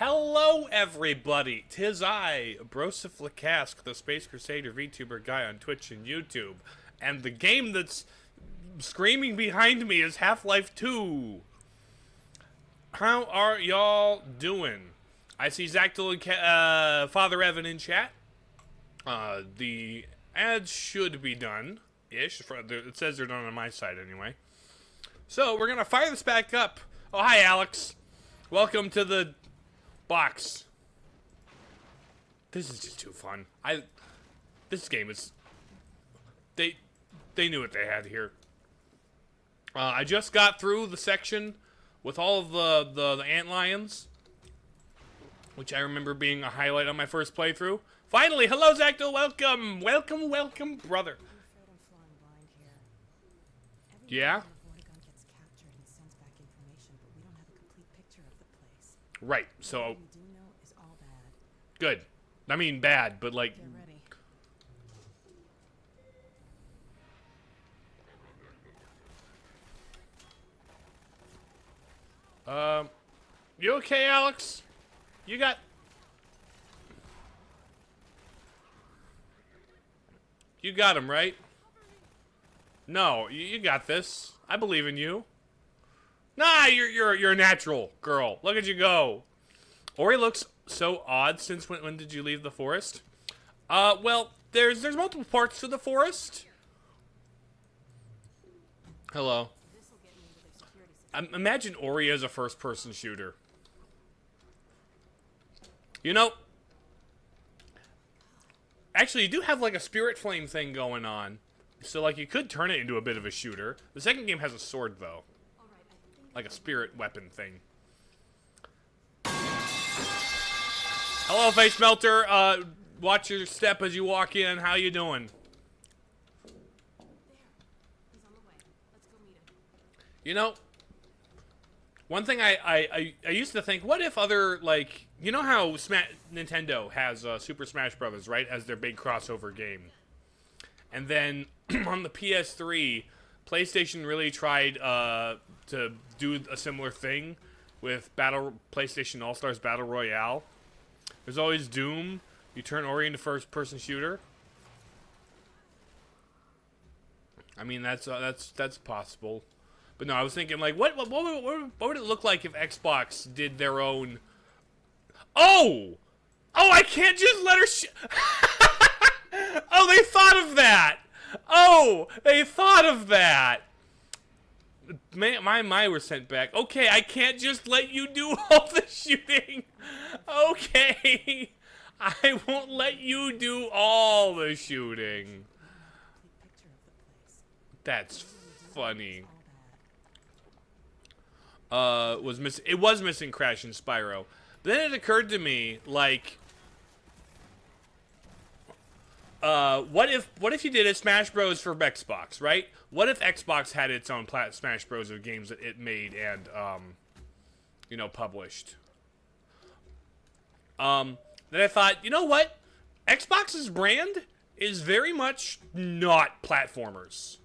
Hello, everybody. 'Tis I, Broseph, the Space Crusader Vtuber Guy on Twitch and YouTube, and the game that's screaming behind me is Half-Life 2. How are y'all doing? I see Zactyl and Father Evan in chat. The ads should be done-ish. It says they're done on my side anyway. So, we're gonna fire this back up. Oh, hi, Alex. Welcome to the box. This is just too fun. This game is... They knew what they had here. I just got through the section with all of the antlions, which I remember being a highlight on my first playthrough. Finally, hello, Zactyl. Welcome, welcome, brother. Yeah? Right, so... Good. I mean, bad, but like... You okay, Alex? You got... You got him, right? No, you got this. I believe in you. Nah, you're a natural girl. Look at you go. Ori looks so odd since when did you leave the forest? Well, there's multiple parts to the forest. Hello. Imagine Ori as a first-person shooter. You know, actually, you do have like a spirit flame thing going on, so like you could turn it into a bit of a shooter. The second game has a sword though. Like a spirit weapon thing. Hello, Face Melter. Watch your step as you walk in. How you doing? You know, one thing I used to think, what if other, like, you know how Nintendo has Super Smash Brothers, right, as their big crossover game? And then on the PS3, PlayStation really tried to do a similar thing with PlayStation All-Stars Battle Royale. There's always Doom. You turn Ori into first-person shooter. I mean, that's possible. But no, I was thinking, like, what would it look like if Xbox did their own... Oh! Oh, I can't just let her Oh, they thought of that! Oh, they thought of that! My were sent back. Okay, I can't just let you do all the shooting. Okay. I won't let you do all the shooting. That's funny. It was missing Crash and Spyro. But then it occurred to me, like, what if you did a Smash Bros for Xbox, right? What if Xbox had its own Smash Bros of games that it made and, you know, published? Then I thought, you know what? Xbox's brand is very much not platformers.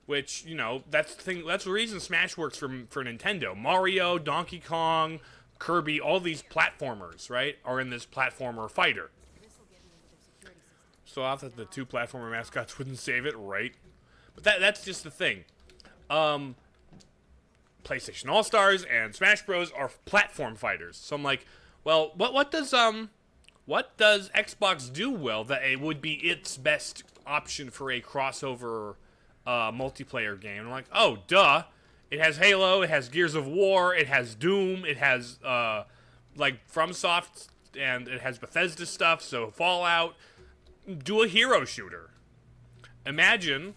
Which, you know, that's the reason Smash works for Nintendo. Mario, Donkey Kong, Kirby, all these platformers, right, are in this platformer fighter. So I thought the two platformer mascots wouldn't save it, right? But that's just the thing. PlayStation All-Stars and Smash Bros are platform fighters. So I'm like, well, what does Xbox do well that it would be its best option for a crossover multiplayer game? I'm like, oh, duh. It has Halo, it has Gears of War, it has Doom, it has like FromSoft, and it has Bethesda stuff, so Fallout. Do a hero shooter. Imagine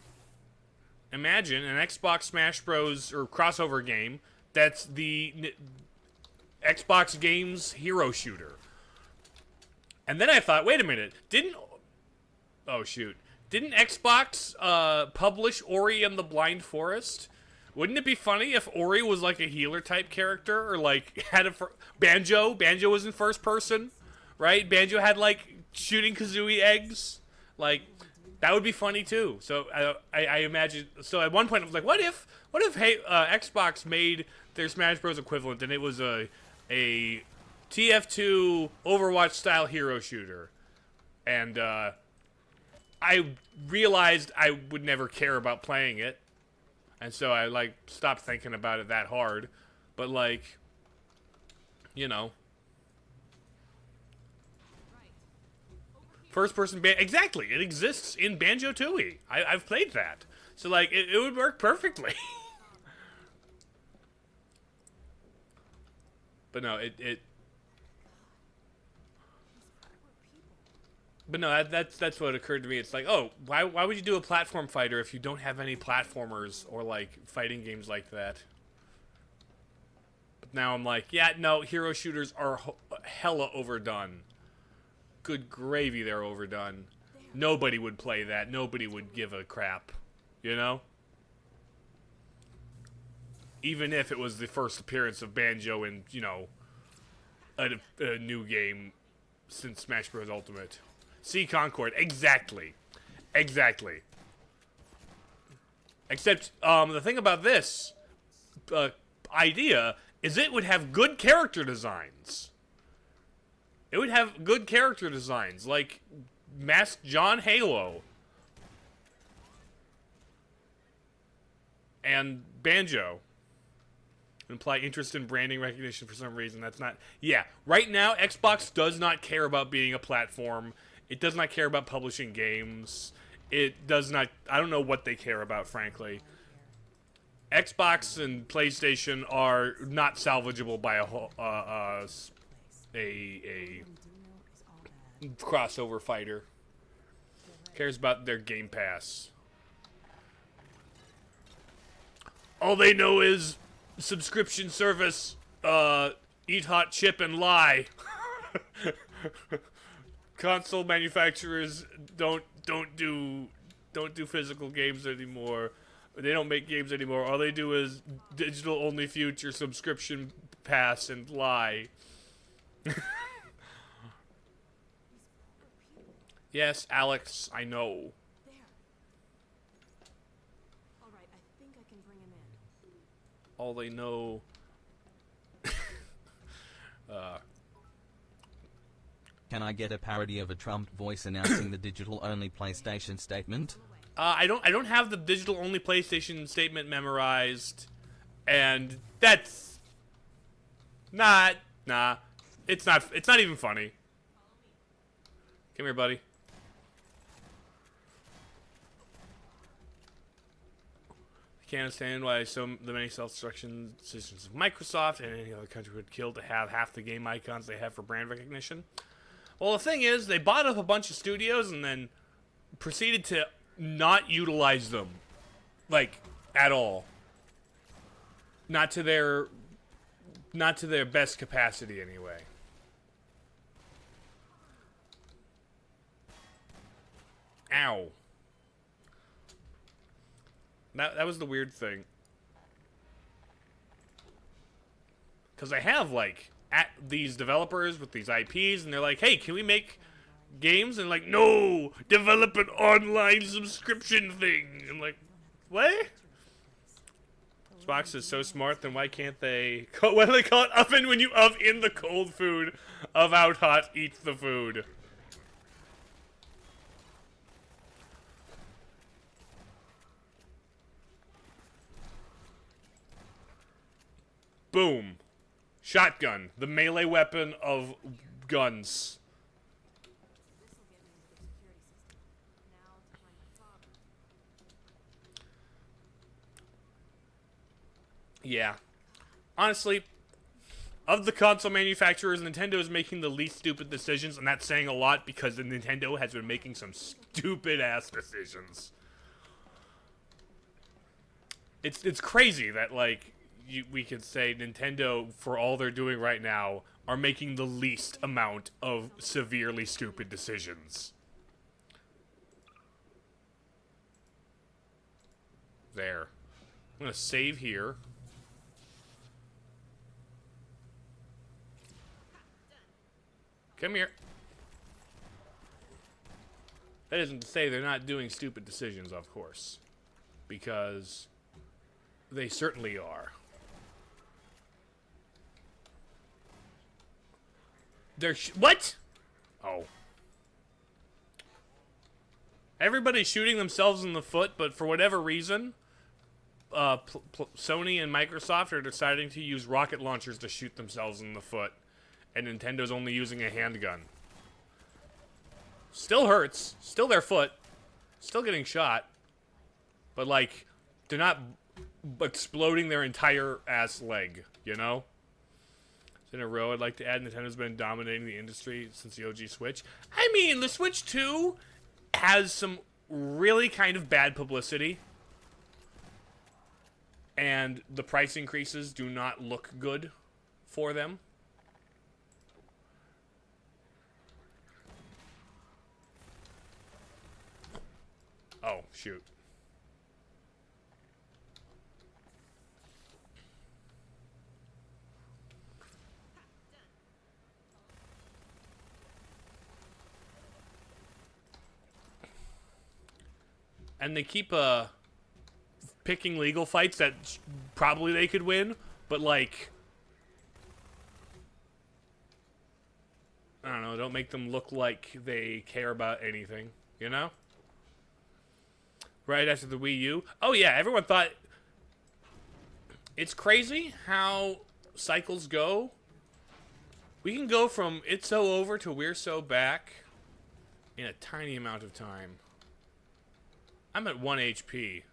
an Xbox Smash Bros. Or crossover game that's the Xbox game's hero shooter. And then I thought, wait a minute, didn't Xbox publish Ori and the Blind Forest? Wouldn't it be funny if Ori was like a healer type character, or like had Banjo? Banjo was in first person, right? Banjo had like shooting Kazooie eggs. Like, that would be funny too. So I imagine. So at one point I was like, what if Xbox made their Smash Bros equivalent, and it was a TF2 Overwatch style hero shooter. And I realized I would never care about playing it. And so I like stopped thinking about it that hard. But like, you know, first person exactly, it exists in Banjo-Tooie. I've played that. So like it would work perfectly. But no, But no, that's what occurred to me. It's like, oh, why would you do a platform fighter if you don't have any platformers or like fighting games like that? But now I'm like, yeah, no, hero shooters are hella overdone. Good gravy, they're overdone. Nobody would play that. Nobody would give a crap, you know? Even if it was the first appearance of Banjo in, you know, a new game since Smash Bros. Ultimate. See Concord. Exactly. Exactly. Except, the thing about this idea is it would have good character designs. It would have good character designs, like Masked John Halo. And Banjo. Imply interest in branding recognition for some reason. That's not... Yeah, right now, Xbox does not care about being a platform. It does not care about publishing games. It does not... I don't know what they care about, frankly. Xbox and PlayStation are not salvageable by a crossover fighter. Cares about their Game Pass. All they know is subscription service, eat hot chip and lie. Console manufacturers don't do physical games anymore. They don't make games anymore. All they do is digital only future, subscription pass, and lie. Yes, Alex, I know. All they know. Can I get a parody of a Trump voice announcing the digital-only PlayStation statement? I don't have the digital-only PlayStation statement memorized, and that's nah. It's not even funny. Come here, buddy. I can't understand why the many self-destruction decisions of Microsoft and any other country would kill to have half the game icons they have for brand recognition. Well, the thing is, they bought up a bunch of studios and then proceeded to not utilize them, like, at all. Not to their best capacity, anyway. Ow. That was the weird thing. Because I have, like, at these developers with these IPs, and they're like, hey, can we make games? And like, no, develop an online subscription thing. I'm like, what? Xbox is so smart, then why can't they... What do they call it? Oven when you in the cold food. Of out hot, eat the food. Boom. Shotgun, the melee weapon of guns. Yeah. Honestly, of the console manufacturers, Nintendo is making the least stupid decisions, and that's saying a lot because the Nintendo has been making some stupid-ass decisions. It's crazy that, like, we could say Nintendo, for all they're doing right now, are making the least amount of severely stupid decisions. There. I'm gonna save here. Come here. That isn't to say they're not doing stupid decisions, of course. Because they certainly are. They're what? Oh. Everybody's shooting themselves in the foot, but for whatever reason, Sony and Microsoft are deciding to use rocket launchers to shoot themselves in the foot, and Nintendo's only using a handgun. Still hurts. Still their foot. Still getting shot. But, like, they're not exploding their entire ass leg, you know? In a row, I'd like to add Nintendo's been dominating the industry since the OG Switch. I mean, the Switch 2 has some really kind of bad publicity. And the price increases do not look good for them. Oh, shoot. And they keep picking legal fights that probably they could win, but like, I don't know, don't make them look like they care about anything, you know? Right after the Wii U. Oh yeah, everyone thought, it's crazy how cycles go. We can go from It's So Over to We're So Back in a tiny amount of time. I'm at 1 HP.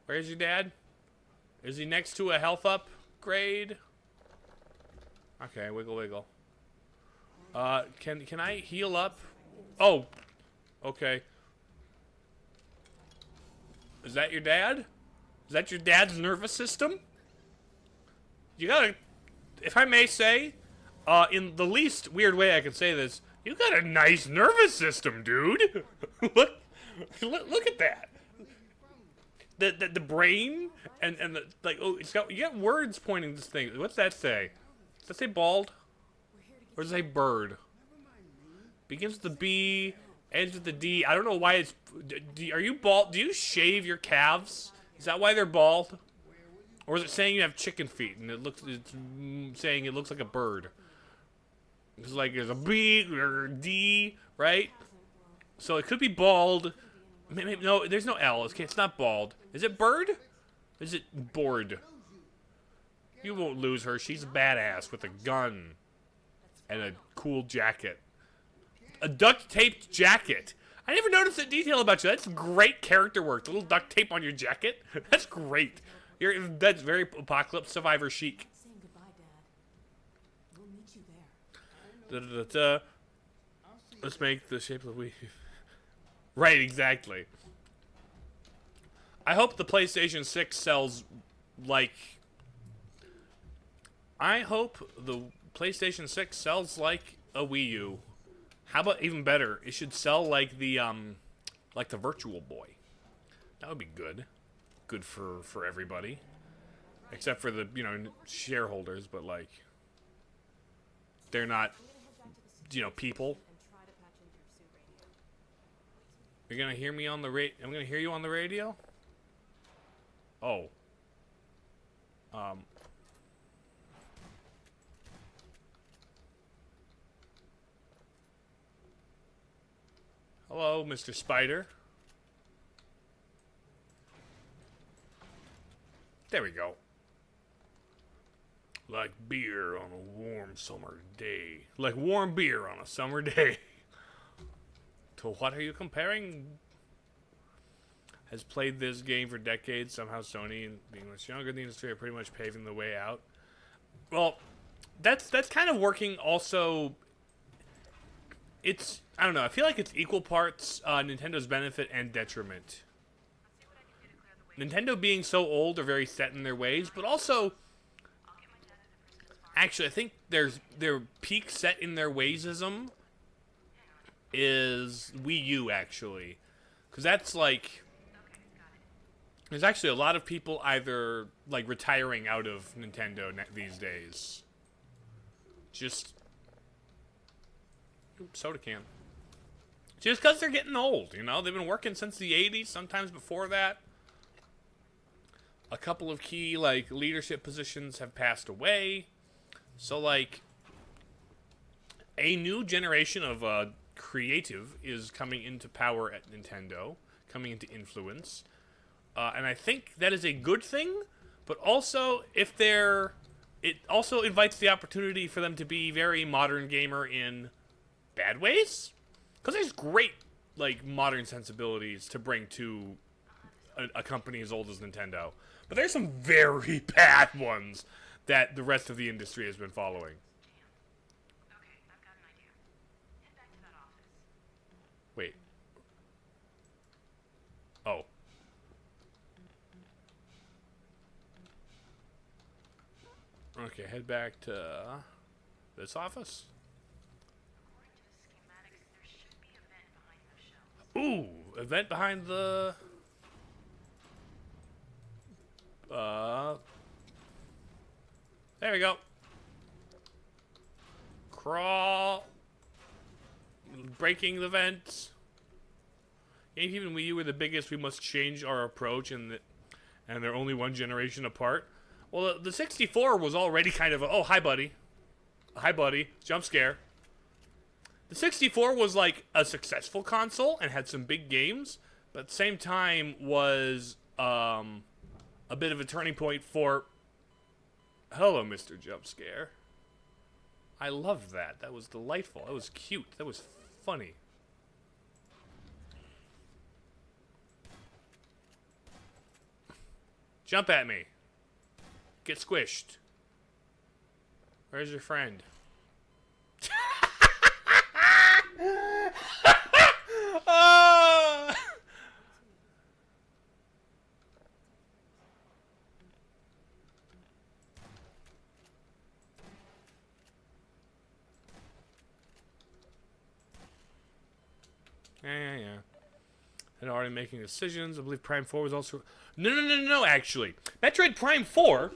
Where's your dad? Is he next to a health upgrade? Okay, wiggle wiggle. Can I heal up? Oh, okay. Is that your dad? Is that your dad's nervous system? You gotta, if I may say, in the least weird way I can say this, you got a nice nervous system, dude. Look at that. The brain and the, like, oh, it's got, you got words pointing to this thing. What's that say? Does that say bald? Or does it say bird? Begins with the B, ends with the D. I don't know why it's. Are you bald? Do you shave your calves? Is that why they're bald? Or is it saying you have chicken feet and it's saying it looks like a bird? It's like there's a B or a D, right? So it could be bald. Maybe, no, there's no L. It's not bald. Is it bird? Is it bored? You won't lose her. She's a badass with a gun and a cool jacket. A duct-taped jacket. I never noticed that detail about you. That's great character work. The little duct tape on your jacket. That's great. That's very Apocalypse Survivor chic. Saying goodbye, Dad. We'll meet you there. Da, da, da, da. Let's make the shape of the Wii. Right, exactly. I hope the PlayStation 6 sells like... I hope the PlayStation 6 sells like a Wii U. How about even better? It should sell like the Virtual Boy. That would be good. Good for everybody. Except for the, shareholders, but like... They're not, people. You're gonna hear me on the I'm gonna hear you on the radio? Oh. Hello, Mr. Spider. There we go. Like beer on a warm summer day. Like warm beer on a summer day. To what are you comparing? Has played this game for decades. Somehow Sony, and being much younger in the industry, are pretty much paving the way out. Well, that's kind of working also. It's, I don't know, I feel like it's equal parts Nintendo's benefit and detriment. Nintendo being so old are very set in their ways, but also, actually, I think their peak set in their waysism is Wii U, actually. Because that's like, there's actually a lot of people either like retiring out of Nintendo these days. Just, oops, soda can. Just because they're getting old, They've been working since the 80s, sometimes before that. A couple of key, like, leadership positions have passed away. So, like, a new generation of creative is coming into power at Nintendo, coming into influence, and I think that is a good thing. But also, it also invites the opportunity for them to be very modern gamer in bad ways, because there's great like modern sensibilities to bring to a company as old as Nintendo, but there's some very bad ones that the rest of the industry has been following. Okay, I've got an idea. Head back to that office. Wait. Oh. Okay, head back to this office. According to the schematics, there should be a vent behind those shelves. Ooh, event behind the. There we go. Crawl. Breaking the vents. Even we were the biggest, we must change our approach, and they're only one generation apart. Well, the 64 was already kind of a, oh, hi, buddy. Hi, buddy. Jump scare. The 64 was like a successful console and had some big games, but at the same time was a bit of a turning point for... Hello, Mr. Jump Scare. I loved that. That was delightful. That was cute. That was funny. Jump at me. Get squished. Where's your friend? Oh! Yeah. And already making decisions. I believe Prime 4 was also... No, actually. Metroid Prime 4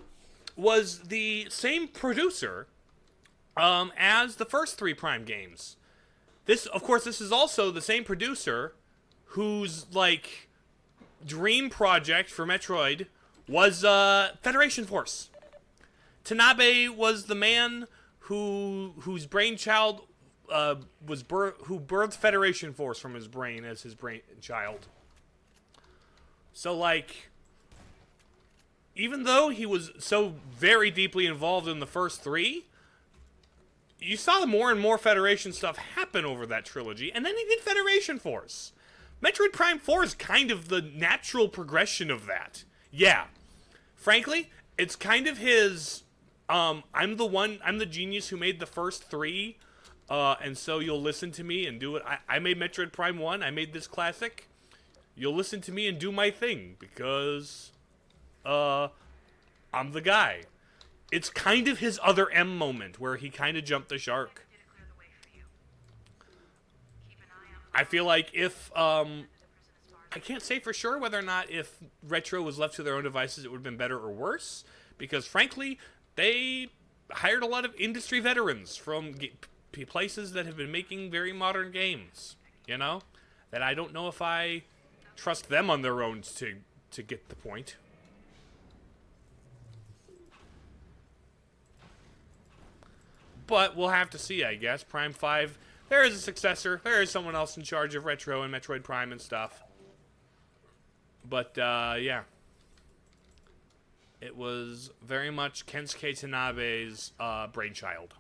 was the same producer as the first 3 Prime games. This, of course, this is also the same producer whose, like, dream project for Metroid was Federation Force. Tanabe was the man whose brainchild who birthed Federation Force from his brain as his brainchild. So, like, even though he was so very deeply involved in the first 3, you saw more and more Federation stuff happen over that trilogy, and then he did Federation Force. Metroid Prime 4 is kind of the natural progression of that. Yeah. Frankly, it's kind of his, I'm the genius who made the first 3, and so you'll listen to me and do it. I made Metroid Prime 1, I made this classic. You'll listen to me and do my thing, because, I'm the guy. It's kind of his other M moment, where he kind of jumped the shark. I feel like if, I can't say for sure whether or not if Retro was left to their own devices it would have been better or worse, because frankly, they hired a lot of industry veterans from places that have been making very modern games, you know? That I don't know if I trust them on their own to get the point. But we'll have to see, I guess. Prime 5, there is a successor. There is someone else in charge of Retro and Metroid Prime and stuff. But, yeah. It was very much Kensuke Tanabe's brainchild.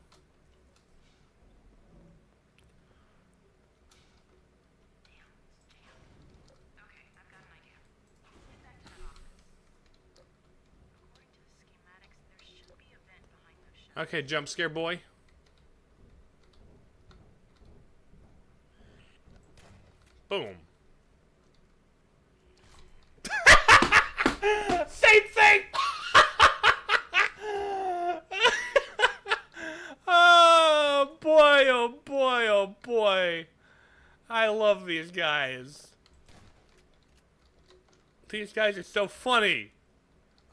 Okay, I've got an idea. Head back to that office. According to the schematics, there should be a vent behind those shelves. Okay, jump scare boy. Boom. Same thing! Oh boy, oh boy, oh boy. I love these guys. These guys are so funny.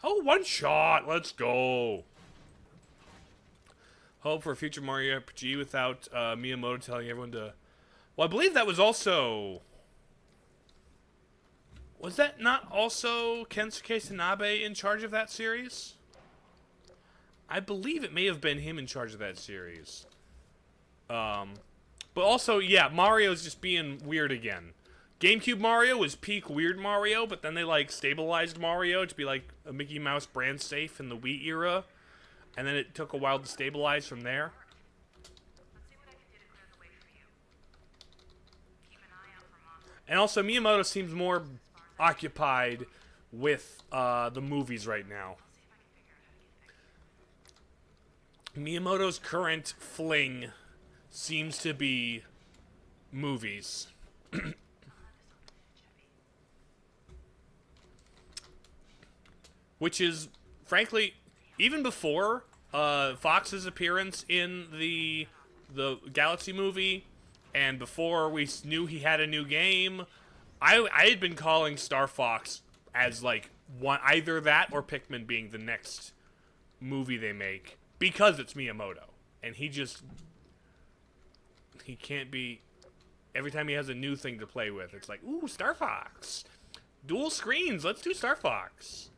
Oh, one shot. Let's go. Hope for a future Mario RPG without Miyamoto telling everyone to... Well, I believe that was also... Was that not also Kensuke Tanabe in charge of that series? I believe it may have been him in charge of that series. But also, yeah, Mario's just being weird again. GameCube Mario was peak weird Mario, but then they like stabilized Mario to be like a Mickey Mouse brand safe in the Wii era, and then it took a while to stabilize from there. Let's see what I can do to clear the way for you. Keep an eye out for monsters. And also, Miyamoto seems more occupied with the movies right now. See if I can figure out how to get fixed. Miyamoto's current fling seems to be movies. Which is, frankly, even before Fox's appearance in the Galaxy movie, and before we knew he had a new game, I had been calling Star Fox as like one, either that or Pikmin being the next movie they make, because it's Miyamoto, and he can't be. Every time he has a new thing to play with, it's like, ooh, Star Fox, dual screens, let's do Star Fox.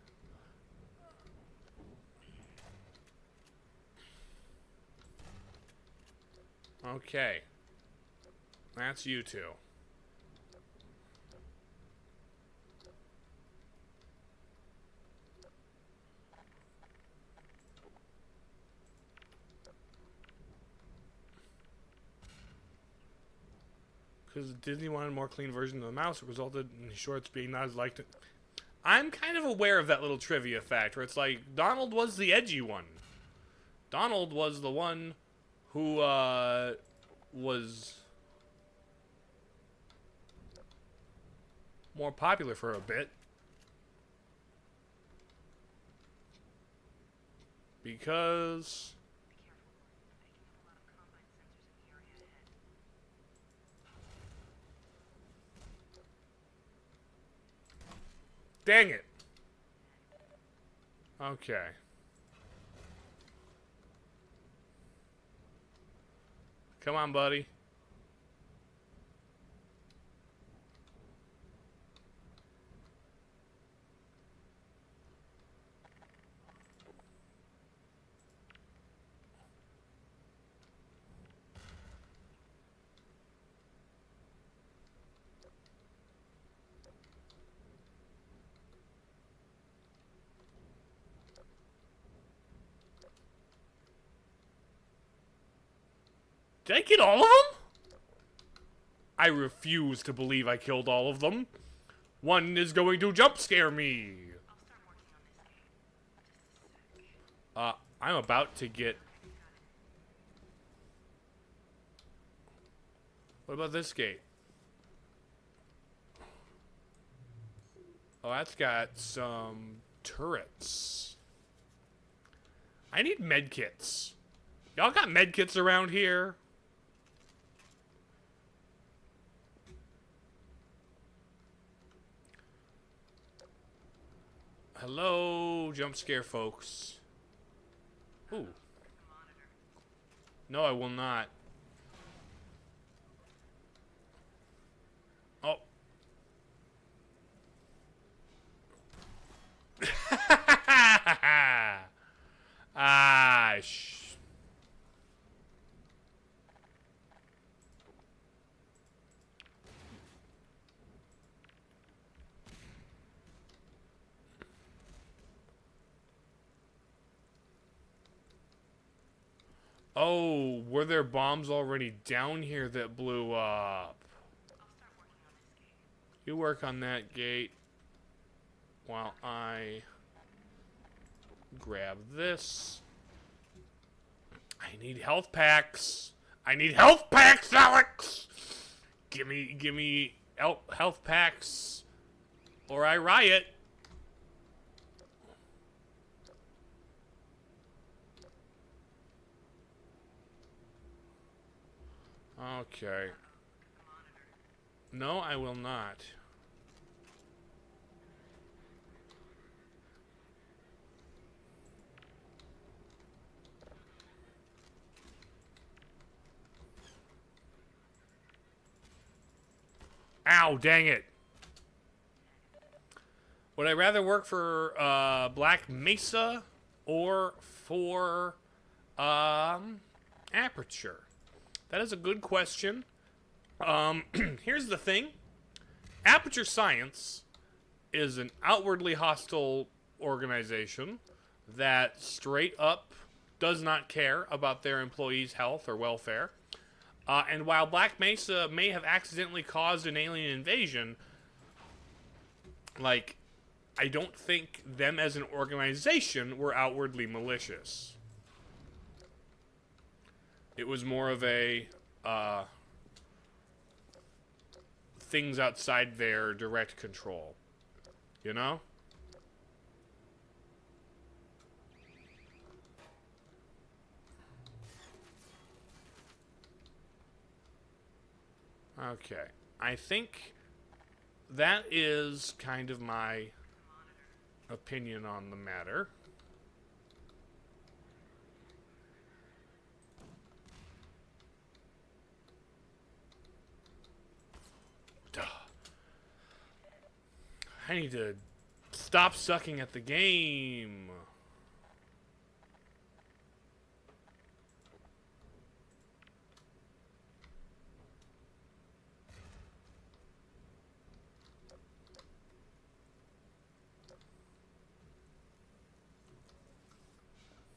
Okay. That's you two. Because Disney wanted a more clean version of the mouse, it resulted in shorts being not as liked. I'm kind of aware of that little trivia fact where it's like, Donald was the edgy one. Donald was the one who was more popular for a bit. Because dang it. Okay. Come on, buddy. Did I get all of them? I refuse to believe I killed all of them. One is going to jump scare me. I'll start working on this game. Just a sec. I'm about to get... What about this gate? Oh, that's got some turrets. I need medkits. Y'all got medkits around here? Hello, jump scare folks. Ooh. No, I will not. Oh. Oh, were there bombs already down here that blew up? I'll start working on this game. You work on that gate while I grab this. I need health packs. I need health packs, Alex! Give me health packs or I riot. Okay. No, I will not. Ow, dang it. Would I rather work for Black Mesa or for Aperture? That is a good question. Here's the thing. Aperture Science is an outwardly hostile organization that straight up does not care about their employees' health or welfare. And while Black Mesa may have accidentally caused an alien invasion, like, I don't think them as an organization were outwardly malicious. It was more of a, things outside their direct control. You know? Okay. I think that is kind of my opinion on the matter. Duh. I need to stop sucking at the game.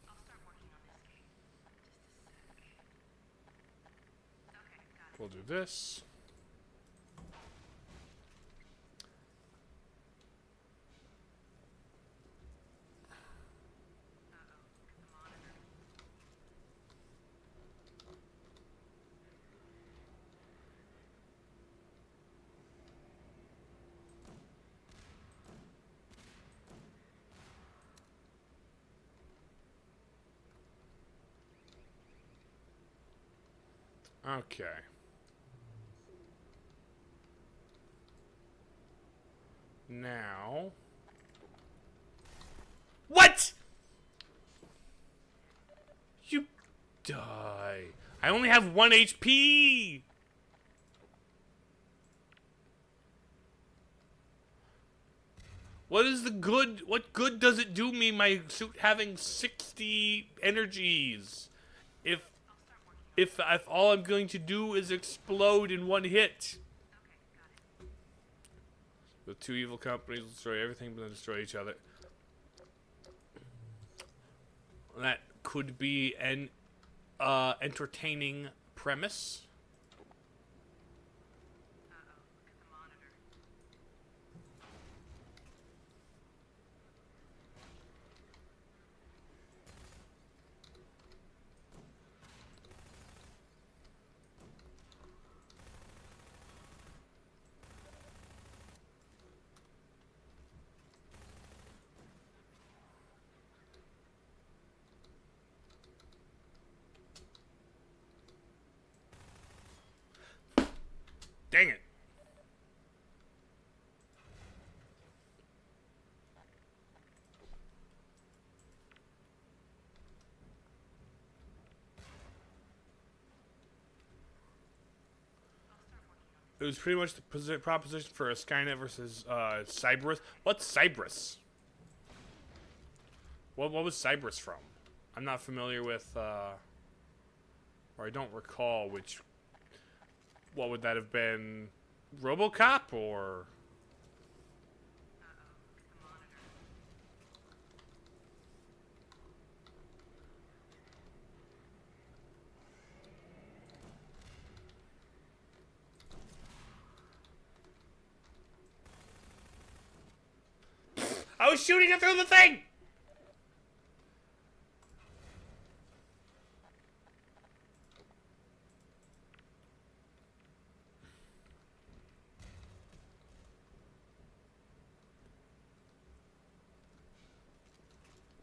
I'll start working on this game. Just a sec. Okay, got it. We'll do this. The monitor. Okay. Now. What? You die. I only have 1 HP. What is the good? What good does it do me, my suit having 60 energies? If all I'm going to do is explode in 1 hit. The two evil companies will destroy everything but then destroy each other. That could be an entertaining premise. Look at the monitor. Dang it. It was pretty much the proposition for a Skynet versus Cyberus. What's Cyberus? What was Cyberus from? I'm not familiar with, or I don't recall which. What would that have been? RoboCop or? The monitor. I was shooting it through the thing!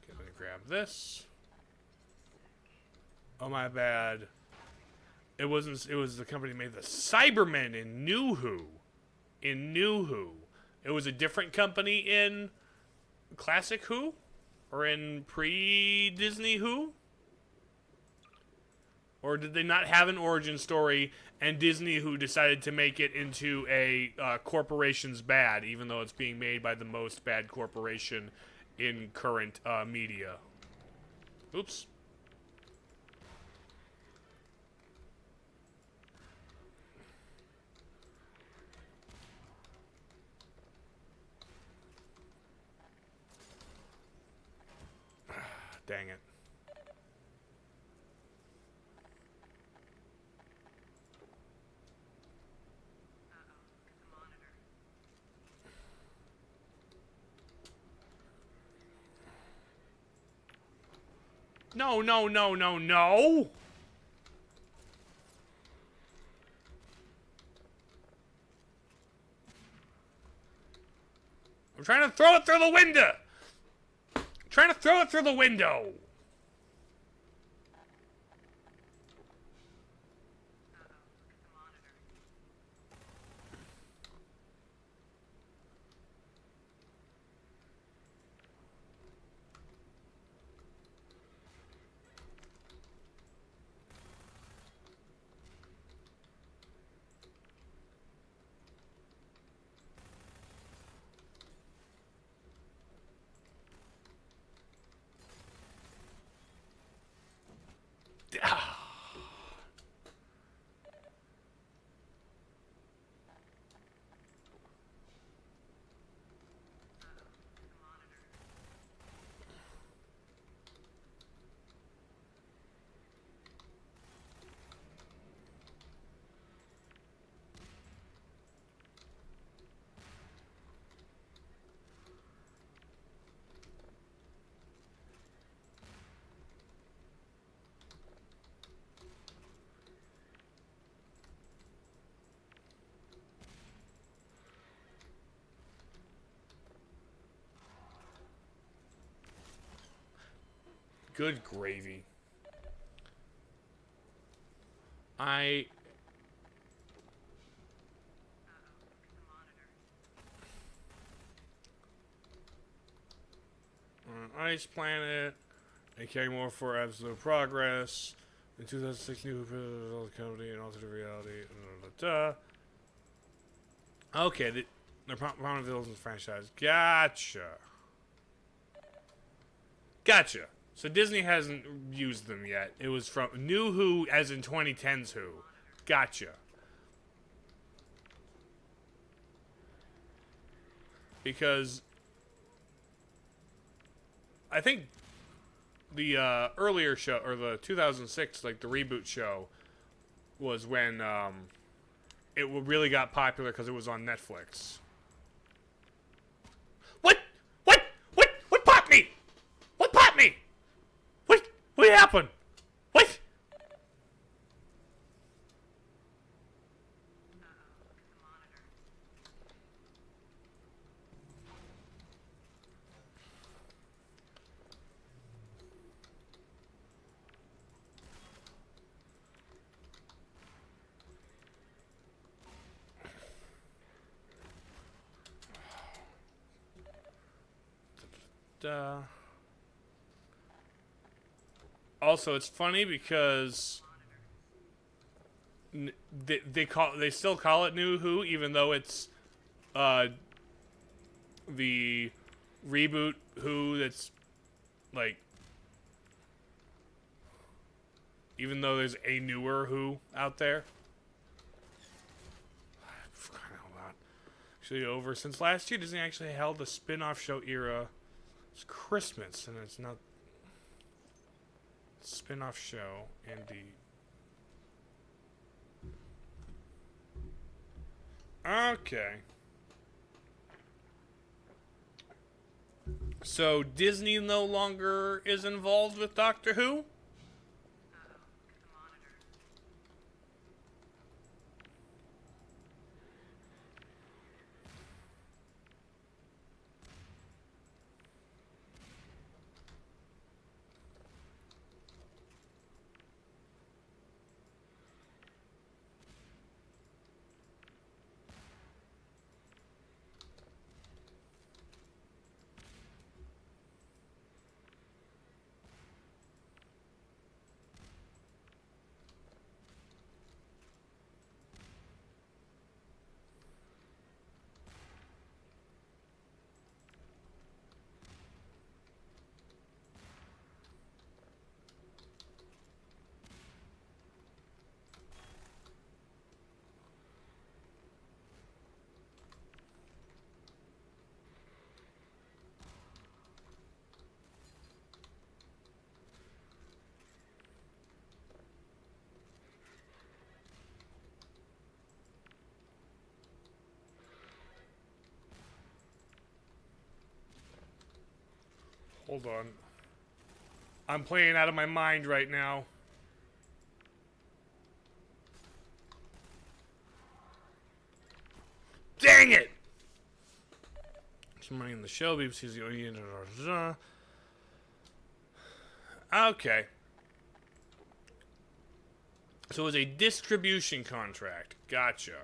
Okay, let me grab this. Oh, my bad. It wasn't. It was the company that made the Cybermen in New Who. In New Who. It was a different company in Classic Who? Or in pre-Disney Who? Or did they not have an origin story and Disney Who decided to make it into a corporation's bad, even though it's being made by the most bad corporation in current media? Oops. Dang it. No, no, no, no, no! I'm trying to throw it through the window! I'm trying to throw it through the window! Good gravy. Ice Planet. They carry more for absolute progress. In 2006, new company and alternate reality. Okay, they're prominent villains in the franchise. Gotcha. Gotcha. So Disney hasn't used them yet. It was from New Who, as in 2010's Who. Gotcha. Because I think the earlier show, or the 2006, like the reboot show, was when it really got popular because it was on Netflix. What? What? What? What popped me? What popped me? What happened? What? Also, it's funny because they still call it New Who, even though it's the reboot Who. That's like, even though there's a newer Who out there. Actually over since last year. Disney actually held the spin-off show era. It's Christmas and it's not spin-off show. Indeed. Okay. So Disney no longer is involved with Doctor Who? Hold on. I'm playing out of my mind right now. Dang it! Some money in the show. BBC's the only. Okay. So it was a distribution contract. Gotcha.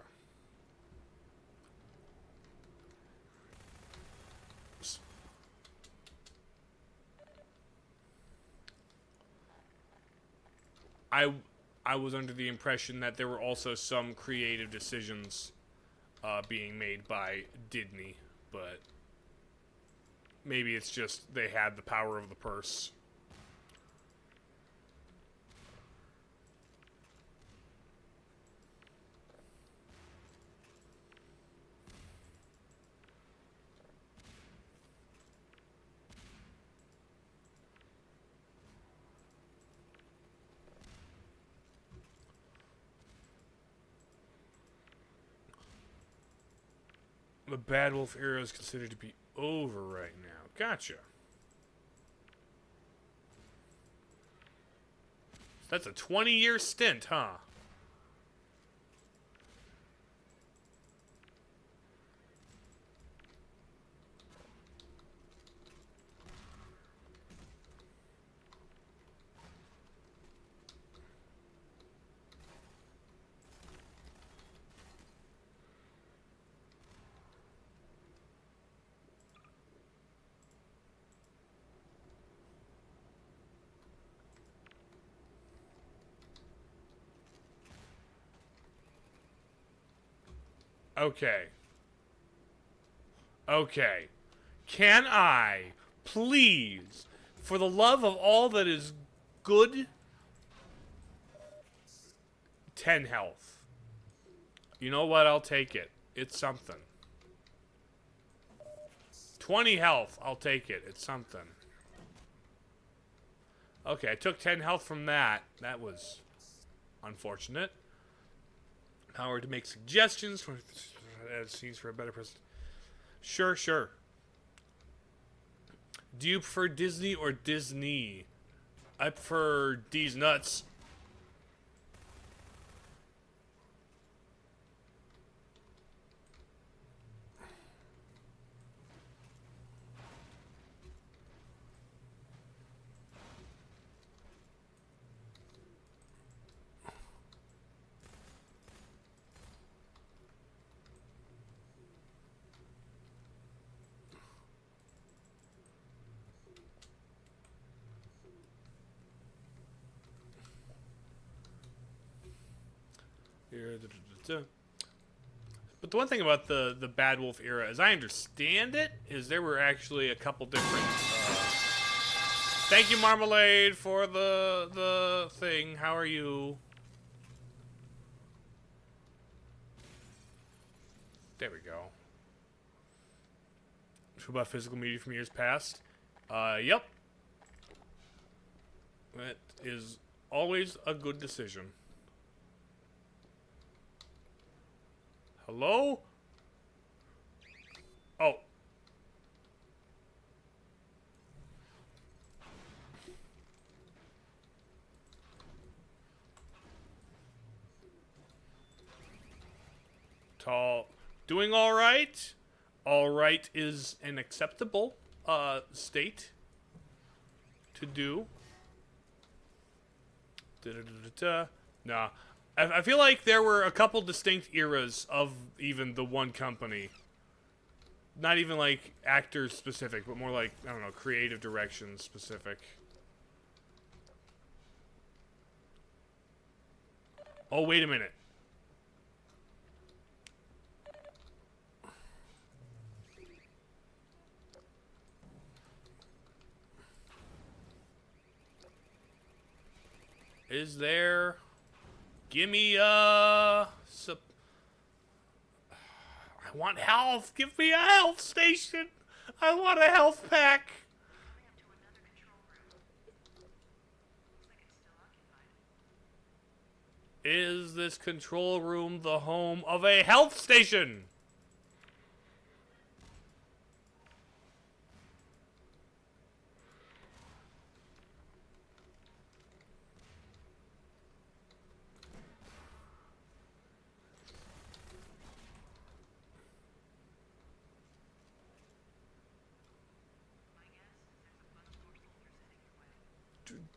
I was under the impression that there were also some creative decisions being made by Disney, but maybe it's just they had the power of the purse. The Bad Wolf era is considered to be over right now. Gotcha. That's a 20-year stint, huh? Okay. Okay. Can I, please, for the love of all that is good, 10 health. You know what? I'll take it. It's something. 20 health. I'll take it. It's something. Okay, I took 10 health from that. That was unfortunate. Power to make suggestions for scenes for a better person. Sure, sure. Do you prefer Disney or Disney? I prefer D's nuts. But the one thing about the Bad Wolf era, as I understand it, is there were actually a couple different. Thank you, Marmalade, for the thing. How are you? There we go. What about physical media from years past? Yep. That is always a good decision. Hello? Oh. Tall. Doing all right? All right is an acceptable state to do. Nah. I feel like there were a couple distinct eras of even the one company. Not even like actor specific, but more like, I don't know, creative direction specific. Oh, wait a minute. Is there... Gimme I want health. Give me a health station. I want a health pack. Up to another control room. Looks like it's still occupied. Is this control room the home of a health station?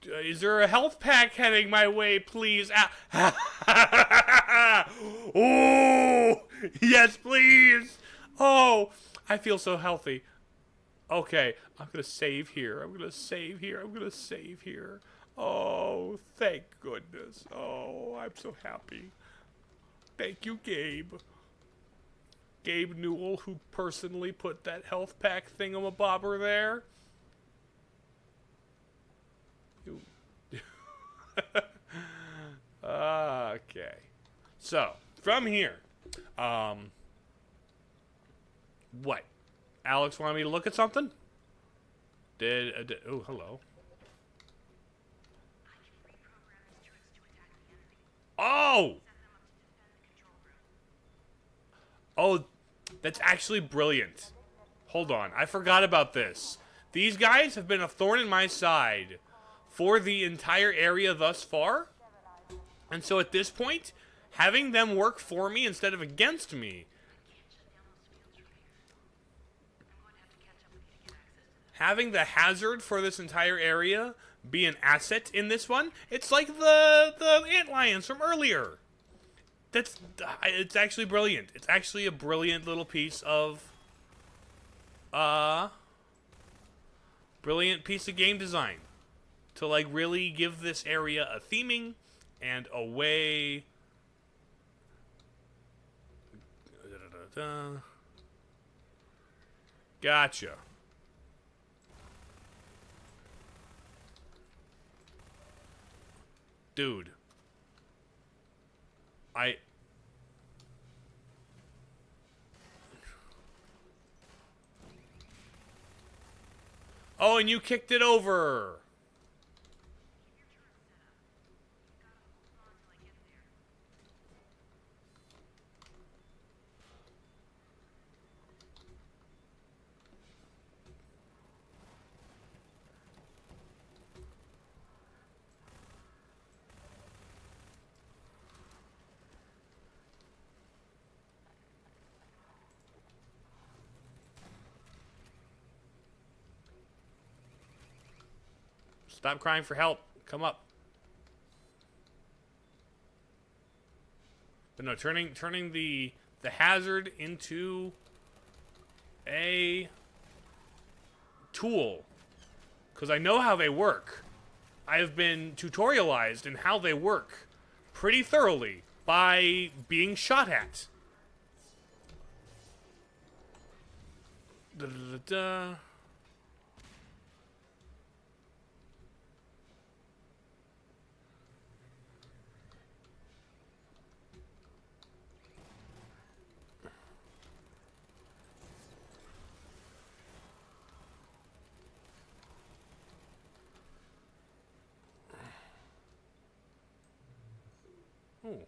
Is there a health pack heading my way, please? Oh, yes, please. Oh, I feel so healthy. Okay, I'm gonna save here. I'm gonna save here. I'm gonna save here. Oh, thank goodness. Oh, I'm so happy. Thank you, Gabe. Gabe Newell, who personally put that health pack thingamabobber there. You. Okay. So, from here, what? Alex wanted me to look at something? Oh, hello. I can reprogram his tricks to attack the enemy. Oh! Set them up to defend the control room. Oh, that's actually brilliant. Hold on, I forgot about this. These guys have been a thorn in my side for the entire area thus far. And so at this point, having them work for me instead of against me, having the hazard for this entire area be an asset in this one, it's like the antlions from earlier. It's actually brilliant. It's actually a brilliant little piece of game design to like really give this area a theming and a way. Gotcha. Dude. Oh, and you kicked it over. Stop crying for help. Come up. But no, turning the hazard into a tool, because I know how they work. I have been tutorialized in how they work pretty thoroughly by being shot at. Da, da, da, da. Ooh.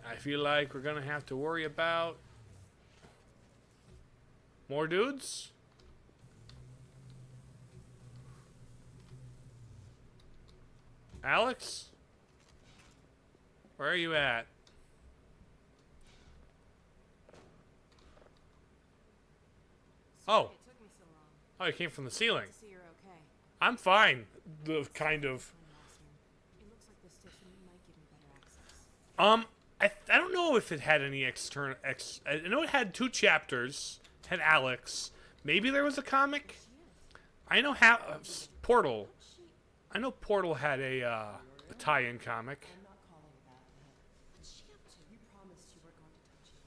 I feel like we're gonna have to worry about more dudes. Alex? Where are you at? Oh. It took me so long Oh, you came from the ceiling. to see you're okay. I'm fine. The kind of. It looks like this station might give me better access. I don't know if it had any external I know it had 2 chapters. Had Alex. Maybe there was a comic. I know Portal. I know Portal had a tie-in comic. I'm not calling it that. What's she up to? You promised you weren't going to touch it.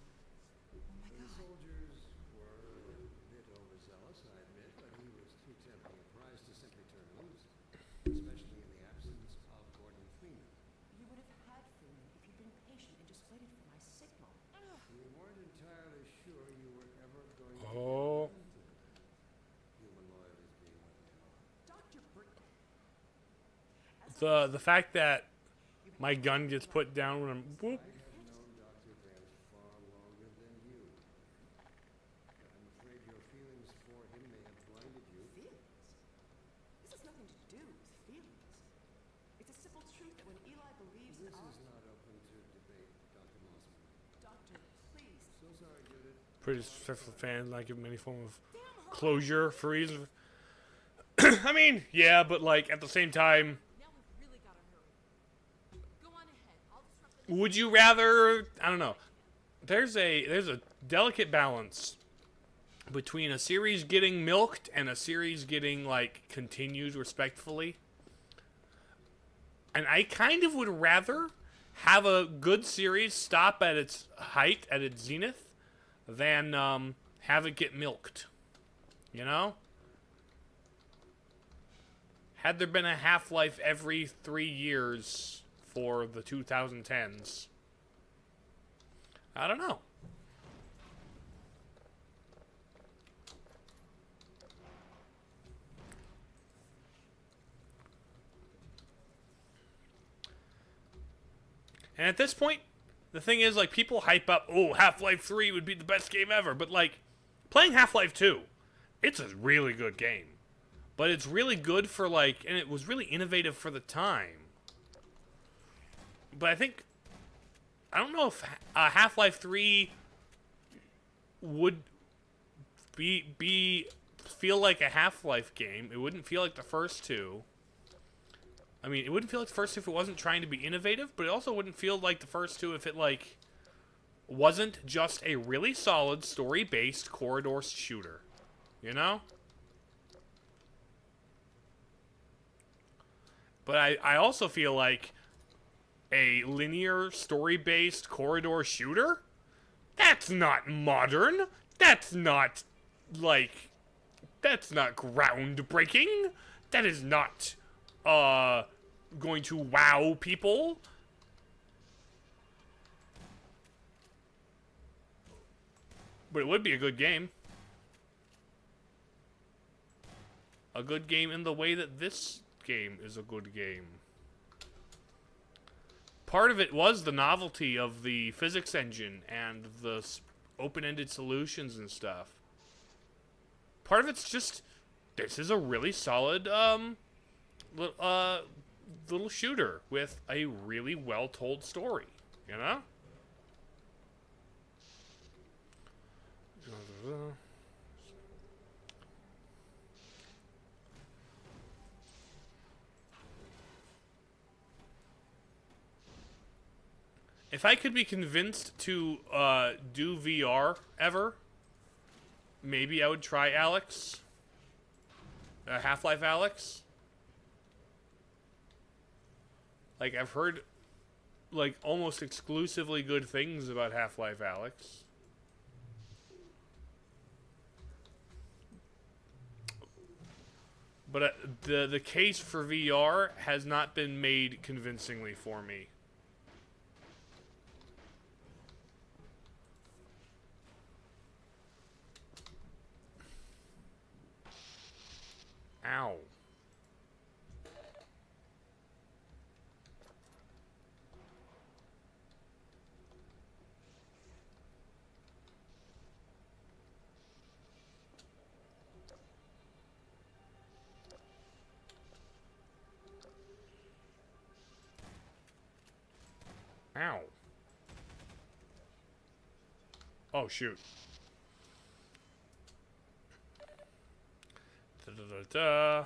Oh my The god. soldiers were a bit overzealous, I admit, but he was too tempting a prize to simply turn loose, especially in the absence of Gordon Freeman. You would have had Freeman if you'd been patient and just waited for my signal. We weren't entirely sure you were ever going to Oh. get around to it. Human loyalties being what they are. Dr. Burton. The fact that my gun gets put down when I'm whoop. I have known Dr. Vance far longer than you. But I'm afraid your feelings for him may have blinded you. Feelings? This has nothing to do with feelings. It's a simple truth that when Eli believes This our... is not open to debate, Dr. Mossman. Doctor, please. So sorry, Judith. Pretty successful fan, not giving any form of closure for reasons. I mean, yeah, but like at the same time, Now we've really gotta hurry. Go on ahead. I'll disrupt the would you rather? I don't know. There's a delicate balance between a series getting milked and a series getting like continued respectfully. And I kind of would rather have a good series stop at its height, at its zenith, than have it get milked. You know? Had there been a Half-Life every 3 years for the 2010s, I don't know. And at this point, the thing is, like, people hype up, oh, Half-Life 3 would be the best game ever. But, like, playing Half-Life 2, it's a really good game. But it's really good for, like, and it was really innovative for the time. But I don't know if Half-Life 3 would feel like a Half-Life game. It wouldn't feel like the first two. I mean, it wouldn't feel like the first two if it wasn't trying to be innovative, but it also wouldn't feel like the first two if it, like, wasn't just a really solid story-based corridor shooter. You know? But I also feel like a linear story-based corridor shooter? That's not modern. That's not, like, that's not groundbreaking. That is not going to wow people. But it would be a good game. A good game in the way that this game is a good game. Part of it was the novelty of the physics engine and the open-ended solutions and stuff. Part of it's just, this is a really solid, little shooter with a really well-told story, you know? If I could be convinced to do VR ever, maybe I would try Alex. Half-Life Alex. Like, I've heard, like, almost exclusively good things about Half-Life Alex. But the case for VR has not been made convincingly for me. Ow. Ow. Oh, shoot. Da-da-da-da.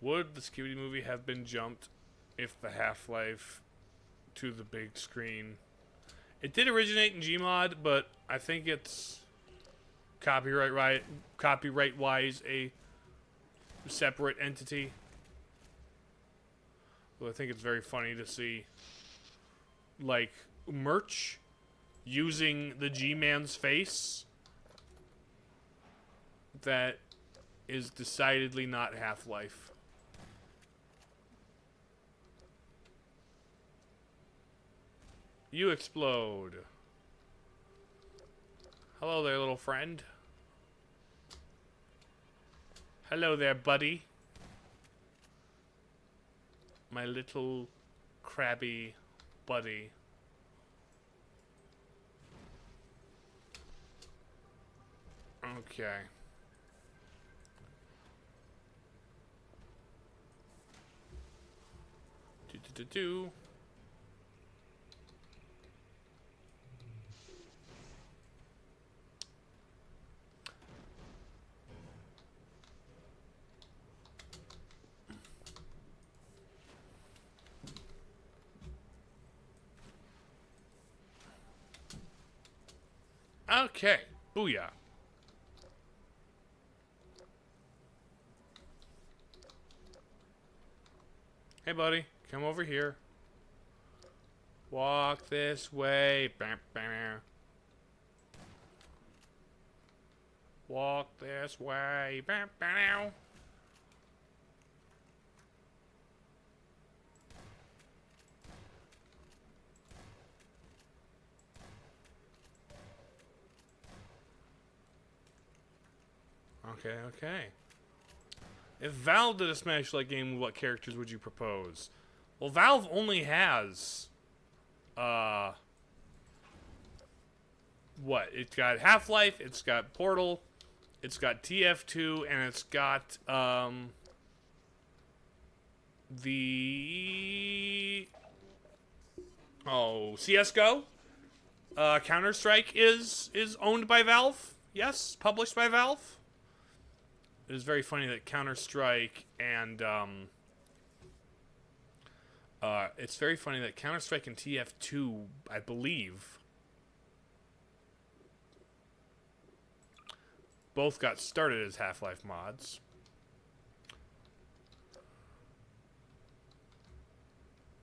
Would the Scooby movie have been jumped if the Half-Life to the big screen? It did originate in Gmod, but I think it's copyright-wise a separate entity. Well, I think it's very funny to see, like, merch using the G-Man's face that is decidedly not Half-Life. You explode. Hello there, little friend. Hello there, buddy. My little crabby buddy. Okay. Do. Okay. Booyah. Hey, buddy. Come over here. Walk this way. Walk this way. Okay, okay. If Valve did a Smash-like game, what characters would you propose? Well, Valve only has, what? It's got Half-Life, it's got Portal, it's got TF2, and it's got, CSGO? Counter-Strike is owned by Valve. Yes, published by Valve. It is very funny that Counter-Strike and, it's very funny that Counter-Strike and TF2, I believe, both got started as Half-Life mods.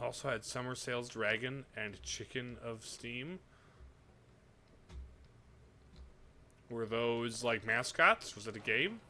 Also had Summer Sales Dragon and Chicken of Steam. Were those like mascots? Was it a game?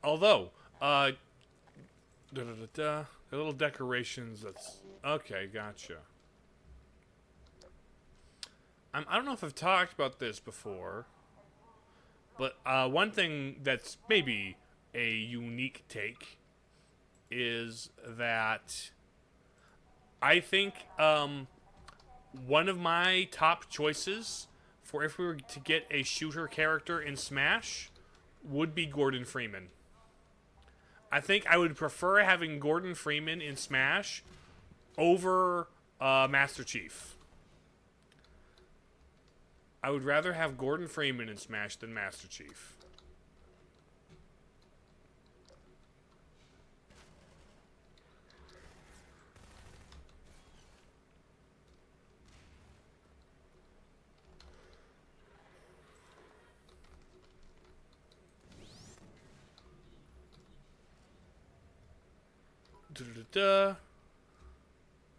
Although, the little decorations, that's... Okay, gotcha. I don't know if I've talked about this before, but one thing that's maybe a unique take is that I think one of my top choices for if we were to get a shooter character in Smash would be Gordon Freeman. I think I would prefer having Gordon Freeman in Smash over Master Chief. I would rather have Gordon Freeman in Smash than Master Chief.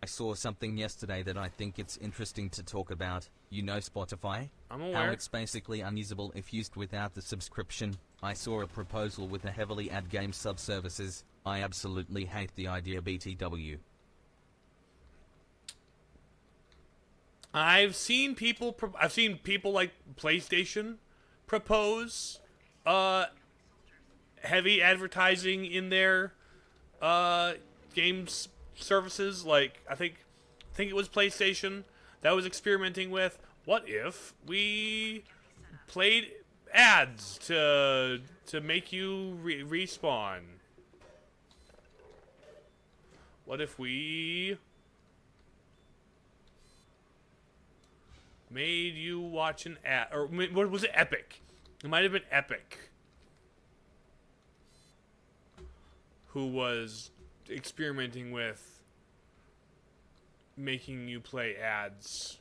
I saw something yesterday that I think it's interesting to talk about. You know Spotify? I'm aware. How it's basically unusable if used without the subscription. I saw a proposal with a heavily ad game subservices. I absolutely hate the idea BTW. I've seen people like PlayStation propose heavy advertising in their games services. Like I think it was PlayStation that was experimenting with, what if we played ads to make you respawn? What if we made you watch an ad? Or what was it? Epic. It might have been Epic who was experimenting with making you play ads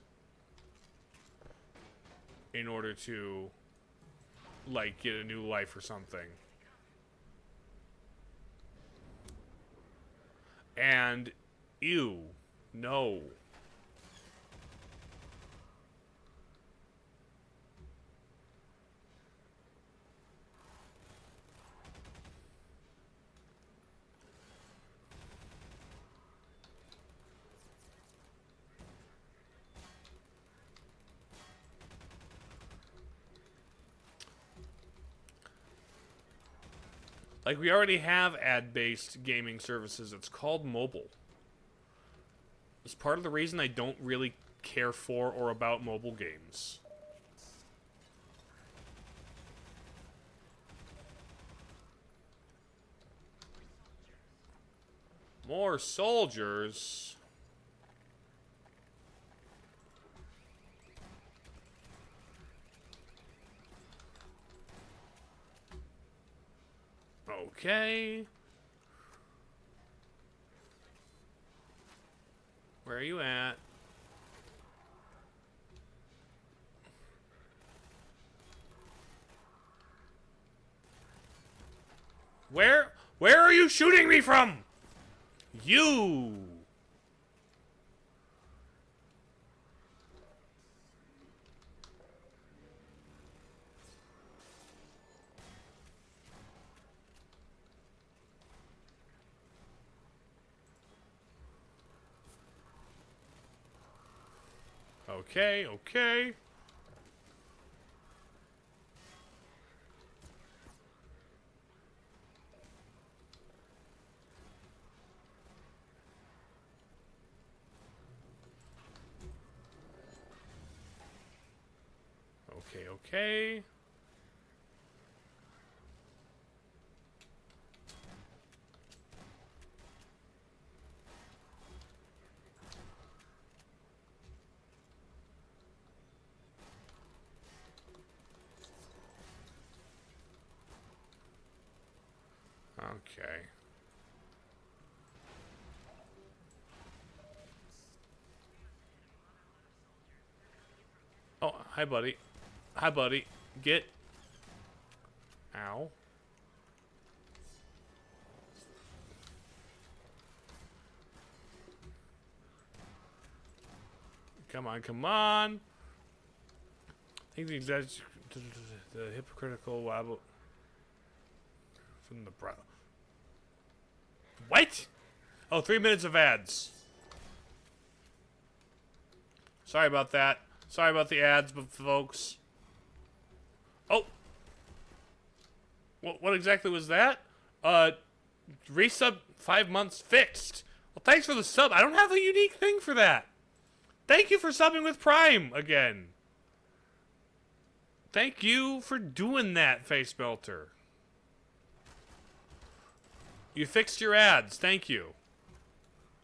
in order to, like, get a new life or something. And, ew, no. Like, we already have ad-based gaming services. It's called mobile. It's part of the reason I don't really care for or about mobile games. More soldiers. Okay. Where are you at? Where are you shooting me from? You. Okay, okay. Okay, okay. Okay. Oh, hi, buddy. Hi, buddy. Get. Ow. Come on, come on. I think the exact the hypocritical wobble from the bro. What? Oh, 3 minutes of ads. Sorry about that. Sorry about the ads, but folks. Oh. What exactly was that? Resub 5 months fixed. Well, thanks for the sub. I don't have a unique thing for that. Thank you for subbing with Prime again. Thank you for doing that, Face Melter. You fixed your ads. Thank you.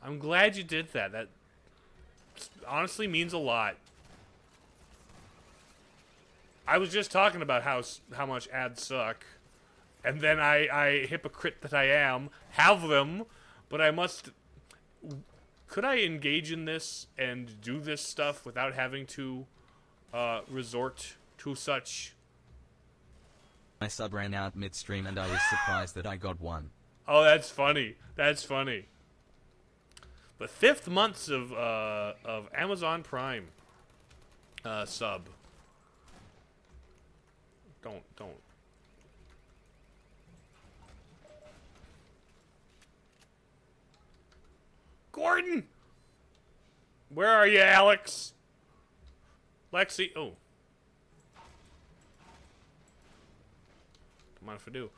I'm glad you did that. That honestly means a lot. I was just talking about how much ads suck. And then I hypocrite that I am, have them, but I must... Could I engage in this and do this stuff without having to resort to such? My sub ran out midstream and I was surprised that I got one. Oh, that's funny. That's funny. The 5th months of Amazon Prime sub. Don't. Gordon! Where are you, Alex? Lexi. Oh. Don't mind if I do.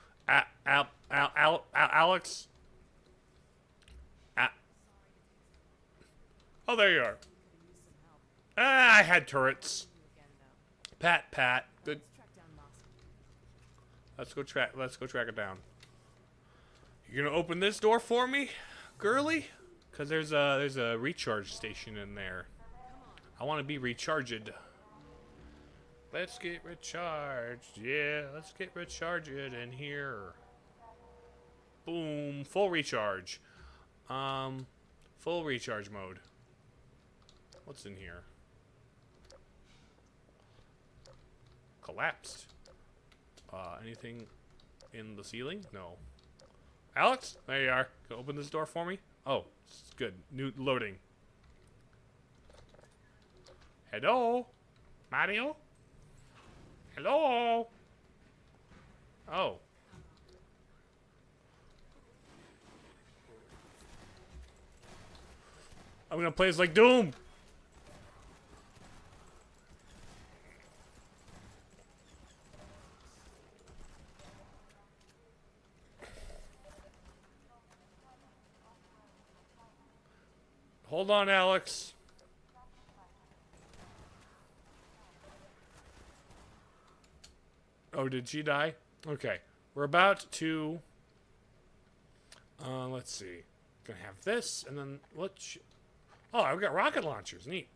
Alex? Oh, there you are. I had turrets. Pat. Good. Let's go track it down. You gonna open this door for me, girly? Cause there's a recharge station in there. I want to be recharged. Let's get recharged. Yeah, let's get recharged in here. Boom, full recharge. Full recharge mode. What's in here? Collapsed. Anything in the ceiling? No. Alex, there you are. Can you open this door for me? Oh, it's good. New loading. Hello? Mario? Hello? Oh. I'm gonna play this like Doom. Hold on, Alex. Oh, did she die? Okay. We're about to... let's see. Gonna have this, and then what? Oh, I've got rocket launchers. Neat.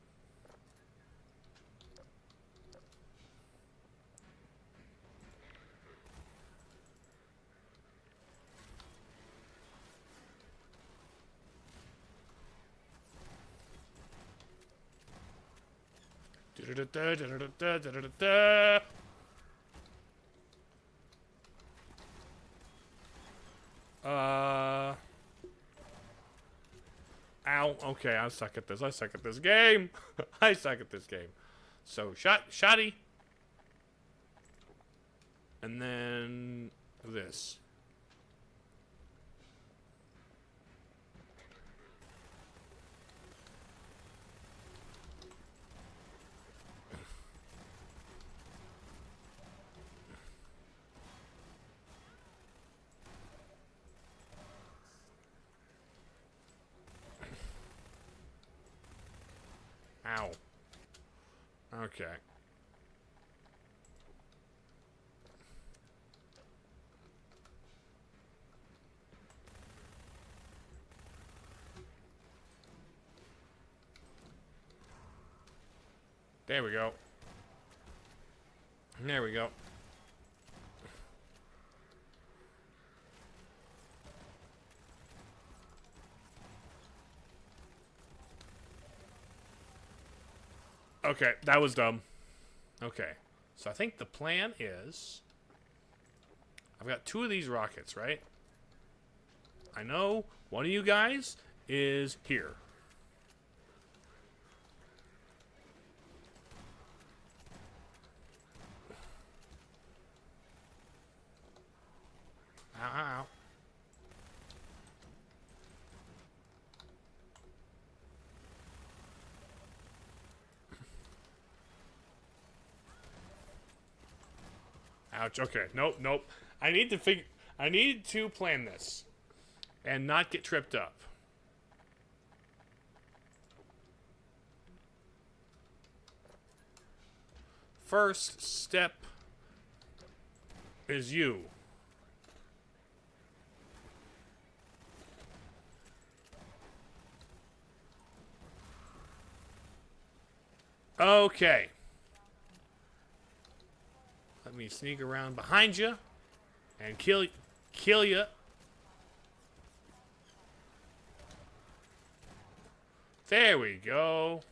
Da-da-da-da-da-da-da-da-da. Ow. Okay, I suck at this. I suck at this game. I suck at this game. So, shotty. And then this. Ow. Okay. There we go. There we go. Okay, that was dumb. Okay. So I think the plan is... I've got 2 of these rockets, right? I know one of you guys is here. Ow, ow, ow. Ouch. Okay. Nope. Nope. I need to plan this, and not get tripped up. First step is you. Okay. Let me sneak around behind you and kill you. There we go.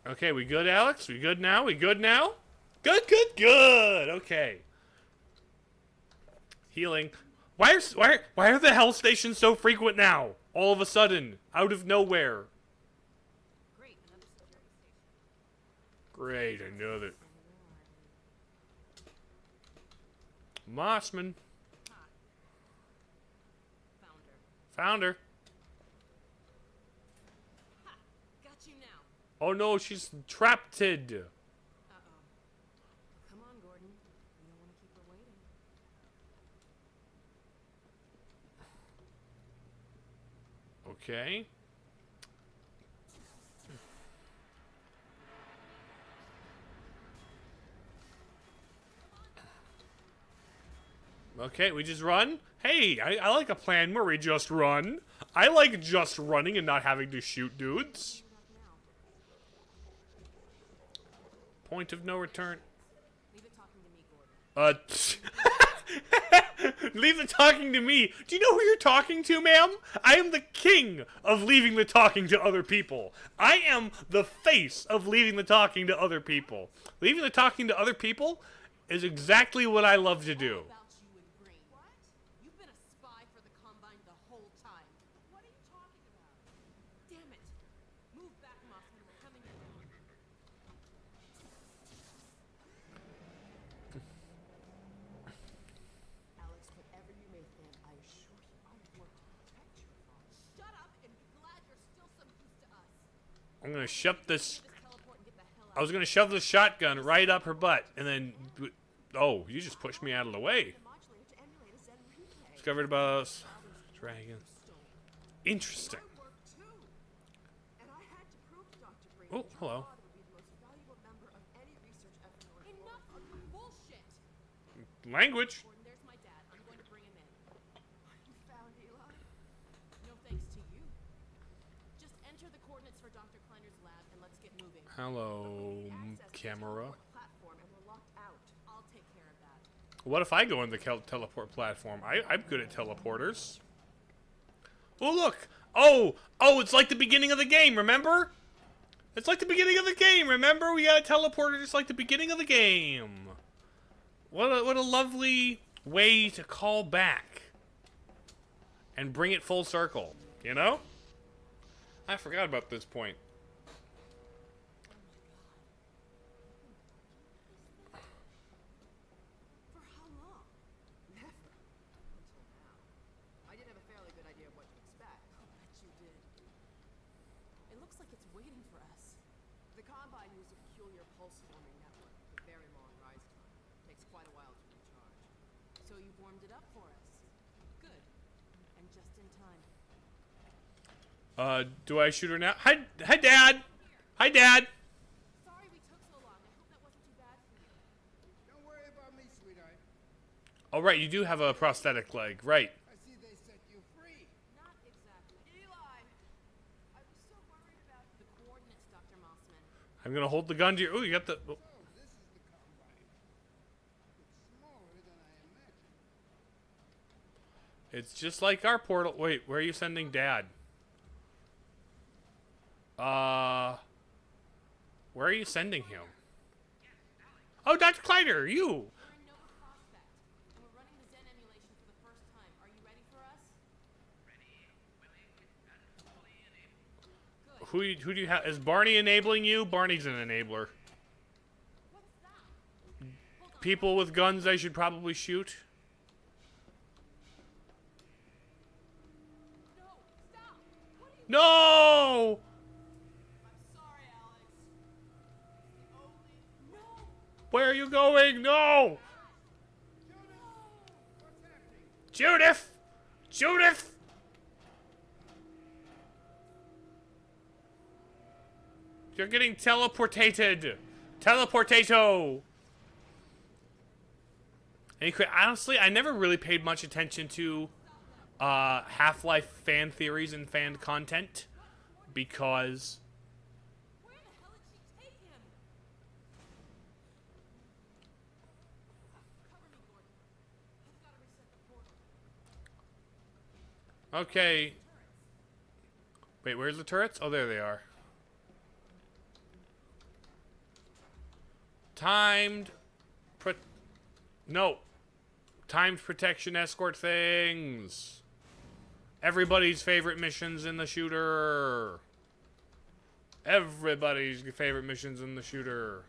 Okay, we good, Alex? We good now? We good now? Good, good, good. Okay. Healing. Why are the hell stations so frequent now? All of a sudden, out of nowhere. Great, another security station. Great, another. Mossman. Found her. Ha! Got you now. Oh no, she's trapped. Uh-oh. Come on, Gordon. We don't want to keep her waiting. Okay. Okay, we just run? Hey, I like a plan where we just run. I like just running and not having to shoot dudes. Point of no return. Leave it talking to me, Gordon. Leave the talking to me. Do you know who you're talking to, ma'am? I am the king of leaving the talking to other people. I am the face of leaving the talking to other people. Leaving the talking to other people is exactly what I love to do. About you and Green. What? You've been a spy for the Combine the whole time. What are you talking about? Damn it. Move back, Mossman. We're coming in. Alex, whatever you may think, I assure you, I work to protect your father. Shut up and be glad you're still some use to us. I'm gonna shove this. Just teleport and get the hell I out. was gonna shove the shotgun right up her butt, and then. Oh, you just pushed me out of the way. Modulator to emulate a Zen replay. Discovered about dragon. Interesting. Work too. And I had to prove to Dr. Green Oh, that your hello. father would be the most valuable member of any research effort. Enough of your bullshit. Language. Gordon, there's my dad. I'm going to bring him in. You found Eli? No thanks to you. Just enter the coordinates for Dr. Kleiner's lab and let's get moving. Hello, Access to the camera. teleport platform and we're locked out. I'll take care of that. What if I go in the teleport platform? I'm good at teleporters. Oh, look. Oh, it's like the beginning of the game, remember? It's like the beginning of the game, remember? We got a teleporter just like the beginning of the game. What a lovely way to call back and bring it full circle, you know? I forgot about this point. For how long? Never. Until now. I did have a fairly good idea of what to expect. I'll bet you did. It looks like it's waiting for us. The Combine used a peculiar pulse-forming network with very long rise time. Takes quite a while to recharge. So you've warmed it up for us. Good. And just in time. Do I shoot her now? Hi, Dad! Hi, Dad! Sorry we took so long. I hope that wasn't too bad for you. Don't worry about me, sweetheart. Oh, right, you do have a prosthetic leg, right. I see they set you free. Not exactly. Eli! I was so worried about The coordinates, Dr. Mossman. I'm gonna hold the gun to your... Oh, you got the... Oh. So, this is the Combine. It's smaller than I imagined. It's just like our portal. Wait, where are you sending Dad? Where are you sending him? Oh, Dr. Kleiner, you! We're in Nova Prospect, and we're running the Zen emulation for the first time. Are you ready for us? Who do you have? Is Barney enabling you? Barney's an enabler. What's that? Hold on. People with guns I should probably shoot. No, stop! What are you No! I'm sorry, Alex. It's the only... No! Where are you going? No! Judith! Judith! You're getting teleportated! Teleportato! Honestly, I never really paid much attention to Half-Life fan theories and fan content because Where the hell did she take him? Cover me, Gordon. I've got to reset the portal. okay. Wait, where's the turrets? Oh, there they are. Timed No. Timed protection escort things. Everybody's favorite missions in the shooter. Everybody's favorite missions in the shooter.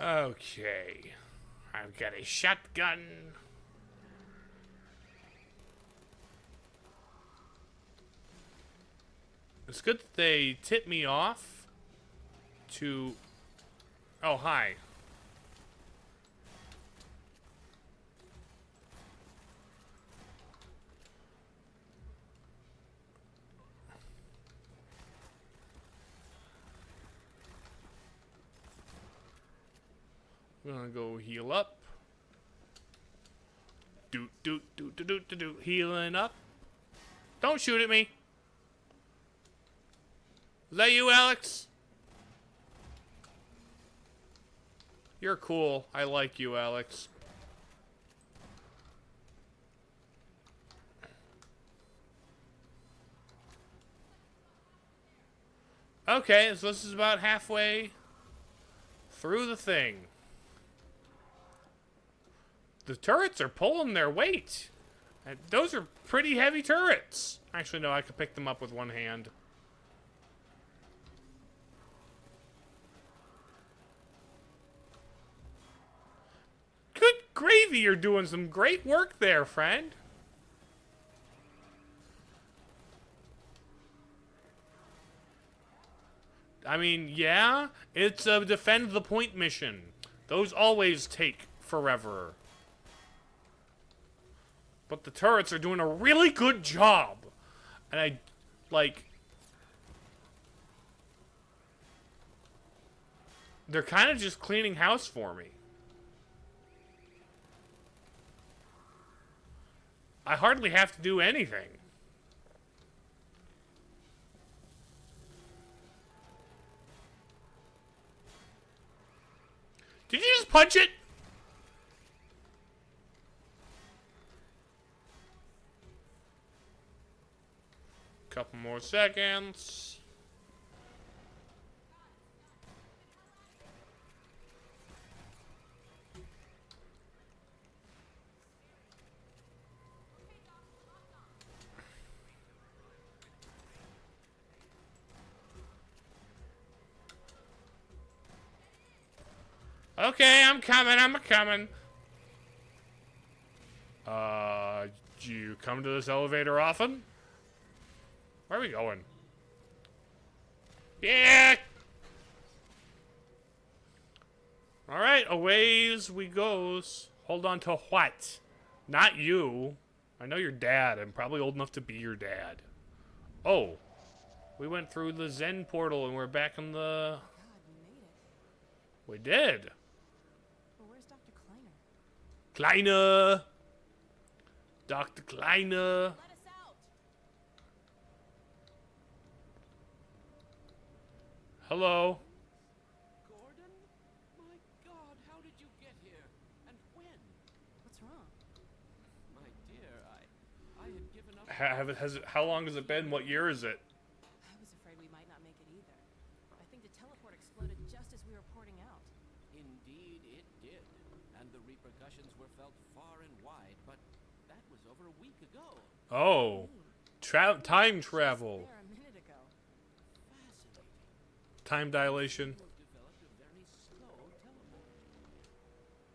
Okay. I've got a shotgun. It's good that they tip me off to... Oh, hi. I'm gonna go heal up. Do. Healing up. Don't shoot at me. Is that you, Alex? You're cool. I like you, Alex. Okay, so this is about halfway through the thing. The turrets are pulling their weight. And those are pretty heavy turrets. Actually, no, I could pick them up with one hand. Navy, you're doing some great work there, friend. I mean, yeah, it's a defend the point mission. Those always take forever. But the turrets are doing a really good job. And I, like... They're kind of just cleaning house for me. I hardly have to do anything. Did you just punch it? Couple more seconds. Okay, I'm coming. Do you come to this elevator often? Where are we going? Yeah! Alright, a ways we goes. Hold on to what? Not you. I know your dad. I'm probably old enough to be your dad. Oh. We went through the Zen portal and we're back in the... God, we made it. We did. But where's Dr. Kleiner? Kleiner. Dr. Kleiner. Let us out! Hello. Gordon? My God, how did you get here? And when? What's wrong? My dear, I had given up. How long has it been? What year is it? I was afraid we might not make it either. I think the teleport exploded just as we were porting out. Indeed, it did. And the repercussions were felt far and wide, but that was over a week ago. Oh. Time travel. There a minute ago. Fascinating. Time dilation. People have developed a very slow teleport.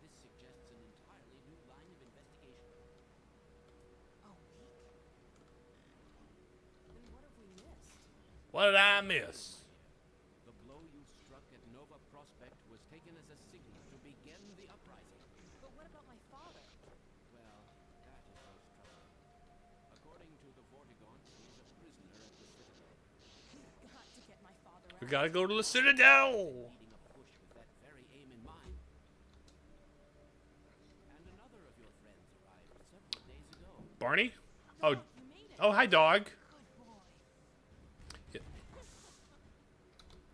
This suggests an entirely new line of investigation. A week? Then what have we missed? What did I miss? The blow you struck at Nova Prospect was taken as a signal to begin the uprising. But what about my father? Well, that is most troubling. According to the Vortigaunt, he is a prisoner at the Citadel, We've got to get my father out. We gotta go to the Citadel. leading a push with that very aim in mind. And another of your friends arrived several days ago. Barney? Oh, You made it. oh, hi, dog. Good boy.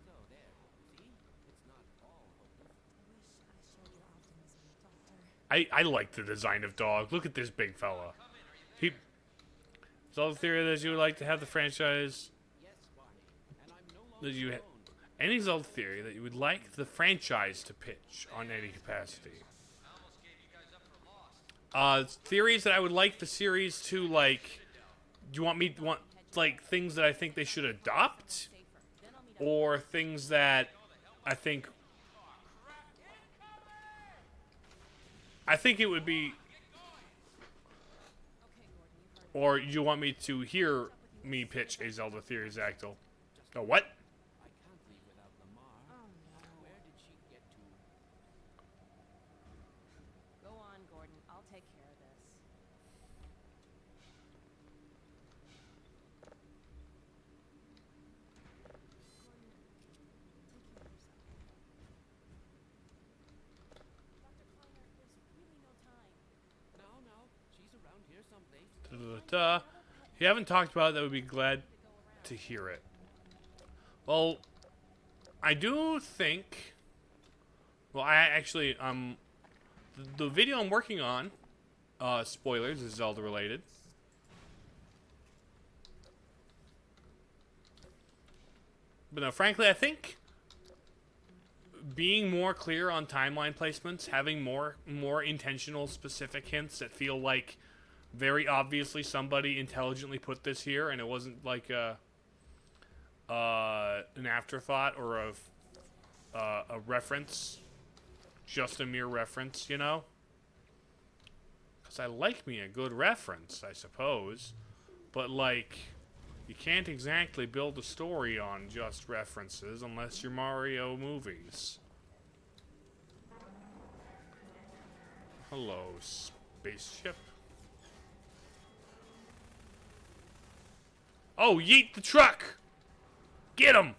So there, see? It's not all hopeless. I wish I shared your optimism, Doctor. I like the design of dog. Look at this big fella. It's all the theory that you would like to have the franchise. Yes, Barney. And I'm no longer That you. alone. Any is all the theory that you would like the franchise to pitch on any capacity. Theories that I would like the series to like. Do you want me want like things that I think they should adopt, Safer. Then I'll meet up. or things that I think it would be, Okay, Gordon, you heard or you want me to hear me pitch a Zelda theory, Zactyl? Oh, what? I can't leave without Lamar. Oh, no. Where did she get to? Go on, Gordon. I'll take care of this. No, she's around here someplace. Da-da-da-da. If you haven't talked about it, I would be glad to hear it. Well, I do think. Well, I actually the video I'm working on, spoilers, is Zelda related. But no, frankly, I think being more clear on timeline placements, having more intentional, specific hints that feel like very obviously somebody intelligently put this here, and it wasn't like an afterthought or a reference, just a mere reference, you know. Because I like me a good reference, I suppose. But, like, you can't exactly build a story on just references unless you're Mario movies. Hello, spaceship. Oh, yeet the truck! Get him!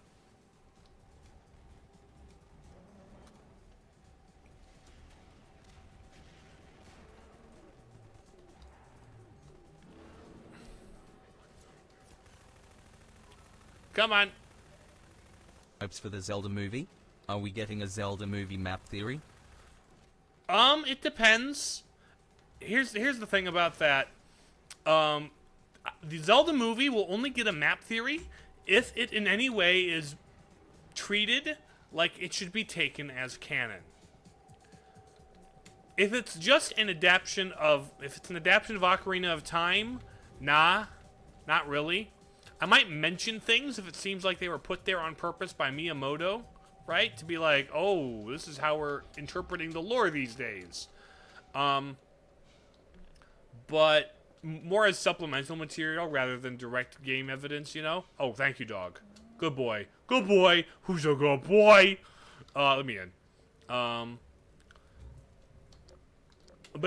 Come on. Hopes for the Zelda movie? Are we getting a Zelda movie map theory? It depends. Here's the thing about that. The Zelda movie will only get a map theory if it in any way is treated like it should be taken as canon. If it's just an adaptation of Ocarina of Time, nah, not really. I might mention things if it seems like they were put there on purpose by Miyamoto, right? To be like, oh, this is how we're interpreting the lore these days. But more as supplemental material rather than direct game evidence, you know? Oh, thank you, dog. Good boy. Good boy. Who's a good boy? Let me in. But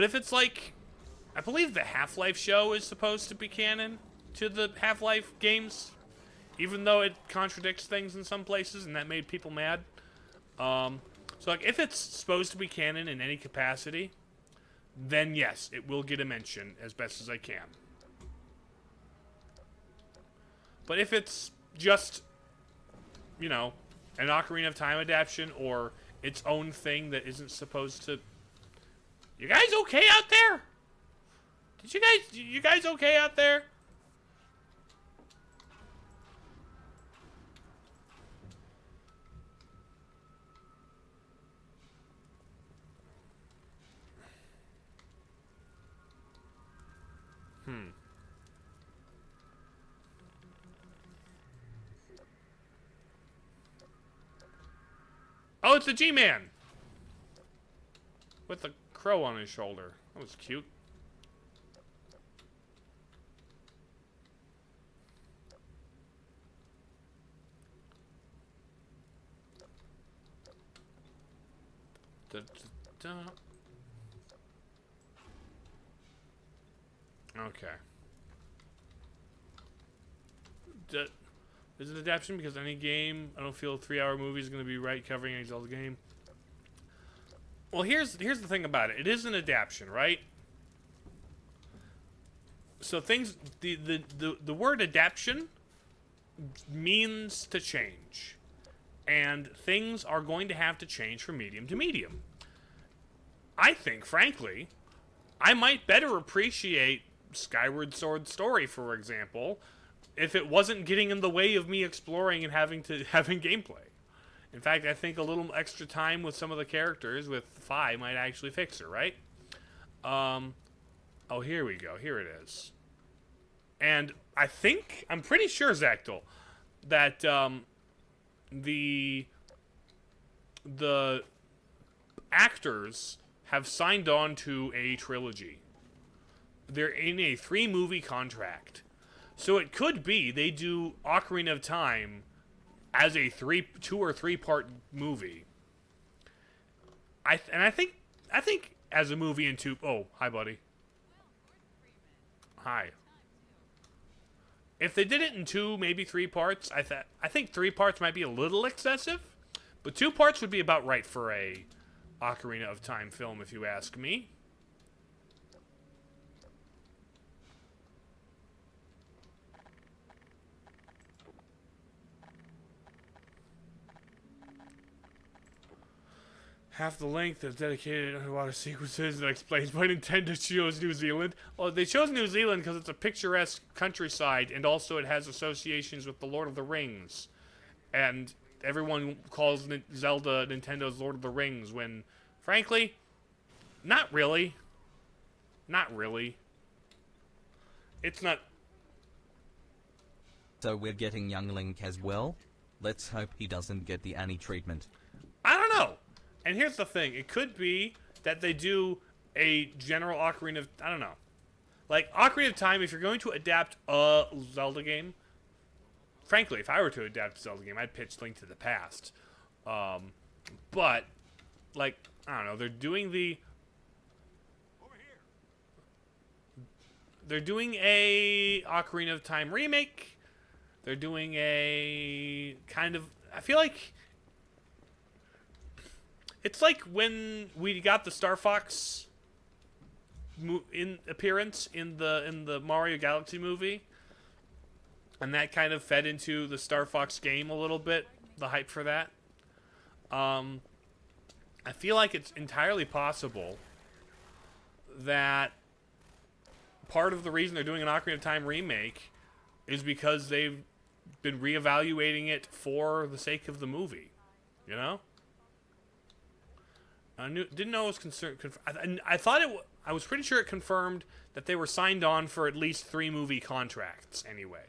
if it's like, I believe the Half-Life show is supposed to be canon to the Half-Life games, even though it contradicts things in some places, and that made people mad. So, like, if it's supposed to be canon in any capacity, then yes, it will get a mention as best as I can. But if it's just, you know, an Ocarina of Time adaptation or its own thing that isn't supposed to... You guys okay out there? You guys okay out there? Oh, it's the G-Man! With the crow on his shoulder. That was cute. Da, da, da. Okay. Is it an adaptation? Because any game, I don't feel a 3-hour movie is going to be right covering any Zelda game. Well, here's the thing about it. It is an adaptation, right? So things, the word adaptation means to change. And things are going to have to change from medium to medium. I think, frankly, I might better appreciate Skyward Sword story, for example, if it wasn't getting in the way of me exploring and having gameplay. In fact, I think a little extra time with some of the characters with Fi might actually fix her, right? Oh, here we go. Here it is. And I'm pretty sure, Zactyl, that the actors have signed on to a trilogy. They're in a 3-movie contract. So it could be they do Ocarina of Time as a 2 or 3 part movie. I think as a movie in 2. Oh, hi, buddy. Hi. If they did it in 2, maybe 3 parts, I think 3 parts might be a little excessive, but 2 parts would be about right for a Ocarina of Time film, if you ask me. Half the length of dedicated underwater sequences that explains why Nintendo chose New Zealand. Well, they chose New Zealand because it's a picturesque countryside, and also it has associations with the Lord of the Rings. And everyone calls Zelda Nintendo's Lord of the Rings, when, frankly, not really. Not really. It's not... So we're getting young Link as well? Let's hope he doesn't get the Annie treatment. I don't know. And here's the thing. It could be that they do a general Ocarina of... I don't know. Like, Ocarina of Time, if you're going to adapt a Zelda game... Frankly, if I were to adapt a Zelda game, I'd pitch Link to the Past. But, like, I don't know, they're doing the... They're doing a Ocarina of Time remake. They're doing a kind of... I feel like... It's like when we got the Star Fox appearance in the Mario Galaxy movie. And that kind of fed into the Star Fox game a little bit. The hype for that. I feel like it's entirely possible that part of the reason they're doing an Ocarina of Time remake is because they've been reevaluating it for the sake of the movie. You know? Didn't know it was concerned. I thought it. I was pretty sure it confirmed that they were signed on for at least 3 movie contracts anyway.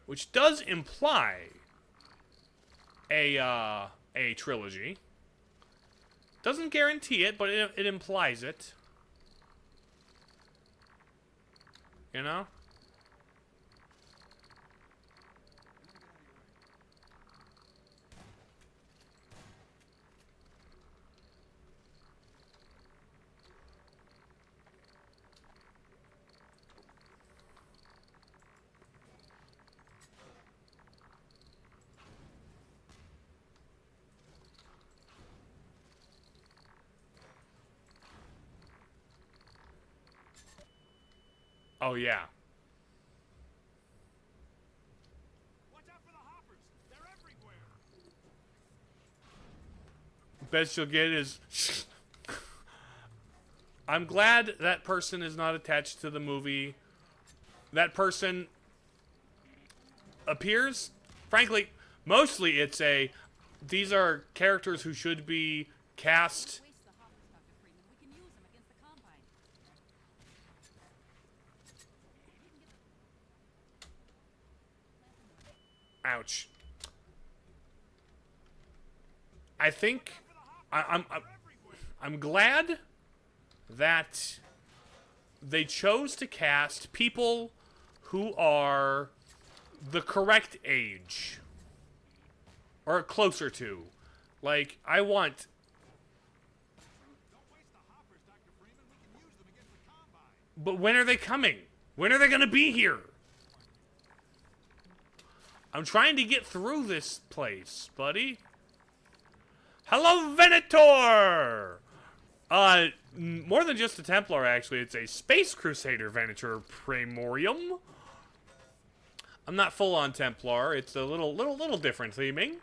Which does imply a trilogy. Doesn't guarantee it, but it implies it. You know? Oh, yeah. Watch out for the hoppers. They're everywhere. Best you'll get is... I'm glad that person is not attached to the movie. That person appears... Frankly, mostly it's a... These are characters who should be cast... Waste the hoppers, Dr. Freeman. We can use them against the Combine. Ouch. I think I'm glad that they chose to cast people who are the correct age or closer to. Like, I want... Don't waste the hoppers, Dr. Freeman. We can use them against the Combine. But when are they coming? When are they going to be here? I'm trying to get through this place, buddy. Hello, Venator! More than just a Templar, actually. It's a Space Crusader Vtuber Primorium. I'm not full on Templar. It's a little different theming. If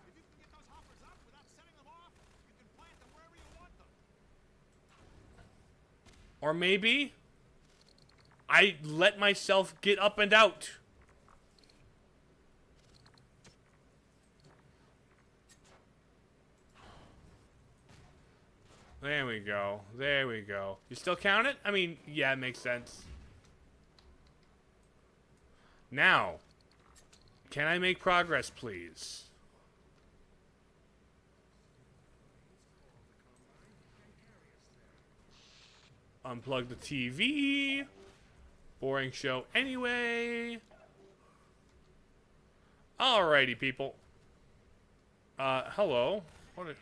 you can get those hoppers up without setting them off, you can plant them wherever you want them. Or maybe I let myself get up and out. There we go. There we go. You still count it? I mean, yeah, it makes sense. Now, can I make progress, please? Unplug the TV. Boring show anyway. Alrighty, people. Hello. What is...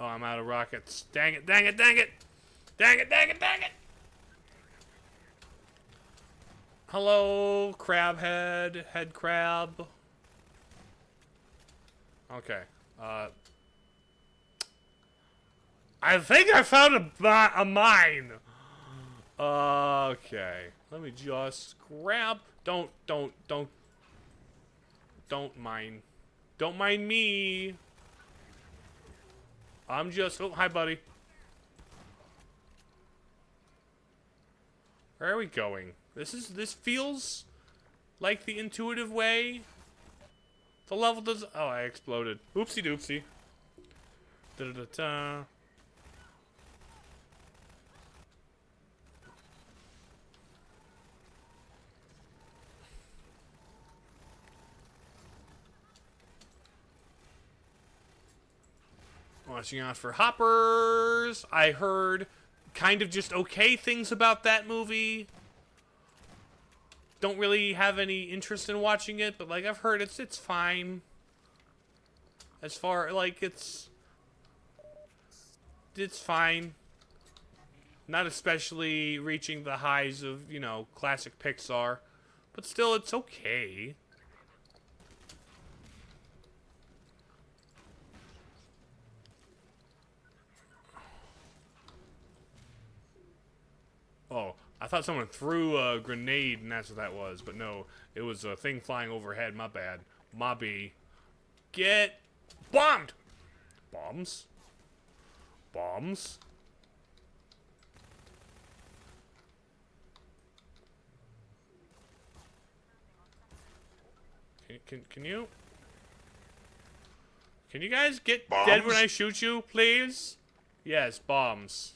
Oh, I'm out of rockets. Dang it, dang it, dang it! Dang it, dang it, dang it! Hello, crab head, head crab. Okay. I think I found a mine. Okay. Let me just grab. Don't mine. Don't mind me. I'm just... Oh, hi, buddy. Where are we going? This feels like the intuitive way. The level does... Oh, I exploded. Oopsie doopsie. Da-da-da-da. Watching out for hoppers. I heard kind of just okay things about that movie. Don't really have any interest in watching it, but like I've heard it's fine. As far like it's fine. Not especially reaching the highs of, you know, classic Pixar, but still it's okay. Oh, I thought someone threw a grenade and that's what that was, but no, it was a thing flying overhead. My bad. Mobby. Get bombed! Bombs? Bombs? Can you? Can you guys get dead when I shoot you, please? Yes, bombs.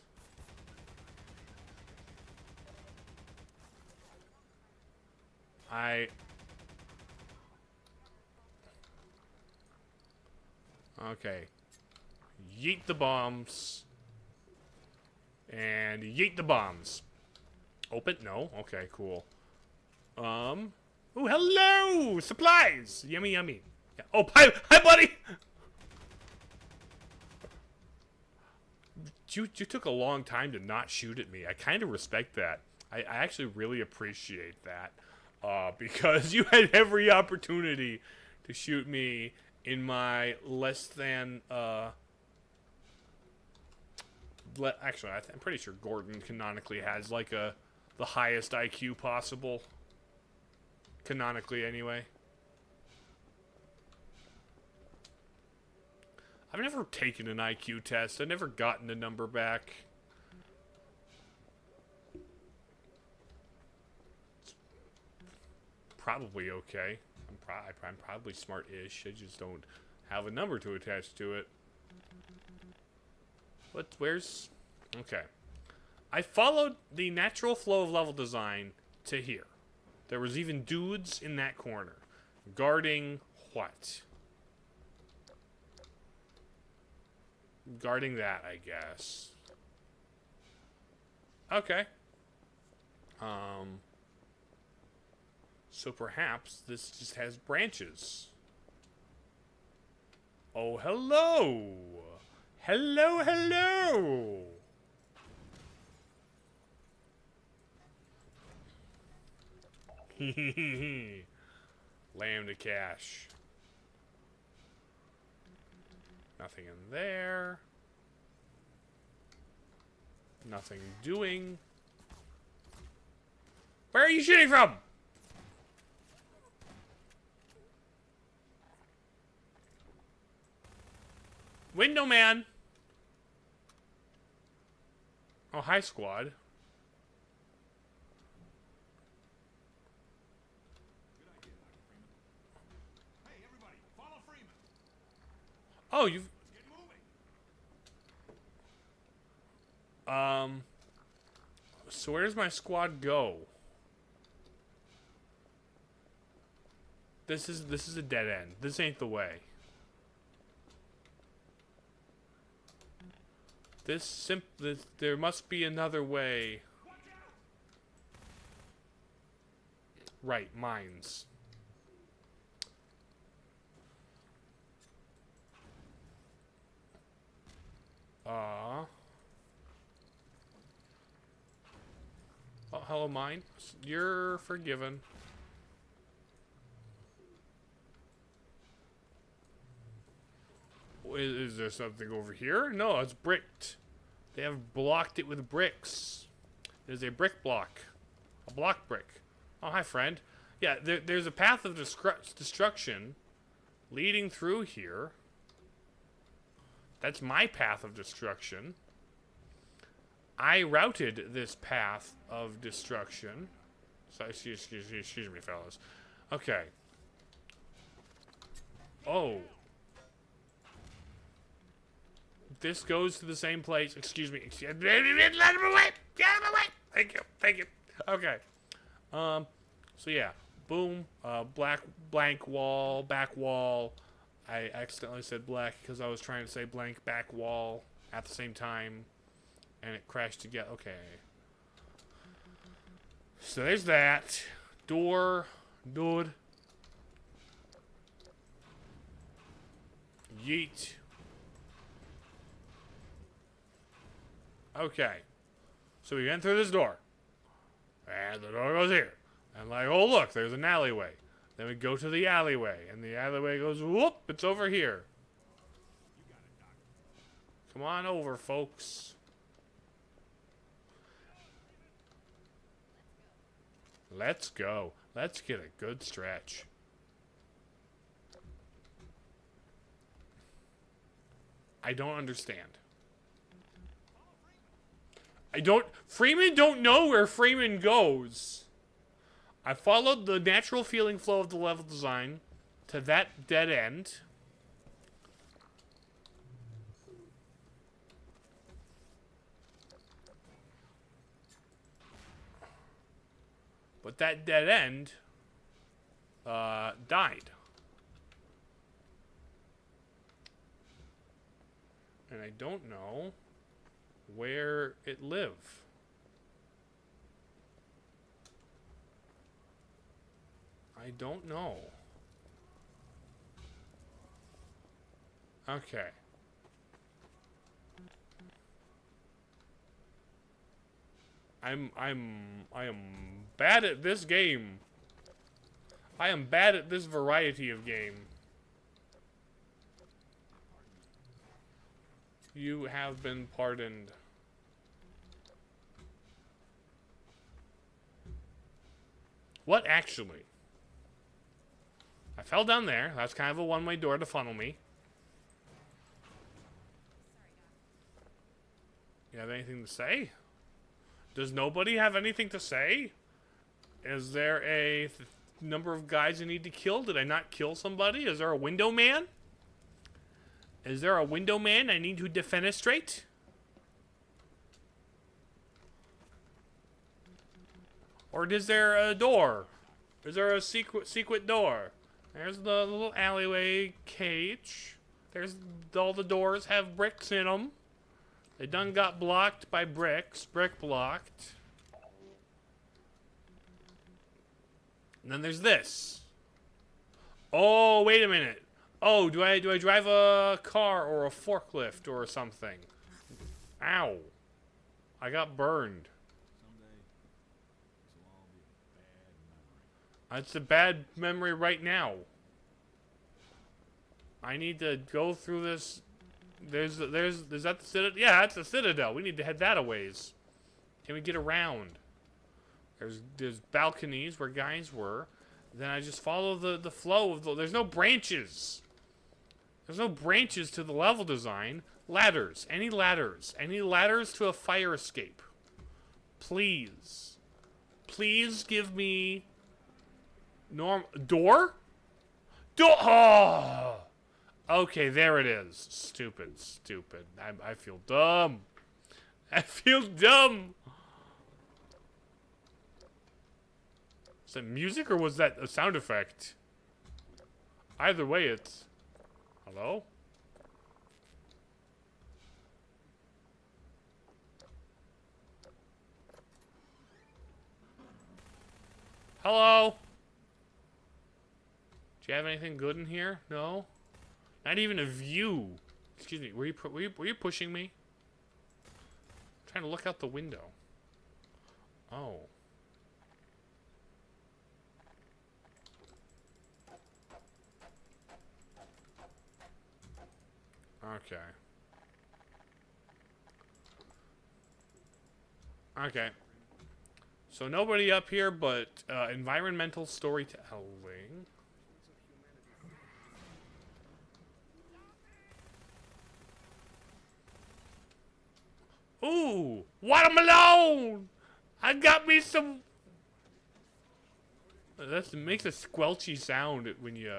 Okay. Yeet the bombs. And yeet the bombs. Open? No? Okay, cool. Oh, hello! Supplies! Yummy, yummy. Yeah. Oh, hi, buddy! You took a long time to not shoot at me. I kind of respect that. I actually really appreciate that. Because you had every opportunity to shoot me in my less than, actually, I'm pretty sure Gordon canonically has, like, the highest IQ possible. Canonically, anyway. I've never taken an IQ test. I've never gotten a number back. It's probably okay. I'm probably smart-ish. I just don't have a number to attach to it. Where's... Okay. I followed the natural flow of level design to here. There was even dudes in that corner. Guarding what? Guarding that, I guess. Okay. So perhaps this just has branches. Oh, hello! Hello, hello! Lamb to cash. Nothing in there. Nothing doing. Where are you shooting from? Window man. Oh, hi, squad. Good idea, Dr. Freeman. Hey, everybody, follow Freeman. Oh, you've... Let's get moving. So where does my squad go? This is a dead end. This ain't the way. There must be another way. Right, mines. Oh, hello, mine. You're forgiven. Is there something over here? No, it's bricked. They have blocked it with bricks. There's a brick block. A block brick. Oh, hi, friend. Yeah, there's a path of destruction leading through here. That's my path of destruction. I routed this path of destruction. So, excuse me, fellas. Okay. Oh. This goes to the same place. Excuse me. Let him away. Get him away. Thank you. Thank you. Okay. So yeah. Boom. Blank wall. Back wall. I accidentally said black because I was trying to say blank back wall at the same time, and it crashed together. Okay. So there's that. Door. Dude. Yeet. Okay. So we enter this door. And the door goes here. And like, oh look, there's an alleyway. Then we go to the alleyway. And the alleyway goes, whoop, it's over here. Come on over, folks. Let's go. Let's get a good stretch. I don't understand. Freeman don't know where Freeman goes. I followed the natural feeling flow of the level design to that dead end. But that dead end died. And I don't know where it live. I don't know. Okay. I am bad at this game. I am bad at this variety of game. You have been pardoned. What actually? I fell down there. That's kind of a one-way door to funnel me. You have anything to say? Does nobody have anything to say? Is there a number of guys I need to kill? Did I not kill somebody? Is there a window man? Is there a window man I need to defenestrate? Or is there a door? Is there a secret door? There's the little alleyway cage. There's all the doors have bricks in them. They done got blocked by bricks. Brick blocked. And then there's this. Oh, wait a minute. Oh, do I drive a car or a forklift or something? Ow. I got burned. It's a bad memory right now. I need to go through this. Is that the Citadel? Yeah, that's the Citadel. We need to head that a ways. Can we get around? There's balconies where guys were. Then I just follow the flow of the. There's no branches. There's no branches to the level design. Ladders. Any ladders? Any ladders to a fire escape? Please. Please give me. Door? Door! Oh! Okay, there it is. Stupid. I feel dumb. I feel dumb. Is that music or was that a sound effect? Either way, it's... Hello? Hello? Do you have anything good in here? No? Not even a view. Excuse me, were you pushing me? I'm trying to look out the window. Oh. Okay. Okay. So nobody up here, but environmental storytelling. Ooh, watermelon! I got me some. That makes a squelchy sound when you.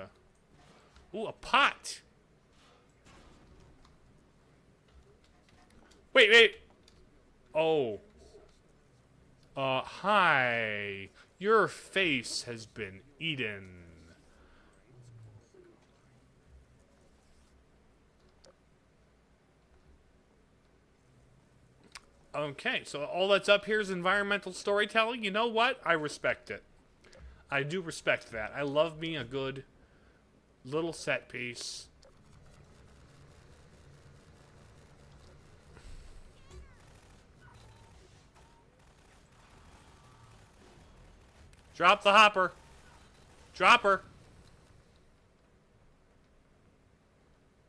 Ooh, a pot. Wait. Oh. Hi. Your face has been eaten. Okay, so all that's up here is environmental storytelling. You know what? I respect it. I do respect that. I love me a good little set piece. Drop the hopper. Drop her.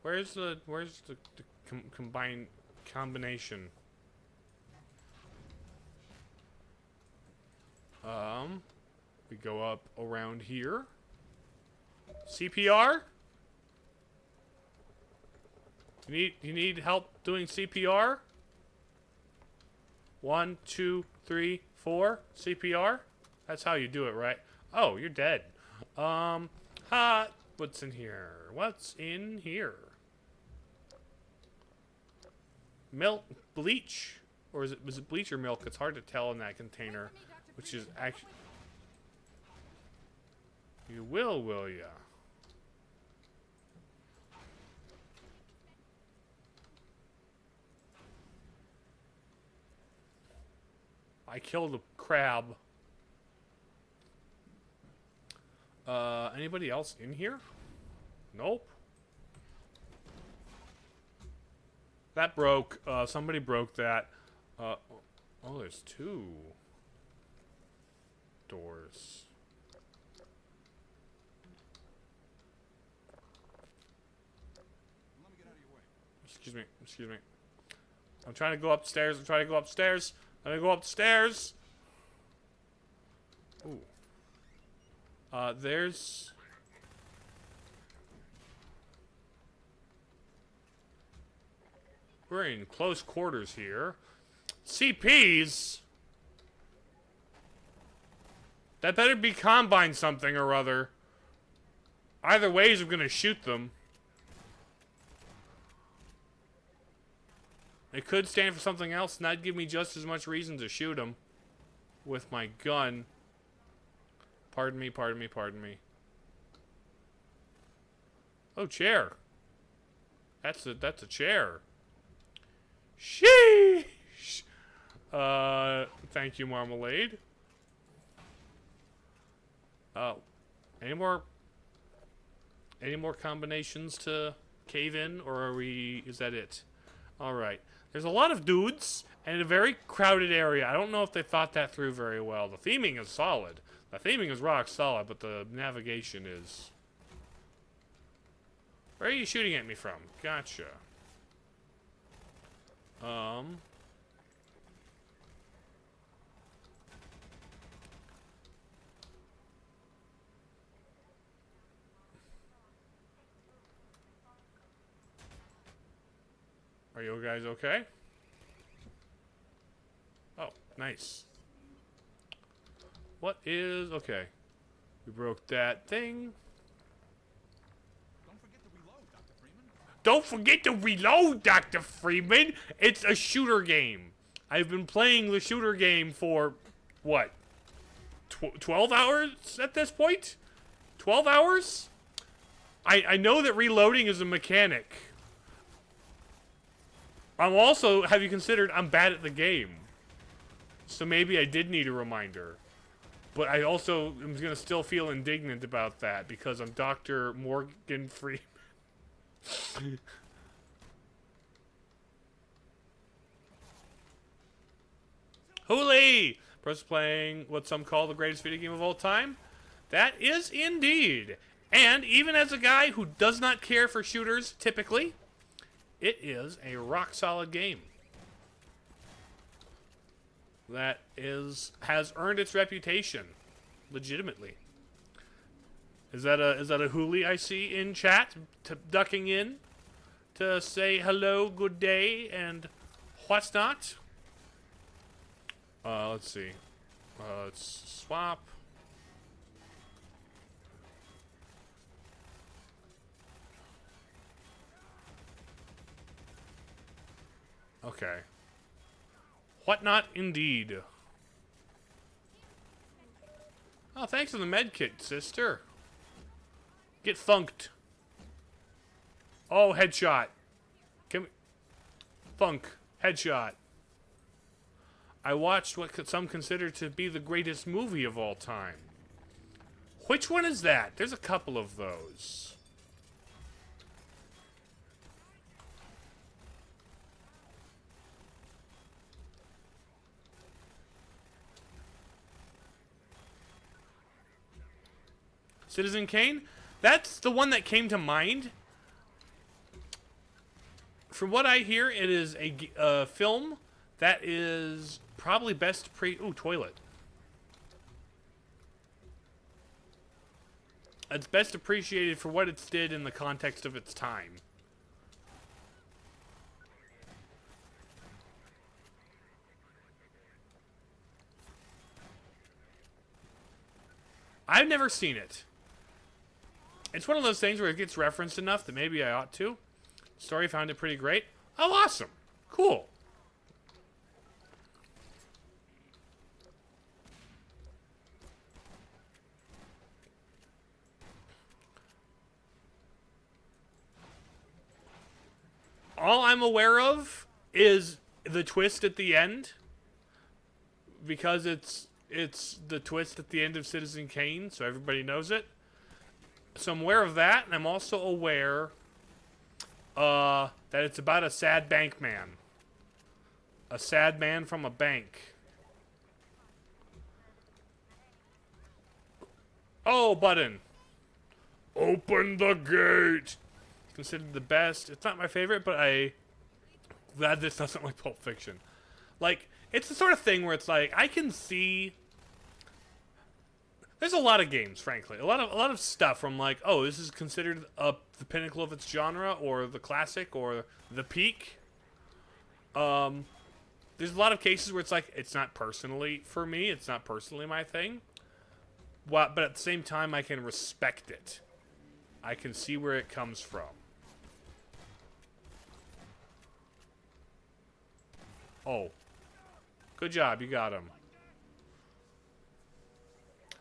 Where's the combination? We go up around here. CPR? You need help doing CPR? 1, 2, 3, 4. CPR? That's how you do it, right? Oh, you're dead. Hot. What's in here? What's in here? Milk, bleach, or was it bleach or milk? It's hard to tell in that container, which is actually. You will ya? I killed a crab. Anybody else in here? Nope. That broke. Somebody broke that. Oh, there's 2 doors. Let me get out of your way. Excuse me. I'm trying to go upstairs. Let me go up the stairs. Ooh. There's... We're in close quarters here. CPs? That better be Combine something or other. Either ways, I'm gonna shoot them. It could stand for something else, and that'd give me just as much reason to shoot them with my gun. Pardon me. Oh, chair. That's a chair. Sheesh. Thank you, Marmalade. Oh, any more combinations to cave in, or is that it? All right. There's a lot of dudes and a very crowded area. I don't know if they thought that through very well. The theming is solid. The theming is rock solid, but the navigation is... Where are you shooting at me from? Gotcha. Are you guys okay? Oh, nice. What is... Okay. We broke that thing. Don't forget to reload, Dr. Freeman. Don't forget to reload, Dr. Freeman! It's a shooter game. I've been playing the shooter game for, what? 12 hours at this point? 12 hours? I know that reloading is a mechanic. Have you considered I'm bad at the game? So maybe I did need a reminder. But I also am going to still feel indignant about that because I'm Dr. Morgan Freeman. Hoolie! Broseph playing what some call the greatest video game of all time. That is indeed. And even as a guy who does not care for shooters, typically, it is a rock-solid game. That has earned its reputation, legitimately. Is that a Hoolie I see in chat, ducking in to say hello, good day, and what's not? Let's see. Let's swap. Okay. What not, indeed. Oh, thanks for the med kit, sister. Get funked. Oh, headshot. Funk. Headshot. I watched what some consider to be the greatest movie of all time. Which one is that? There's a couple of those. Citizen Kane? That's the one that came to mind. From what I hear, it is a film that is probably best ooh, toilet. It's best appreciated for what it did in the context of its time. I've never seen it. It's one of those things where it gets referenced enough that maybe I ought to. Story found it pretty great. Oh, awesome. Cool. All I'm aware of is the twist at the end. Because it's the twist at the end of Citizen Kane, so everybody knows it. So I'm aware of that, and I'm also aware that it's about a sad bank man. A sad man from a bank. Oh, button. Open the gate. It's considered the best. It's not my favorite, but I'm glad this doesn't like Pulp Fiction. Like, it's the sort of thing where it's like, I can see... There's a lot of games, frankly. A lot of stuff from like, oh, this is considered the pinnacle of its genre, or the classic, or the peak. There's a lot of cases where it's like, it's not personally for me. It's not personally my thing. But at the same time, I can respect it. I can see where it comes from. Oh. Good job, you got him.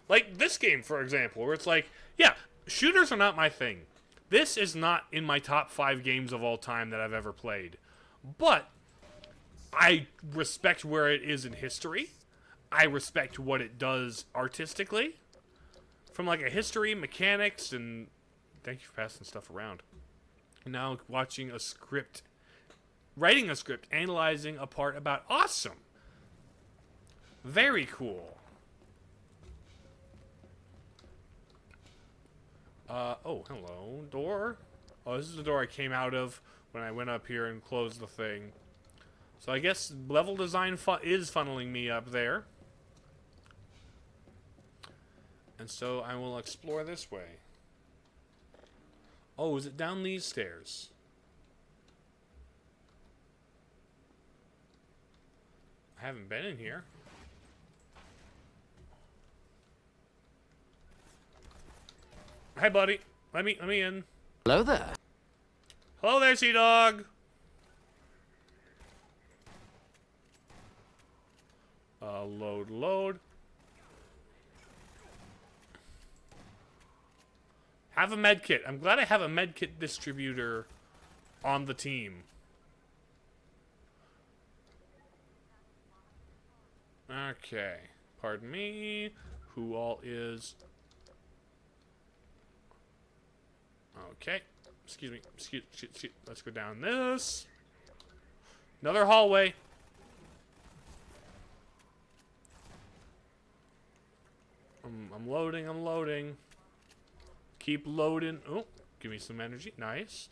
Like this game, for example, where it's like, yeah, shooters are not my thing. This is not in my top 5 games of all time that I've ever played. But I respect where it is in history. I respect what it does artistically. From like a history, mechanics, and thank you for passing stuff around. And now watching a script, writing a script, analyzing a part about awesome. Very cool. Oh, hello, door. Oh, this is the door I came out of when I went up here and closed the thing. So I guess level design is funneling me up there. And so I will explore this way. Oh, is it down these stairs? I haven't been in here. Hi, buddy. Let me in. Hello there. Hello there, Sea Dog. Load. Have a med kit. I'm glad I have a med kit distributor on the team. Okay. Pardon me. Who all is... Okay. Excuse me. Excuse. Let's go down this. Another hallway. I'm loading. Keep loading. Oh, give me some energy. Nice.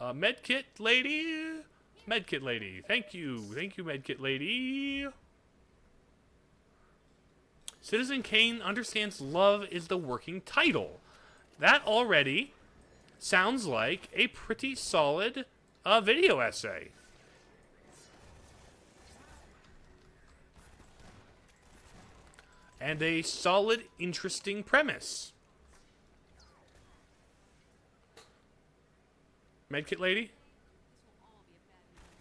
Medkit lady. Medkit lady. Thank you, medkit lady. Citizen Kane understands love is the working title. That already sounds like a pretty solid video essay. And a solid, interesting premise. Medkit lady?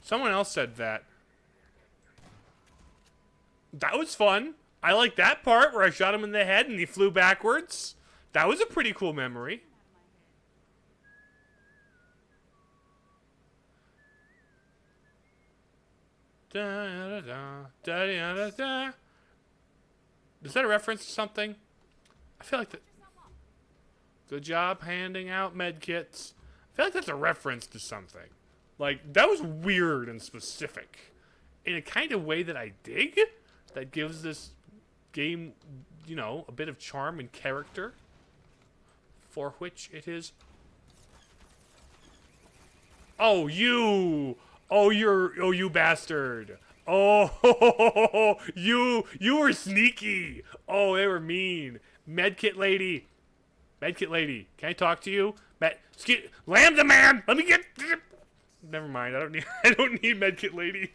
Someone else said that. That was fun. I like that part where I shot him in the head and he flew backwards. That was a pretty cool memory. Da, da, da, da, da, da, da. Is that a reference to something? I feel like that. Good job handing out med kits. I feel like that's a reference to something. Like, that was weird and specific. In a kind of way that I dig. That gives this game, you know, a bit of charm and character. For which it is. Oh, you! Oh, you bastard! Oh, you were sneaky! Oh, they were mean. Medkit lady. Medkit lady, can I talk to you? Lambda man! Let me get... Never mind, I don't need Medkit lady.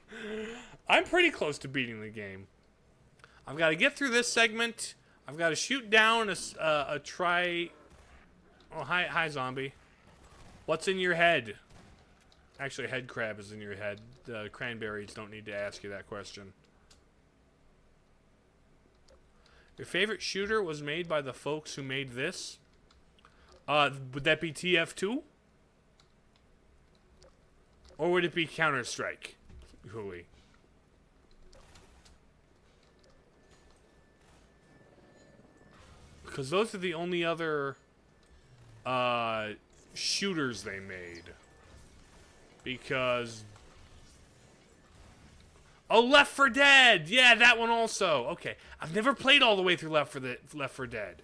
I'm pretty close to beating the game. I've got to get through this segment. I've got to shoot down a try... Oh, hi zombie. What's in your head? Actually, head crab is in your head. Cranberries don't need to ask you that question. Your favorite shooter was made by the folks who made this? Would that be TF2? Or would it be Counter-Strike? Hooey. Because those are the only other shooters they made. Because... Oh, Left 4 Dead! Yeah, that one also. Okay, I've never played all the way through Left 4 Dead.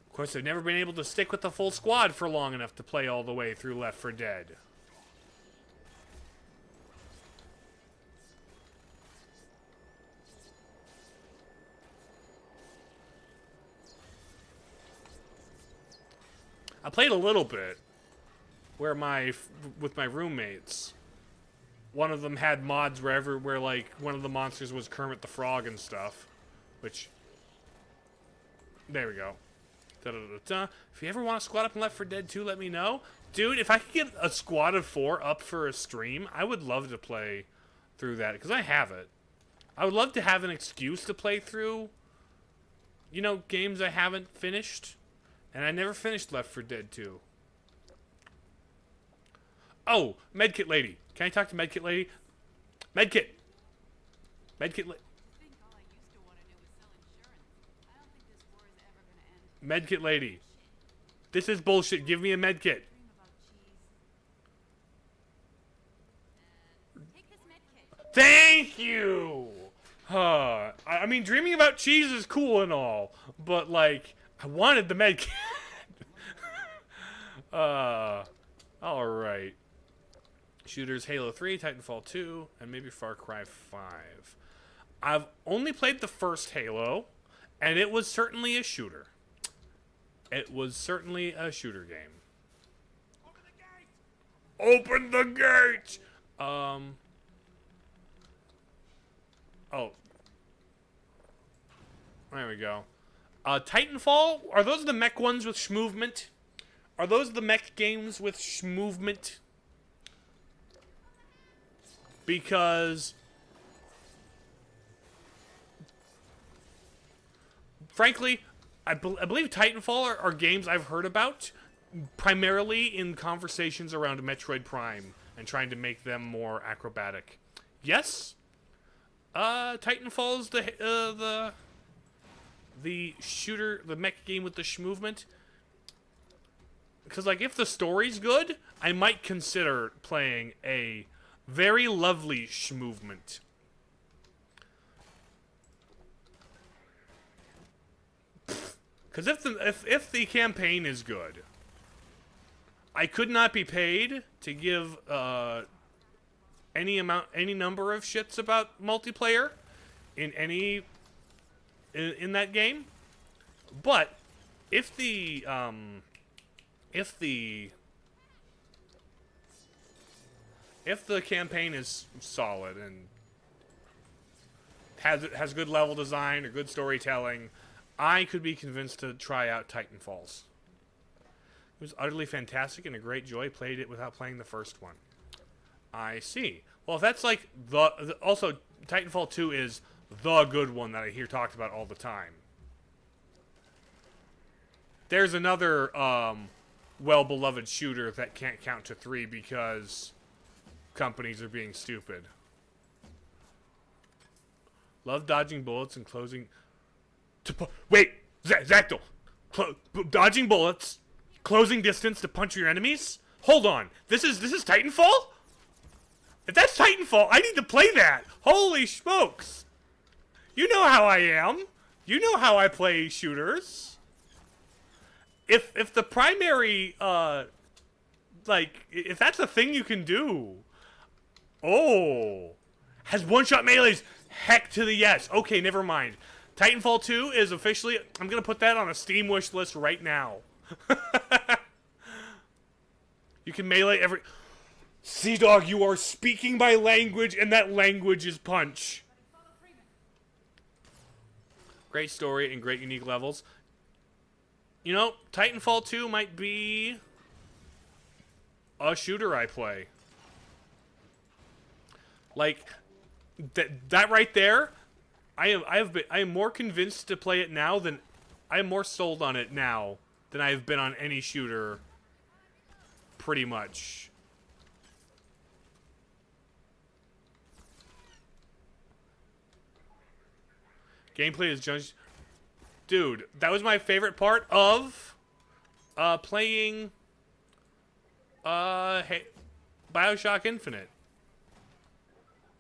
Of course, I've never been able to stick with the full squad for long enough to play all the way through Left 4 Dead. I played a little bit where with my roommates. One of them had mods where like one of the monsters was Kermit the Frog and stuff, which there we go. Da-da-da-da. If you ever want to squad up in Left 4 Dead 2, let me know. Dude, if I could get a squad of 4 up for a stream, I would love to play through that, because I have it. I would love to have an excuse to play through, you know, games I haven't finished. And I never finished Left 4 Dead 2. Oh, Medkit Lady. Can I talk to Medkit Lady? Medkit! Medkit Lady. Medkit Lady. This is bullshit. Give me a medkit. Thank you! I mean, dreaming about cheese is cool and all, but, like, I wanted the medkit. Alright. Shooters Halo 3, Titanfall 2, and maybe Far Cry 5. I've only played the first Halo, and it was certainly a shooter. It was certainly a shooter game. Open the gate! Oh. There we go. Titanfall? Are those the mech ones with schmovement? Are those the mech games with schmovement? Because... frankly, I believe Titanfall are games I've heard about primarily in conversations around Metroid Prime and trying to make them more acrobatic. Yes? Titanfall is the shooter, the mech game with the schmovement. Because, like, if the story's good, I might consider playing a very lovely schmovement. Because if the campaign is good, I could not be paid to give any number of shits about multiplayer in that game. But if the campaign is solid and has good level design or good storytelling, I could be convinced to try out Titanfalls. It was utterly fantastic and a great joy. Played it without playing the first one. I see. Well, if that's like also Titanfall 2 is the good one that I hear talked about all the time. There's another well-beloved shooter that can't count to 3 because companies are being stupid. Love dodging bullets and closing. Wait, Zactyl. Dodging bullets, closing distance to punch your enemies. Hold on, this is Titanfall. If that's Titanfall, I need to play that. Holy smokes! You know how I am. You know how I play shooters. If the primary like if that's a thing you can do. Oh, has one-shot melees. Heck to the yes. Okay, never mind. Titanfall 2 is officially... I'm going to put that on a Steam wish list right now. You can melee every... Sea Dog, you are speaking my language, and that language is punch. Great story and great unique levels. You know, Titanfall 2 might be a shooter I play. Like, that right there... I am more convinced to play it now than I am more sold on it now than I have been on any shooter pretty much. Gameplay is just dude, that was my favorite part of playing BioShock Infinite.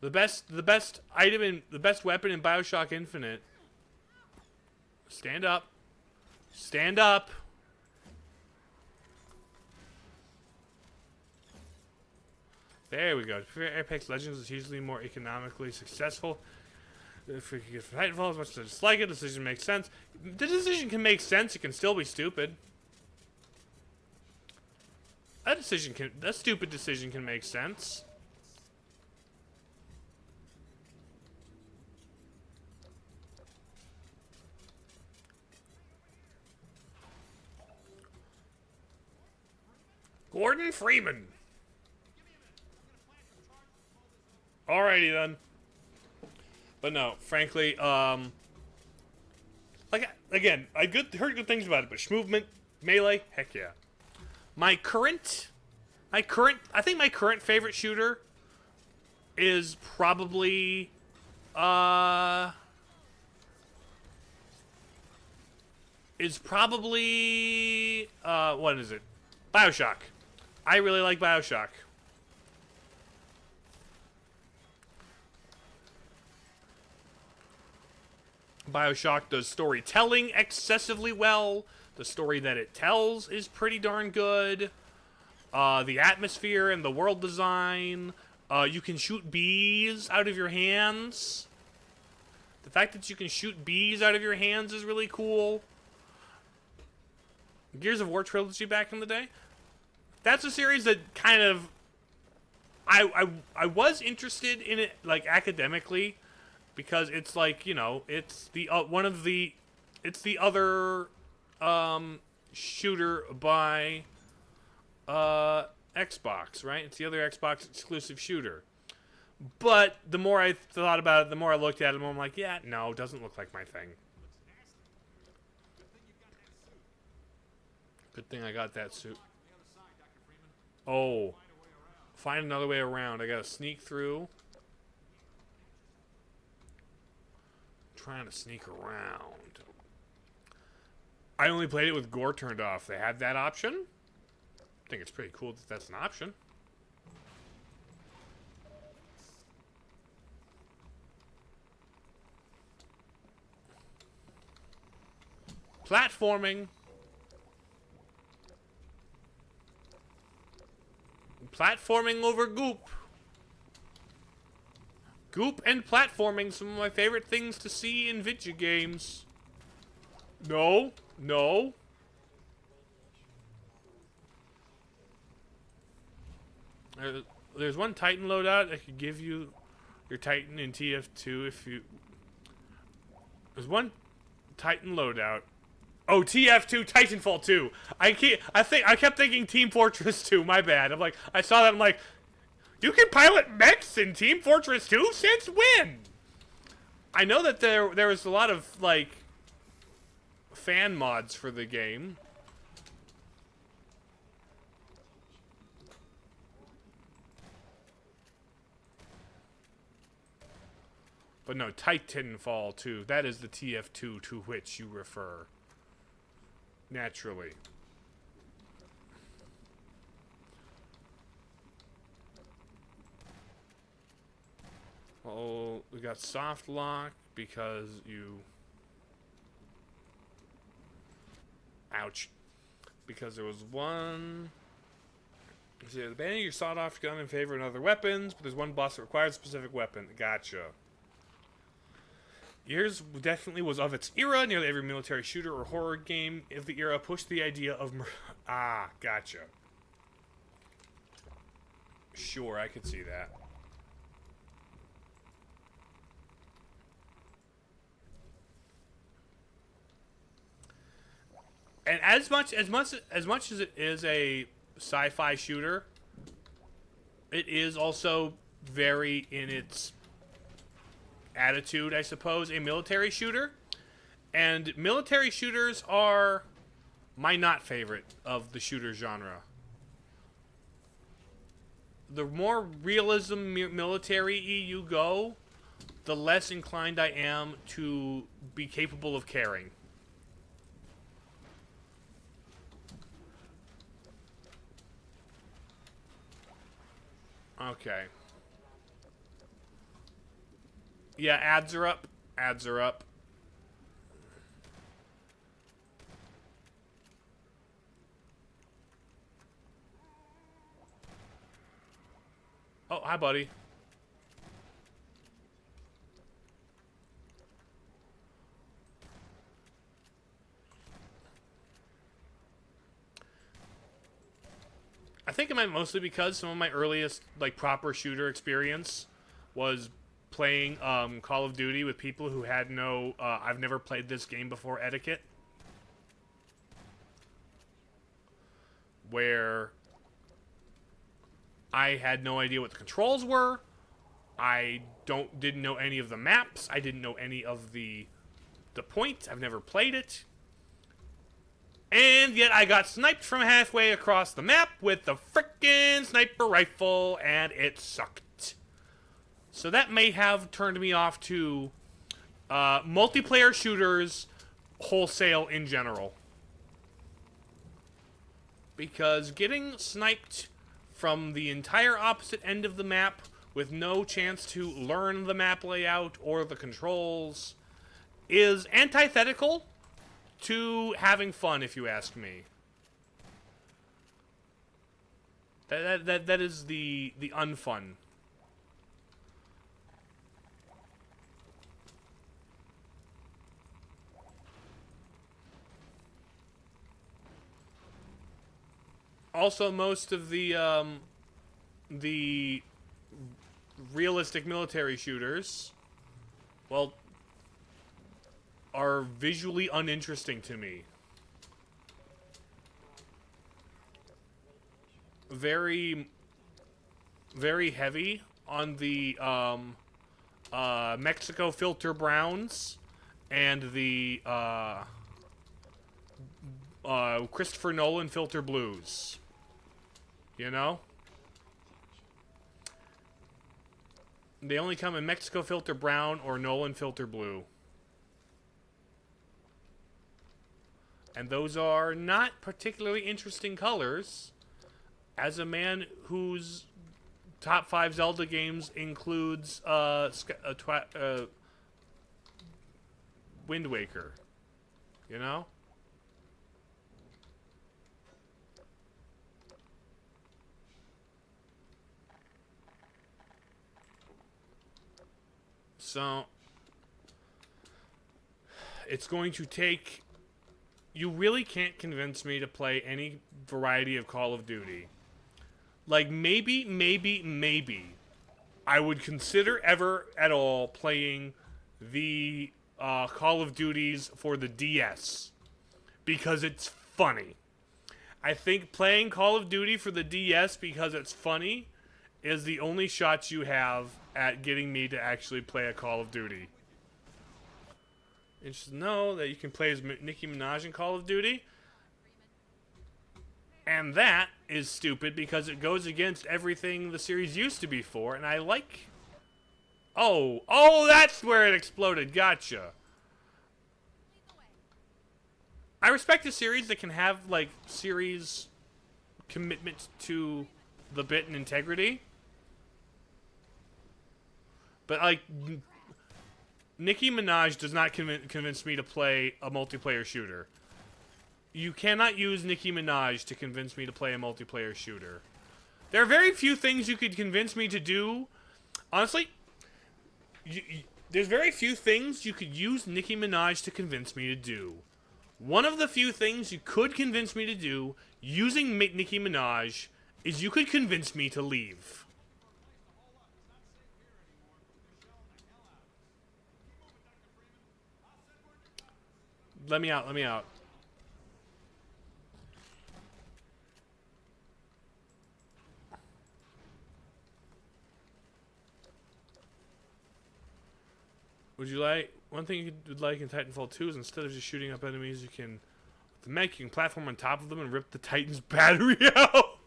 The best item in the best weapon in BioShock Infinite. Stand up. Stand up. There we go. For Apex Legends is usually more economically successful. If we can get Titanfall, as much as I dislike it, the decision makes sense. The decision can make sense, it can still be stupid. That stupid decision can make sense. Gordon Freeman. Alrighty then. But no, frankly, like again, I heard good things about it, but movement, melee, heck yeah. I think my current favorite shooter is probably what is it? BioShock. I really like BioShock. BioShock does storytelling excessively well. The story that it tells is pretty darn good. The atmosphere and the world design. You can shoot bees out of your hands. The fact that you can shoot bees out of your hands is really cool. Gears of War trilogy back in the day. That's a series that kind of I was interested in it, like, academically, because it's like, you know, it's the it's the other shooter by Xbox, right? It's the other Xbox exclusive shooter. But the more I thought about it, the more I looked at it, the more I'm like, yeah, no, it doesn't look like my thing. Good thing I got that suit. Oh. Find another way around. I gotta sneak through. Trying to sneak around. I only played it with gore turned off. They had that option. I think it's pretty cool that that's an option. Platforming. Platforming over goop. Goop and platforming, some of my favorite things to see in video games. No, no. There's one Titan loadout that could give you your Titan in TF2 if you... There's one Titan loadout. Oh, TF2, Titanfall 2. I kept thinking Team Fortress 2. My bad. I'm like, I saw that. I'm like, you can pilot mechs in Team Fortress 2? Since when? I know that there was a lot of like fan mods for the game. But no, Titanfall 2. That is the TF2 to which you refer. Naturally. Oh, we got soft lock because you... Ouch. Because there was one... So abandoning your sawed-off gun in favor of other weapons, but there's one boss that requires a specific weapon. Gotcha. Yours definitely was of its era. Nearly every military shooter or horror game of the era pushed the idea of... Ah, gotcha. Sure, I could see that. And as much as it is a sci-fi shooter, it is also very in its attitude, I suppose, a military shooter. And military shooters are my not favorite of the shooter genre. The more realism military you go, the less inclined I am to be capable of caring. Okay. Yeah, ads are up. Ads are up. Oh, hi, buddy. I think it might mostly because some of my earliest, like, proper shooter experience was playing Call of Duty with people who had no, I've never played this game before etiquette. Where I had no idea what the controls were. I didn't know any of the maps. I didn't know any of the points. I've never played it. And yet I got sniped from halfway across the map with the frickin' sniper rifle, and it sucked. So that may have turned me off to multiplayer shooters wholesale in general. Because getting sniped from the entire opposite end of the map with no chance to learn the map layout or the controls is antithetical to having fun, if you ask me. That is the unfun. Also, most of the realistic military shooters, well, are visually uninteresting to me. Very, very heavy on the Mexico filter browns and the Christopher Nolan filter blues. You know? They only come in Mexico filter brown or Nolan filter blue. And those are not particularly interesting colors. As a man whose top 5 Zelda games includes Wind Waker. You know? So, it's going to take... You really can't convince me to play any variety of Call of Duty. Like, maybe, I would consider ever at all playing the Call of Duties for the DS. Because it's funny. I think playing Call of Duty for the DS because it's funny is the only shot you have at getting me to actually play a Call of Duty. And just know that you can play as Nicki Minaj in Call of Duty. And that is stupid because it goes against everything the series used to be for. And I like Oh, that's where it exploded. Gotcha. I respect a series that can have, like, series commitment to the bit and integrity. But, like, Nicki Minaj does not convince me to play a multiplayer shooter. You cannot use Nicki Minaj to convince me to play a multiplayer shooter. There are very few things you could convince me to do. Honestly, there's very few things you could use Nicki Minaj to convince me to do. One of the few things you could convince me to do using Nicki Minaj is you could convince me to leave. Let me out, let me out. Would you like... One thing you would like in Titanfall 2 is instead of just shooting up enemies, you can... With the mech, you can platform on top of them and rip the Titan's battery out!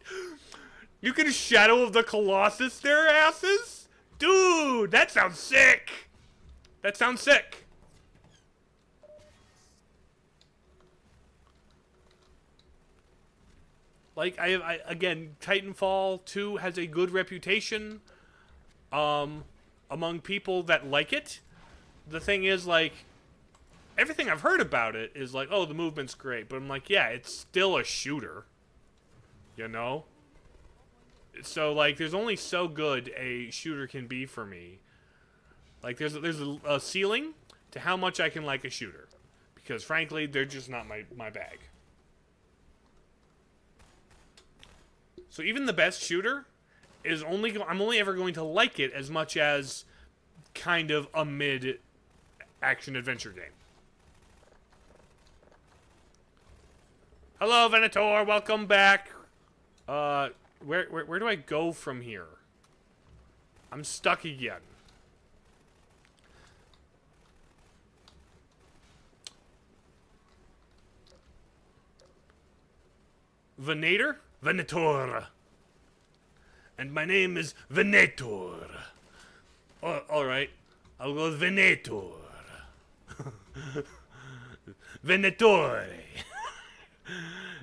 You can Shadow of the Colossus their asses? Dude, that sounds sick! That sounds sick! Like, again, Titanfall 2 has a good reputation, among people that like it. The thing is, like, everything I've heard about it is like, oh, the movement's great. But I'm like, yeah, it's still a shooter. You know? So, like, there's only so good a shooter can be for me. Like, there's a ceiling to how much I can like a shooter. Because, frankly, they're just not my bag. So even the best shooter is I'm only ever going to like it as much as kind of a mid action adventure game. Hello, Venator, welcome back. Where do I go from here? I'm stuck again. Venator? Venator. And my name is Venator. Oh, alright. I'll go with Venator. Venatore.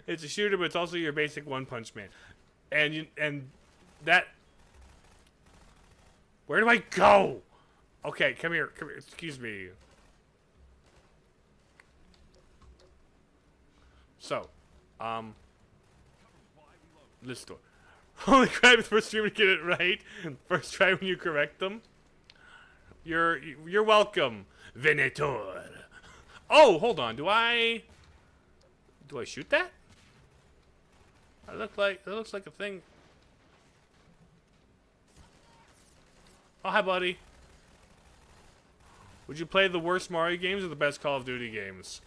It's a shooter, but it's also your basic One-Punch Man. And that... Where do I go? Okay, come here. Come here. Excuse me. So, this door. Holy crap, it's first stream to get it right. First try when you correct them. You're welcome, Venator. Oh, hold on. Do I shoot that? That looks like a thing. Oh, hi, buddy. Would you play the worst Mario games or the best Call of Duty games?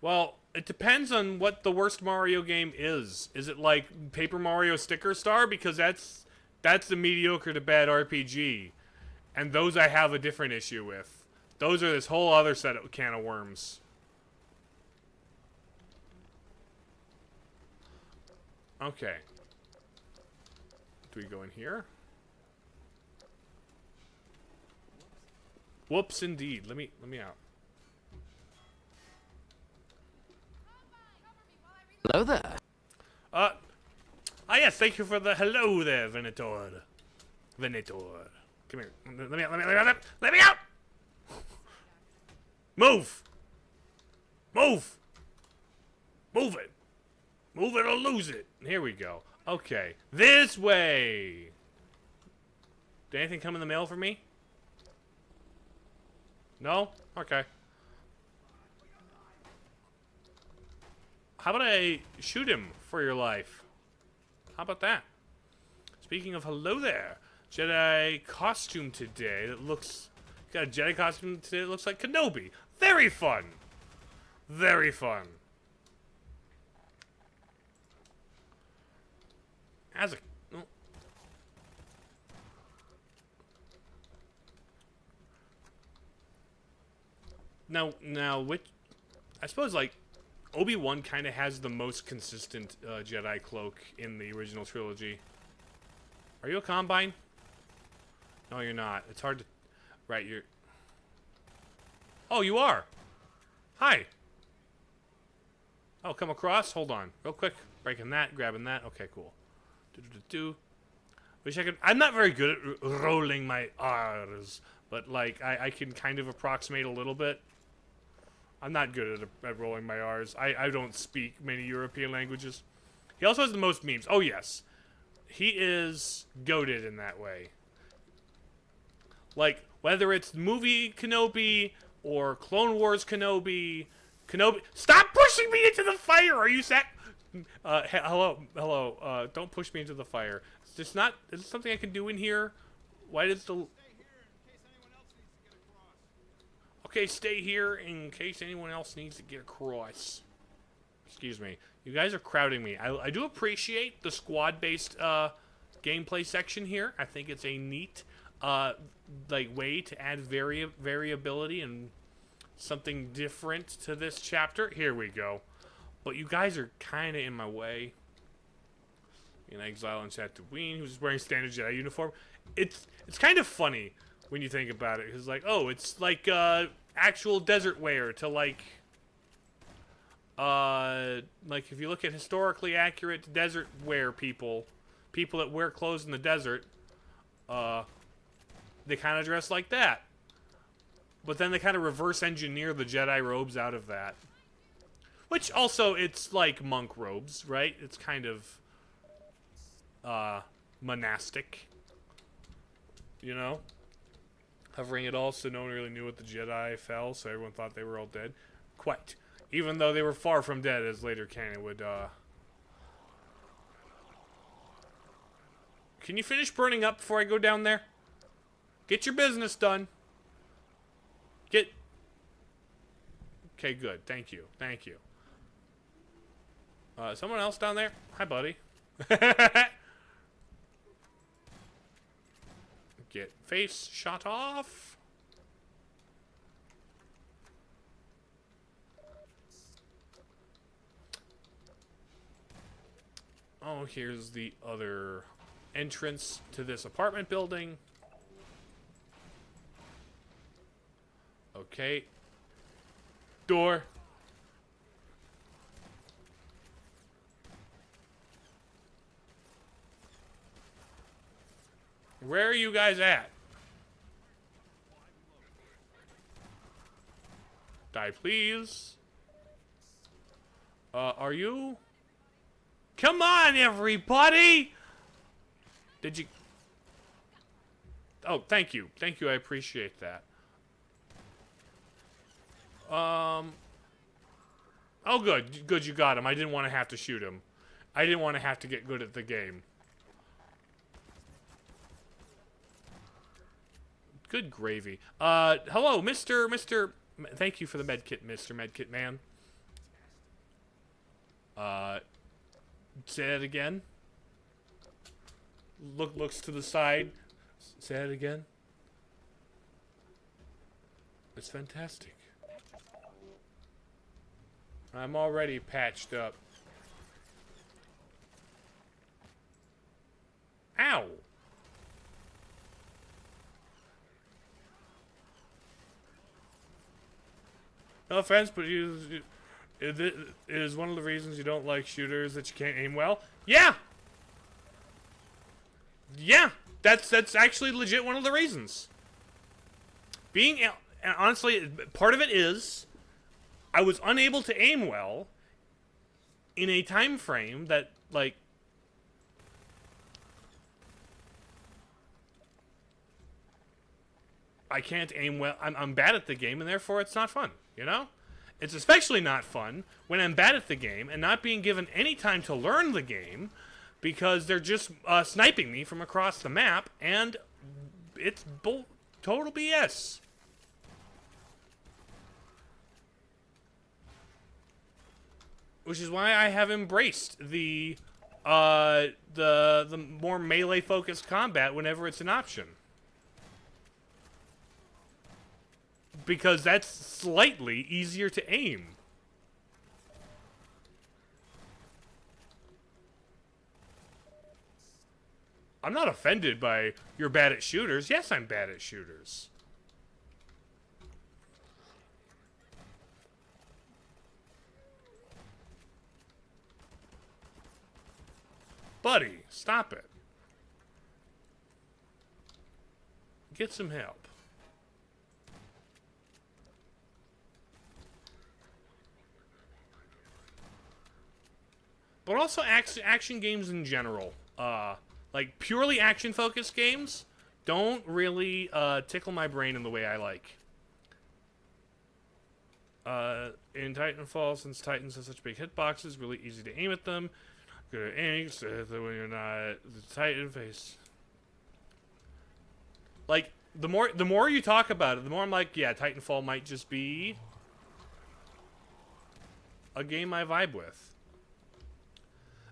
Well, it depends on what the worst Mario game is. Is it like Paper Mario Sticker Star? Because that's the mediocre to bad RPG. And those I have a different issue with. Those are this whole other set of can of worms. Okay. Do we go in here? Whoops, indeed. Let me out. Hello there. Yes, thank you for the hello there, Venator. Venator. Come here. Let me out. Let me out! Move! Move! Move it! Move it or lose it. Here we go. Okay. This way! Did anything come in the mail for me? No? Okay. How about I shoot him for your life? How about that? Speaking of hello there. Jedi costume today that looks... Got a Jedi costume today that looks like Kenobi. Very fun. Very fun. As a... Oh. Now, which... I suppose, like, Obi-Wan kind of has the most consistent Jedi cloak in the original trilogy. Are you a Combine? No, you're not. It's hard to... Right, you're... Oh, you are! Hi! Oh, come across? Hold on. Real quick. Breaking that, grabbing that. Okay, cool. Do-do-do-do. Wish I could... I'm not very good at rolling my R's, but, like, I can kind of approximate a little bit. I'm not good at rolling my R's. I don't speak many European languages. He also has the most memes. Oh, yes. He is goated in that way. Like, whether it's movie Kenobi or Clone Wars Kenobi... Stop pushing me into the fire! Are you hello, don't push me into the fire. It's just not... Is it something I can do in here? Why does the... Okay, stay here in case anyone else needs to get across. Excuse me. You guys are crowding me. I do appreciate the squad-based gameplay section here. I think it's a neat like way to add variability and something different to this chapter. Here we go. But you guys are kind of in my way. In exile on Tatooine, who's wearing standard Jedi uniform. It's kind of funny when you think about it. It's like, oh, it's like actual desert wear to like if you look at historically accurate desert wear people that wear clothes in the desert, they kind of dress like that. But then they kind of reverse engineer the Jedi robes out of that. Which also, it's like monk robes, right? It's kind of monastic. You know? Hovering it all so no one really knew what the Jedi fell, so everyone thought they were all dead. Quite. Even though they were far from dead, as later canon would, Can you finish burning up before I go down there? Get your business done. Okay, good. Thank you. Thank you. Someone else down there? Hi, buddy. Get face shot off. Oh, here's the other entrance to this apartment building. Okay. Door. Where are you guys at? Die, please. Are you? Come on, everybody! Did you... Oh, thank you. Thank you, I appreciate that. Oh, good. Good, you got him. I didn't want to have to shoot him. I didn't want to have to get good at the game. Good gravy. Hello, Mr. Thank you for the medkit, Mr. Medkit Man. Say that again. Looks to the side. Say that again. It's fantastic. I'm already patched up. Ow! No offense, but it is one of the reasons you don't like shooters that you can't aim well. Yeah! Yeah! That's actually legit one of the reasons. Honestly, part of it is I was unable to aim well in a time frame that, like, I can't aim well. I'm bad at the game, and therefore it's not fun, you know? It's especially not fun when I'm bad at the game and not being given any time to learn the game because they're just sniping me from across the map, and it's total BS. Which is why I have embraced the more melee-focused combat whenever it's an option. Because that's slightly easier to aim. I'm not offended by you're bad at shooters. Yes, I'm bad at shooters. Buddy, stop it. Get some help. But also action games in general. Like purely action-focused games don't really tickle my brain in the way I like. In Titanfall, since Titans have such big hitboxes, really easy to aim at them. Good at aiming, so when you're not the Titan face. Like the more you talk about it, the more I'm like, yeah, Titanfall might just be a game I vibe with.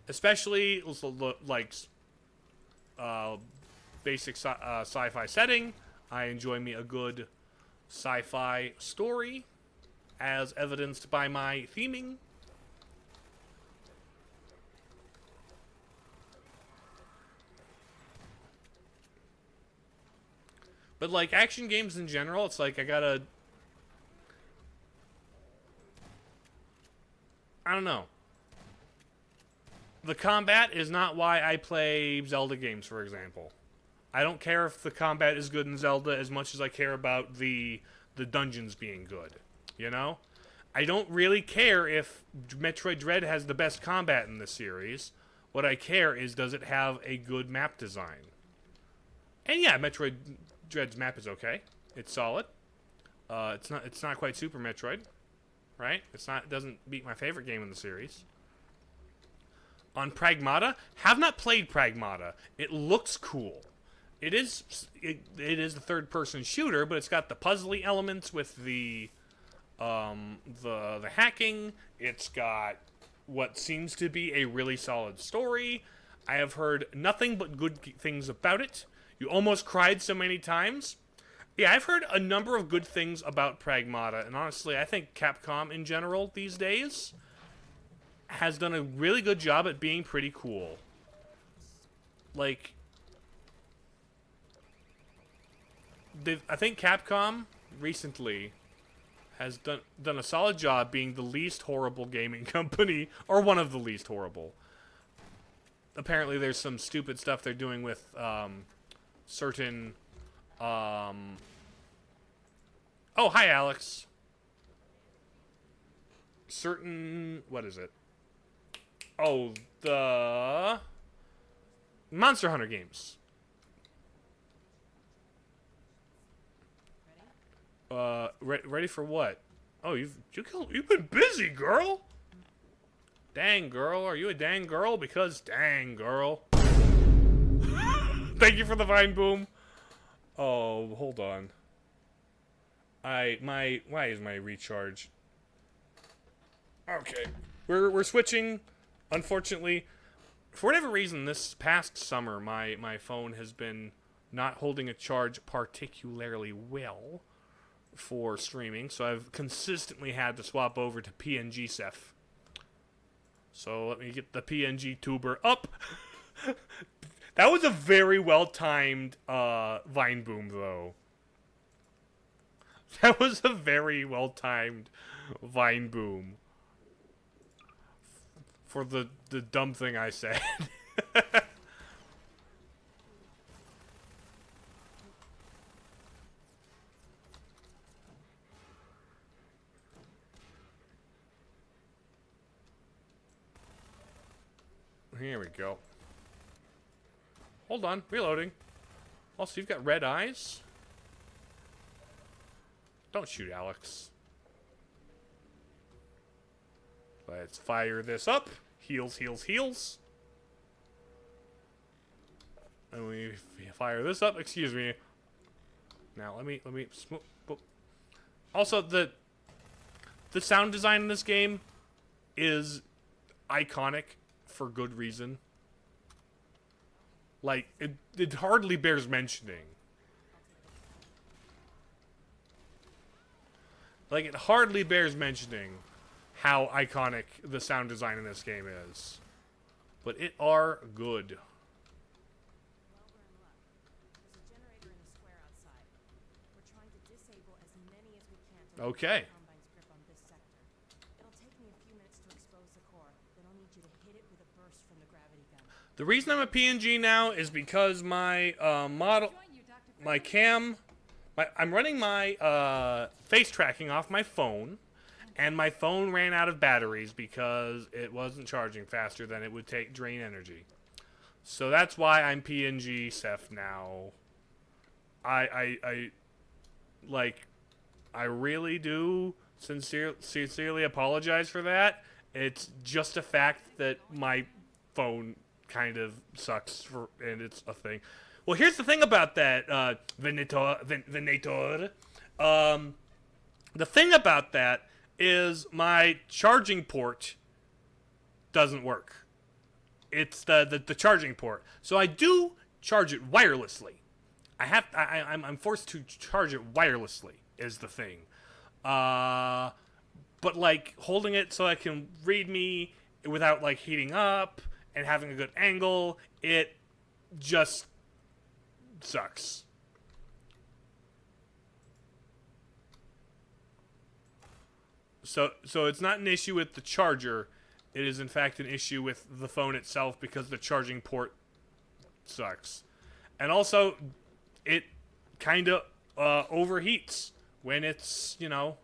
Especially like basic sci-fi setting. I enjoy me a good sci-fi story, as evidenced by my theming. But like action games in general, it's like I don't know. The combat is not why I play Zelda games, for example. I don't care if the combat is good in Zelda as much as I care about the dungeons being good. You know? I don't really care if Metroid Dread has the best combat in the series. What I care is, does it have a good map design? And yeah, Metroid Dread's map is okay. It's solid. It's not quite Super Metroid, right? It doesn't beat my favorite game in the series. On Pragmata, have not played Pragmata. It looks cool. It is a third-person shooter, but it's got the puzzly elements with the hacking. It's got what seems to be a really solid story. I have heard nothing but good things about it. You almost cried so many times. Yeah, I've heard a number of good things about Pragmata, and honestly, I think Capcom in general these days has done a really good job at being pretty cool. Like, I think Capcom recently has done a solid job being the least horrible gaming company, or one of the least horrible. Apparently there's some stupid stuff they're doing with certain oh, hi Alex. Certain, what is it? Oh, the Monster Hunter games. Ready for what? Oh, you've been busy, girl. Dang, girl. Are you a dang girl? Because dang, girl. Thank you for the Vine Boom. Oh, hold on. Why is my recharge? Okay. We're switching. Unfortunately, for whatever reason, this past summer, my phone has been not holding a charge particularly well for streaming, so I've consistently had to swap over to PNG Ceph. So let me get the PNG tuber up. That was a very well-timed Vine Boom, though. That was a very well-timed Vine Boom. For the dumb thing I said. Here we go. Hold on, reloading. Also, you've got red eyes. Don't shoot, Alex. Let's fire this up. Heals, heals, heals. And we fire this up. Excuse me. Now let me. Also, the sound design in this game is iconic for good reason. Like, it hardly bears mentioning. Like, it hardly bears mentioning how iconic the sound design in this game is. But it are good. Okay. Combine's grip on this sector. It'll take me a few minutes to expose the core. Then I'll need you to hit it with a burst from the gravity gun. The reason I'm a PNG now is because my my cam, I'm running my face tracking off my phone, and my phone ran out of batteries because it wasn't charging faster than it would drain energy. So that's why I'm PNG Seth now. I really do sincerely apologize for that. It's just a fact that my phone kind of sucks and it's a thing. Well, here's the thing about that, Venator. The thing about that is my charging port doesn't work. It's the charging port. So I do charge it wirelessly. I'm forced to charge it wirelessly is the thing. But like holding it so I can read me without like heating up and having a good angle, it just sucks. So it's not an issue with the charger. It is in fact an issue with the phone itself because the charging port sucks. And also, it kind of overheats when it's, you know,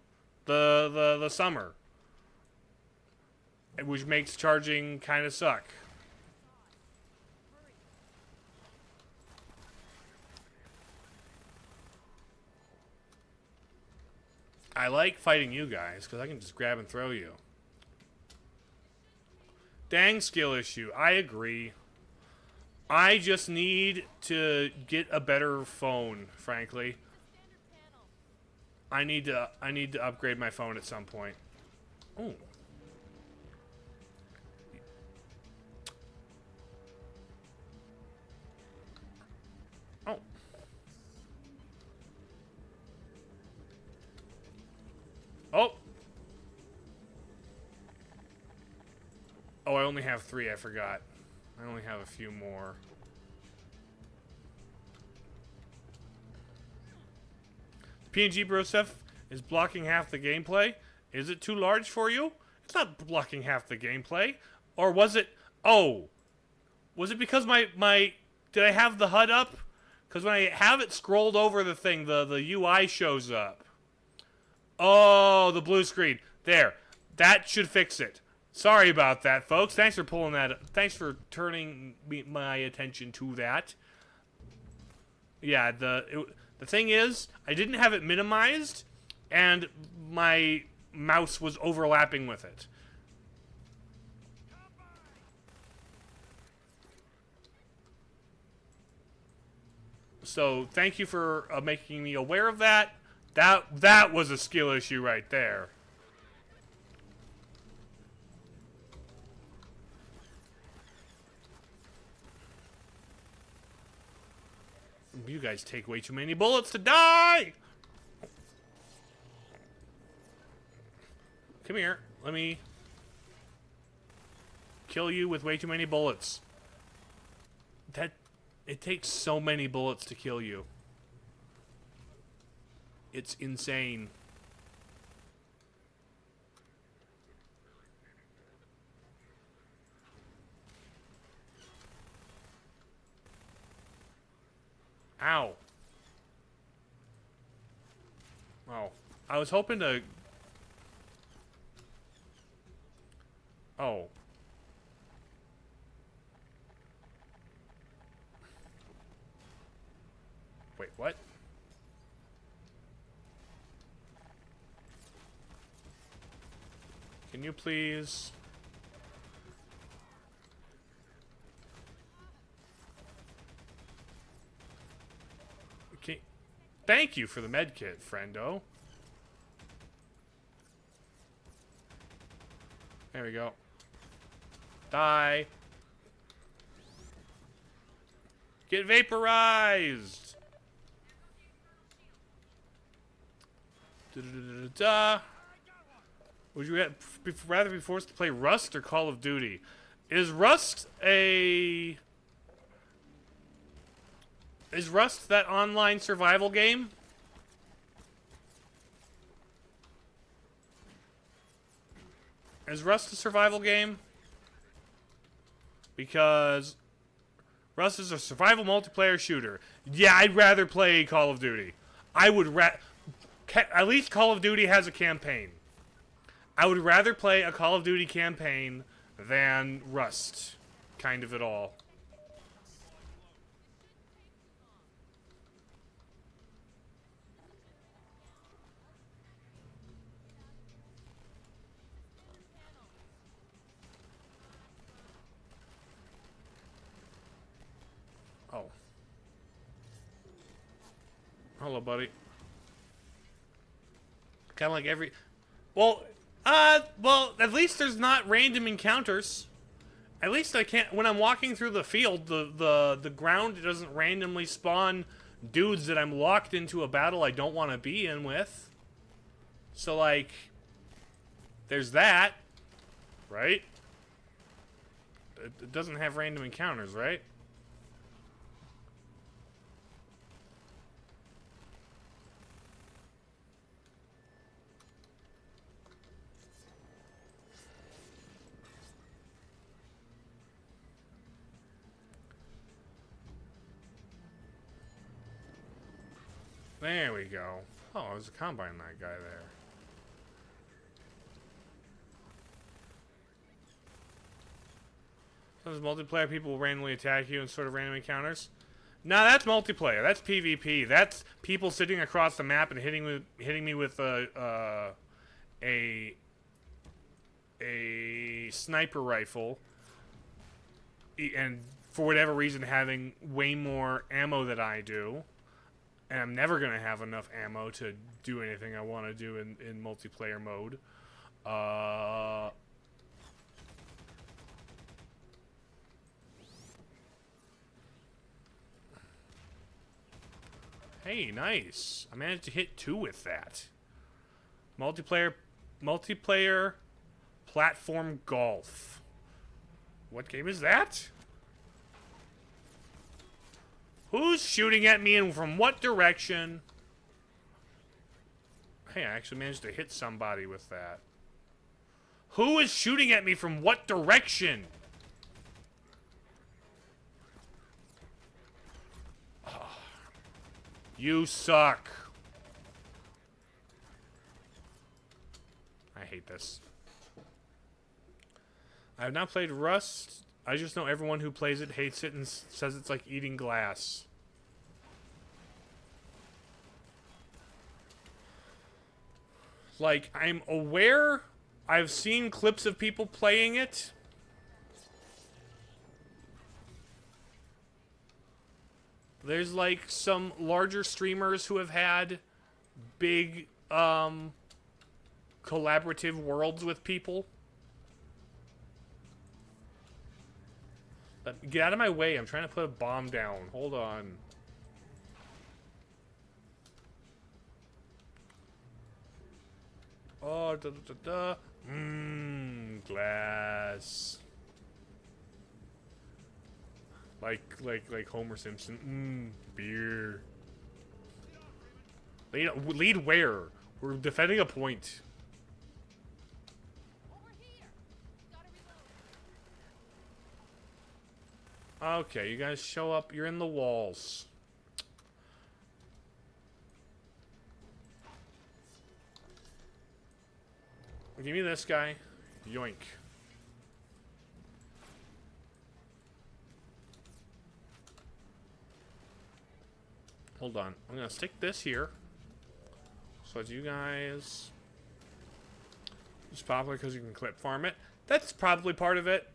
the summer. Which makes charging kind of suck. I like fighting you guys because I can just grab and throw you. Dang skill issue. I agree. I just need to get a better phone, frankly. I need to upgrade my phone at some point. Ooh. Oh. Oh. Oh, I only have 3, I forgot. I only have a few more. PNG Broseph is blocking half the gameplay. Is it too large for you? It's not blocking half the gameplay. Or was it... Oh. Was it because my... Did I have the HUD up? Because when I have it scrolled over the thing, the UI shows up. Oh, the blue screen. There. That should fix it. Sorry about that, folks. Thanks for pulling that. Thanks for turning my attention to that. Yeah, the thing is, I didn't have it minimized, and my mouse was overlapping with it. So thank you for making me aware of that. That was a skill issue right there. You guys take way too many bullets to die! Come here. Let me kill you with way too many bullets. It takes so many bullets to kill you. It's insane. Ow. Oh. I was hoping to... Oh. Wait, what? Can you please... Okay. Thank you for the med kit, friendo. There we go. Die. Get vaporized. Da-da-da-da-da. Would you rather be forced to play Rust or Call of Duty? Is Rust that online survival game? Is Rust a survival game? Because Rust is a survival multiplayer shooter. Yeah, I'd rather play Call of Duty. I would at least Call of Duty has a campaign. I would rather play a Call of Duty campaign than Rust. Kind of at all. Oh. Hello, buddy. Kind of like every... well, at least there's not random encounters. At least I can't... when I'm walking through the field, the ground doesn't randomly spawn dudes that I'm locked into a battle I don't want to be in with. So, like... there's that. Right? It doesn't have random encounters, right? There we go. Oh, there's a combine that guy there. So does multiplayer people randomly attack you in sort of random encounters? No, that's multiplayer. That's PvP. That's people sitting across the map and hitting me with a sniper rifle, and for whatever reason having way more ammo than I do. And I'm never going to have enough ammo to do anything I want to do in multiplayer mode. Hey, nice. I managed to hit 2 with that. Multiplayer platform golf. What game is that? Who's shooting at me and from what direction? Hey, I actually managed to hit somebody with that. Who is shooting at me from what direction? Oh, you suck. I hate this. I have not played Rust. I just know everyone who plays it hates it and says it's like eating glass. Like, I'm aware, I've seen clips of people playing it. There's like some larger streamers who have had big collaborative worlds with people. But get out of my way, I'm trying to put a bomb down. Hold on. Oh, glass. Like Homer Simpson. Beer. Lead where? We're defending a point. Okay, you guys show up. You're in the walls. Give me this guy. Yoink. Hold on. I'm gonna stick this here. So that you guys... it's popular because you can clip farm it. That's probably part of it.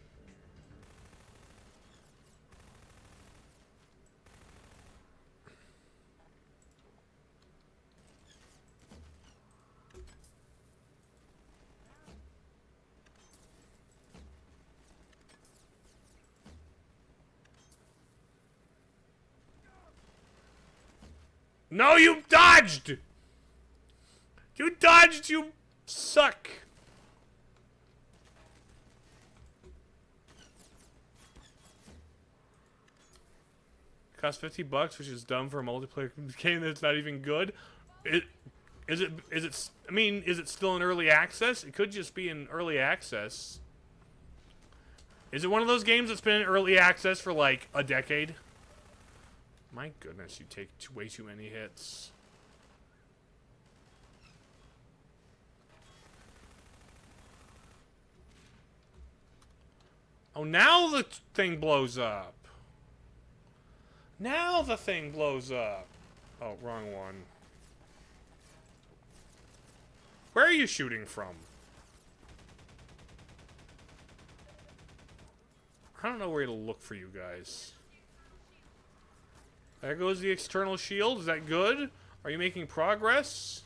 No, you dodged! You dodged, you suck! Costs $50, which is dumb for a multiplayer game that's not even good. Is it, I mean, is it still in early access? It could just be in early access. Is it one of those games that's been in early access for like a decade? My goodness, you take way too many hits. Oh, now the thing blows up. Now the thing blows up. Oh, wrong one. Where are you shooting from? I don't know where to look for you guys. There goes the external shield. Is that good? Are you making progress?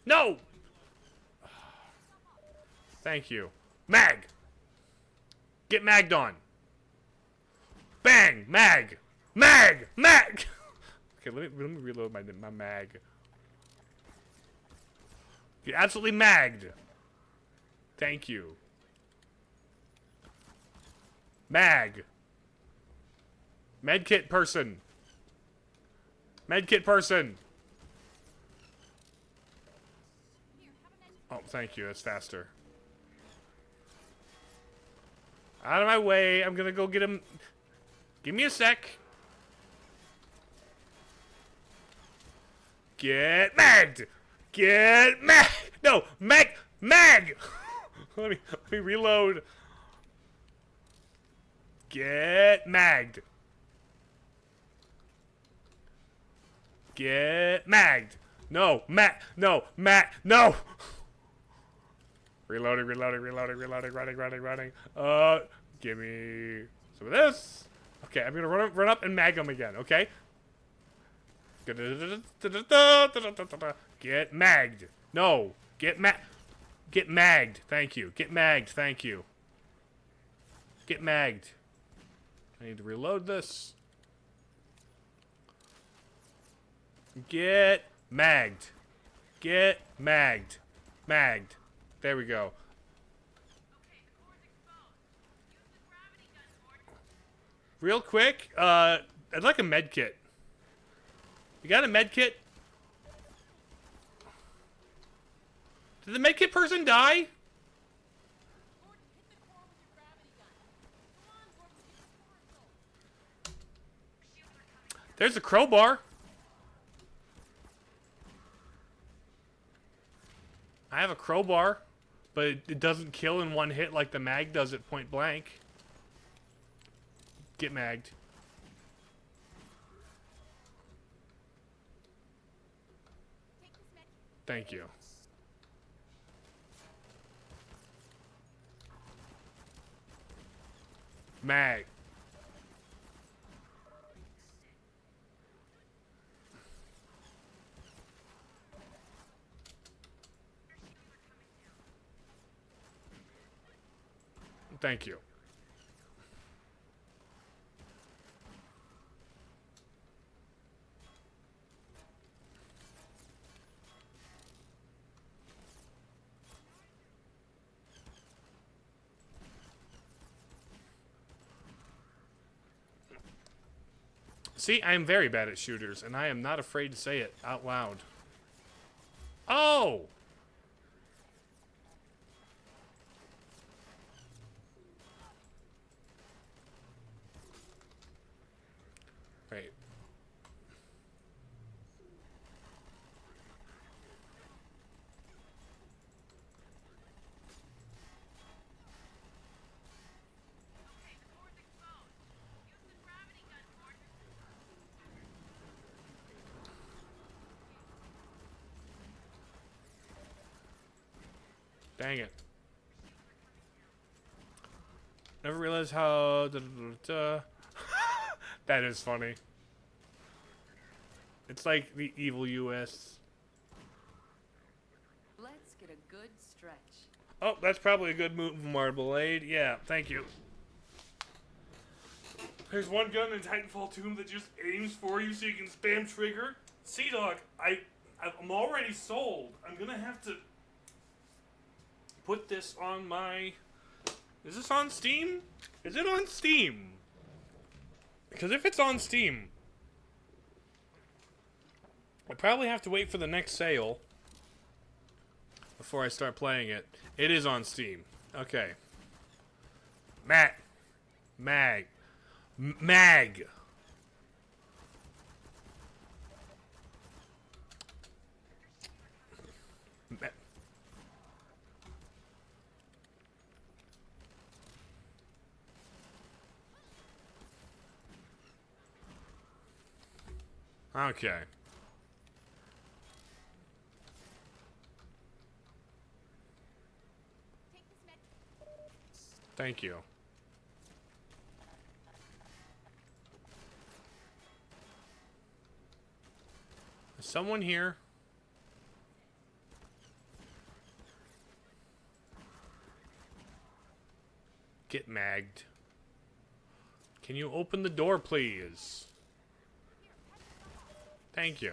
No! Thank you. Mag! Get magged on. Bang! Mag! Mag! Mag! Okay, let me reload my mag. Get absolutely magged. Thank you. Mag. Medkit person. Medkit person. Oh, thank you. That's faster. Out of my way. I'm gonna go get him. Give me a sec. Get magged. Get mag. No, mag. let me reload. Get magged. Get magged. No, no, no. Reloading, running. Give me some of this. Okay, I'm gonna run up and mag him again, okay? Get magged. No. Get magged. Thank you. Get magged. Thank you. Get magged. I need to reload this. Get magged. Get magged. Magged. There we go. Okay, the core's exposed. Use the gravity gun, Gordon. Real quick, I'd like a med kit. You got a med kit? Did the med kit person die? Gordon, hit the core with your gravity gun. Come on, Gordon, get the core. There's a crowbar. I have a crowbar, but it doesn't kill in one hit like the mag does at point blank. Get magged. Take this med. Thank you. Mag. Thank you. See, I am very bad at shooters, and I am not afraid to say it out loud. Oh! Wait. Okay, the core's exposed. Use the gravity gun, Gordon. Dang it. Never realized how... That is funny. It's like the evil US. Let's get a good stretch. Oh, that's probably a good move, Marblade. Yeah, thank you. There's one gun in Titanfall 2 that just aims for you so you can spam trigger. Sea-Dog, I'm already sold. I'm gonna have to put this on my Is this on Steam? Is it on Steam? Because if it's on Steam, I probably have to wait for the next sale before I start playing it. It is on Steam. Okay. Mag. Ma- Okay. Thank you. Is someone here? Get magged. Can you open the door, please? Thank you.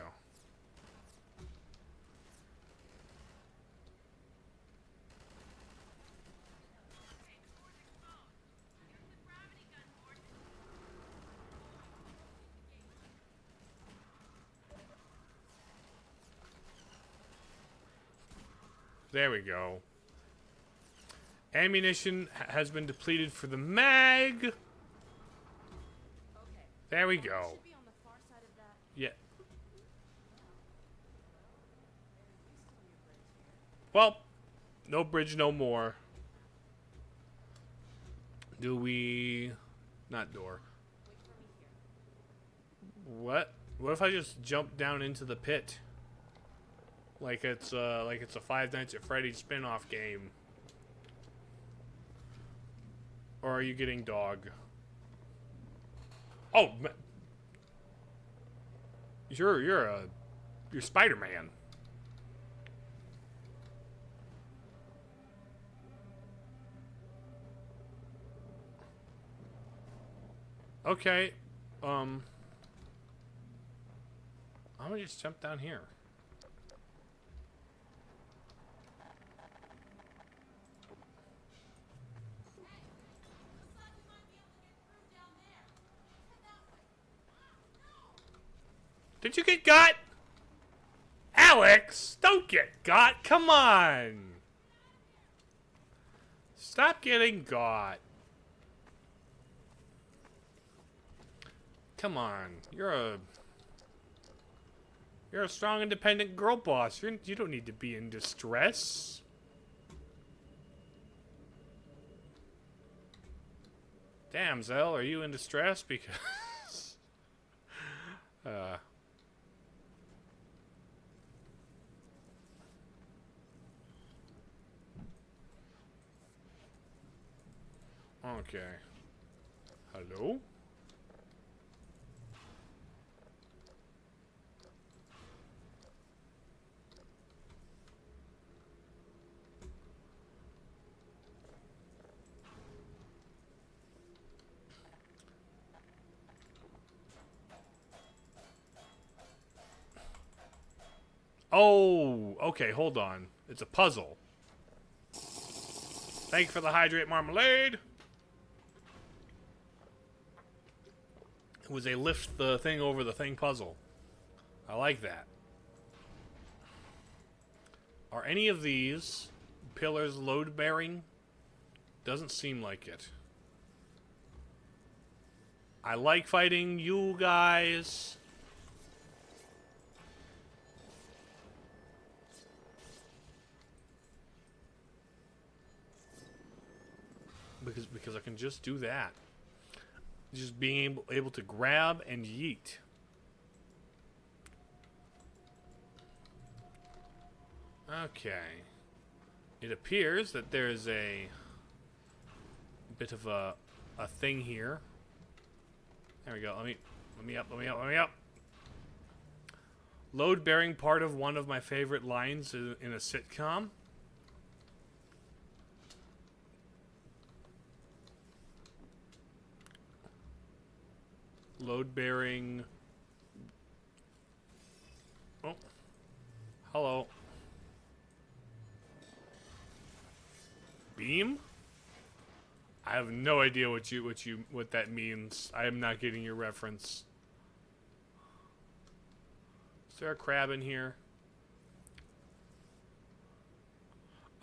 There we go. Ammunition has been depleted for the mag. Okay. There we go. Should be on the far side of that. Yeah. Well, no bridge no more. Do we... Not door. Wait for me here. What? What if I just jump down into the pit? Like it's a Five Nights at Freddy's spin-off game. Or are you getting dog? Oh, you're Spider-Man. Okay. I'm gonna just jump down here. Did you get got? Alex, don't get got. Come on. Stop getting got. Come on. You're a strong, independent girl boss. You don't need to be in distress. Damn, Zell, are you in distress? Because okay. Hello? Oh, okay, hold on. It's a puzzle. Thank you for the hydrate marmalade. It was a lift the thing over the thing puzzle. I like that. Are any of these pillars load bearing? Doesn't seem like it. I like fighting you guys. Because I can just do that. Just being able to grab and yeet. Okay. It appears that there's a bit of a thing here. There we go. Let me up. Load bearing part of one of my favorite lines in a sitcom. Load bearing. Oh. Hello. Beam? I have no idea what that means. I am not getting your reference. Is there a crab in here?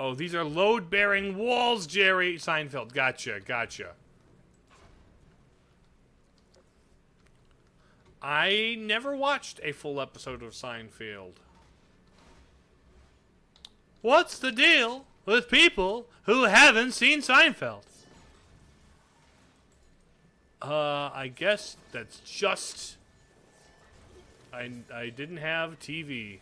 Oh, these are load-bearing walls, Jerry Seinfeld. Gotcha, gotcha. I never watched a full episode of Seinfeld. What's the deal with people who haven't seen Seinfeld? I guess that's just... I didn't have TV.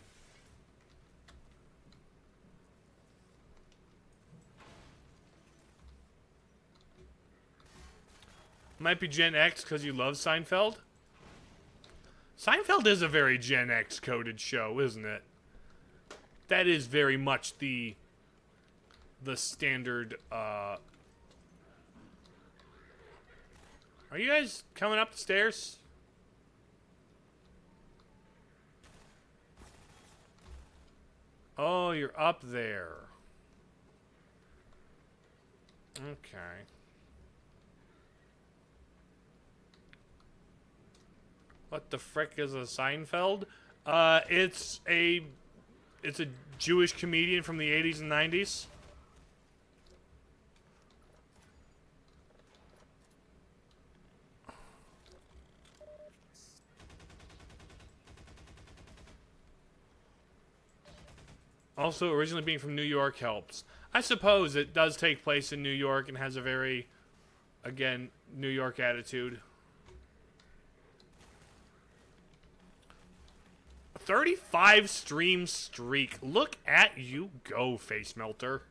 Might be Gen X because you love Seinfeld. Seinfeld is a very Gen X coded show, isn't it? That is very much the standard. Are you guys coming up the stairs? Oh, you're up there. Okay. What the frick is a Seinfeld? It's a Jewish comedian from the 80s and 90s. Also, originally being from New York helps. I suppose it does take place in New York and has a very, again, New York attitude. 35 stream streak. Look at you go, Face Melter.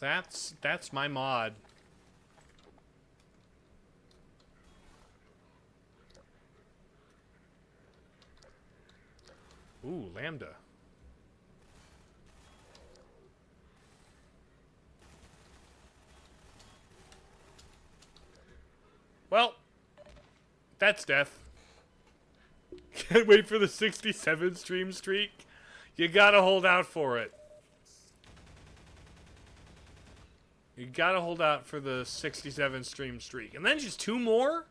That's my mod. Ooh, Lambda. Well, that's death. Can't wait for the 67 stream streak. You gotta hold out for it. You gotta hold out for the 67 stream streak. And then just 2 more?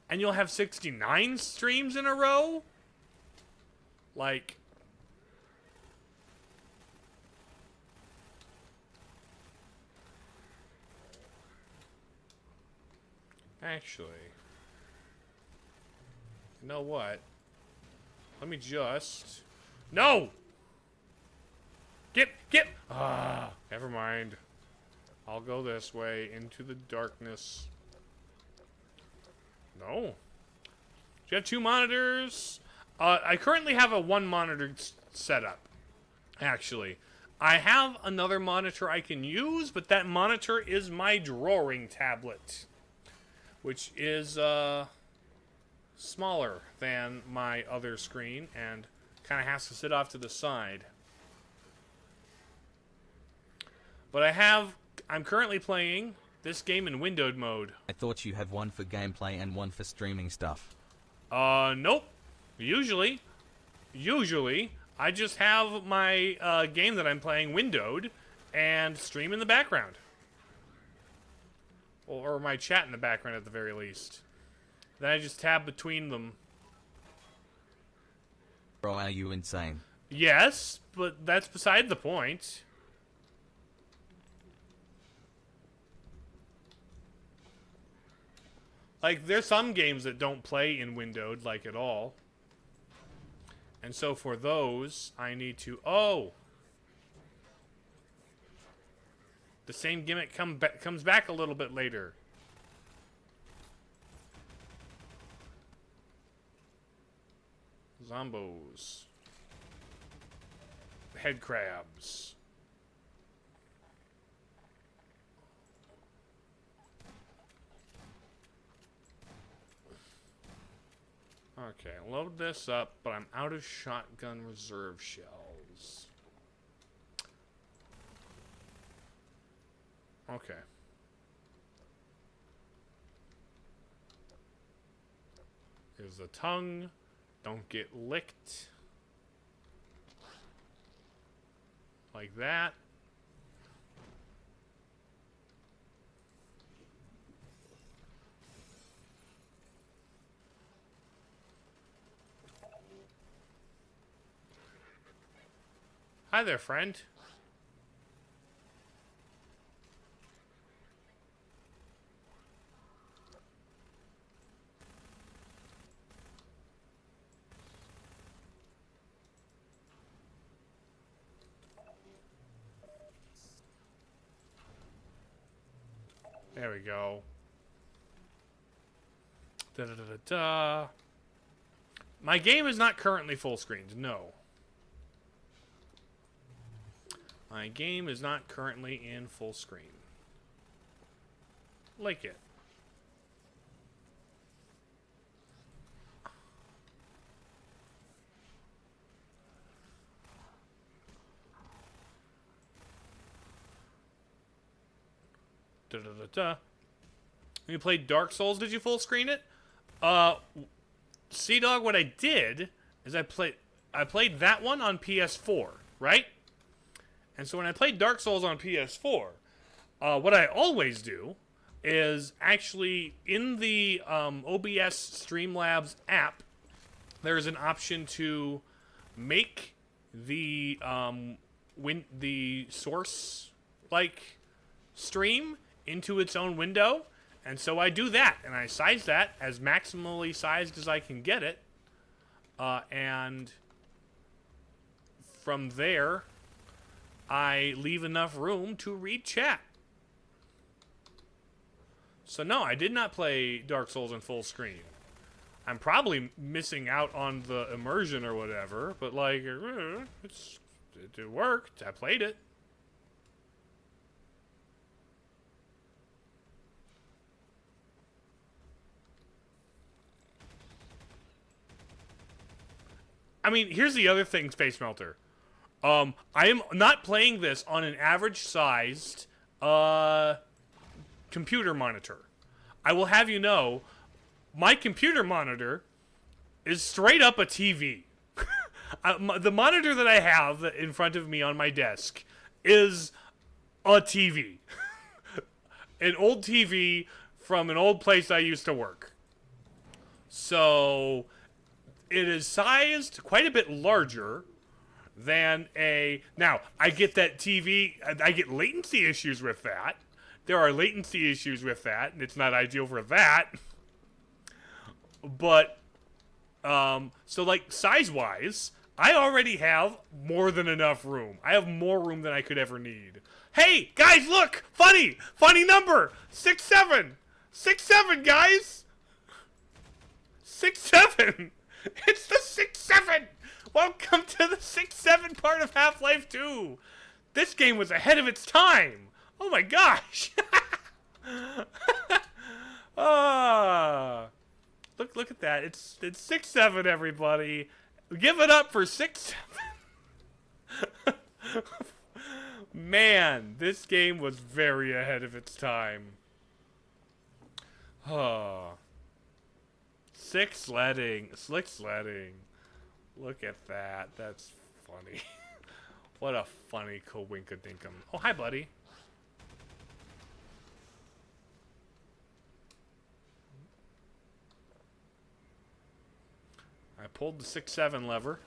And you'll have 69 streams in a row? Like... Actually... You know what? Let me just... No! Get! Ah, never mind. I'll go this way into the darkness. No. Do you have 2 monitors? I currently have a 1 monitor setup. Actually. I have another monitor I can use, but that monitor is my drawing tablet. Which is, smaller than my other screen and kind of has to sit off to the side. But I'm currently playing this game in windowed mode. I thought you have one for gameplay and one for streaming stuff. Nope. Usually, I just have my game that I'm playing windowed and stream in the background. Or my chat in the background at the very least. Then I just tab between them. Bro, are you insane? Yes, but that's beside the point. Like, there's some games that don't play in windowed, like, at all. And so for those, I need to... Oh! The same gimmick comes back a little bit later. Zombos. Head crabs. Okay, load this up, but I'm out of shotgun reserve shells. Okay. Here's the tongue. Don't get licked. Like that. Hi there, friend. There we go. Da da da da da. My game is not currently full screened. No. My game is not currently in full screen. Like it. Da da da da. When you played Dark Souls, did you full screen it? Sea Dog, what I did is I played that one on PS4, right? And so when I played Dark Souls on PS4, what I always do is actually in the OBS Streamlabs app, there's an option to make the the source stream into its own window. And so I do that, and I size that as maximally sized as I can get it. And from there, I leave enough room to read chat. So no, I did not play Dark Souls in full screen. I'm probably missing out on the immersion or whatever, but like, it worked. I played it. I mean, here's the other thing, Space Melter. I am not playing this on an average-sized computer monitor. I will have you know, my computer monitor is straight up a TV. The monitor that I have in front of me on my desk is a TV. An old TV from an old place I used to work. So it is sized quite a bit larger than a... Now, I get that TV... I get latency issues with that. There are latency issues with that, and it's not ideal for that. But, so like, size-wise, I already have more than enough room. I have more room than I could ever need. Hey, guys, look! Funny! Funny number! 6-7! 6-7, guys! 6-7! It's the 6-7! Welcome to the 6-7 part of Half-Life 2! This game was ahead of its time! Oh my gosh! Look at that. It's 6-7, everybody. Give it up for 6-7. Man, this game was very ahead of its time. Slick sledding. Look at that. That's funny. What a funny coinkadinkum. Oh, hi, buddy. I pulled the 6-7 lever.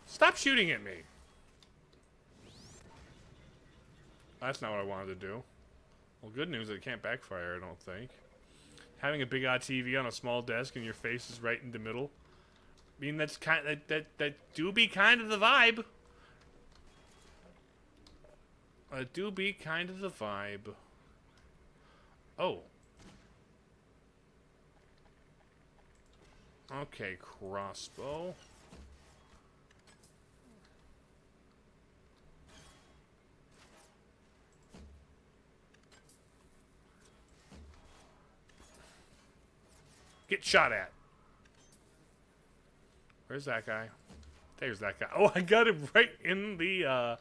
Stop shooting at me. That's not what I wanted to do. Well, good news, it can't backfire, I don't think. Having a big odd TV on a small desk and your face is right in the middle. I mean, that's kind of, that do be kind of the vibe. Do be kind of the vibe. Oh. Okay, crossbow. Get shot at. Where's that guy? There's that guy. Oh, I got him right in the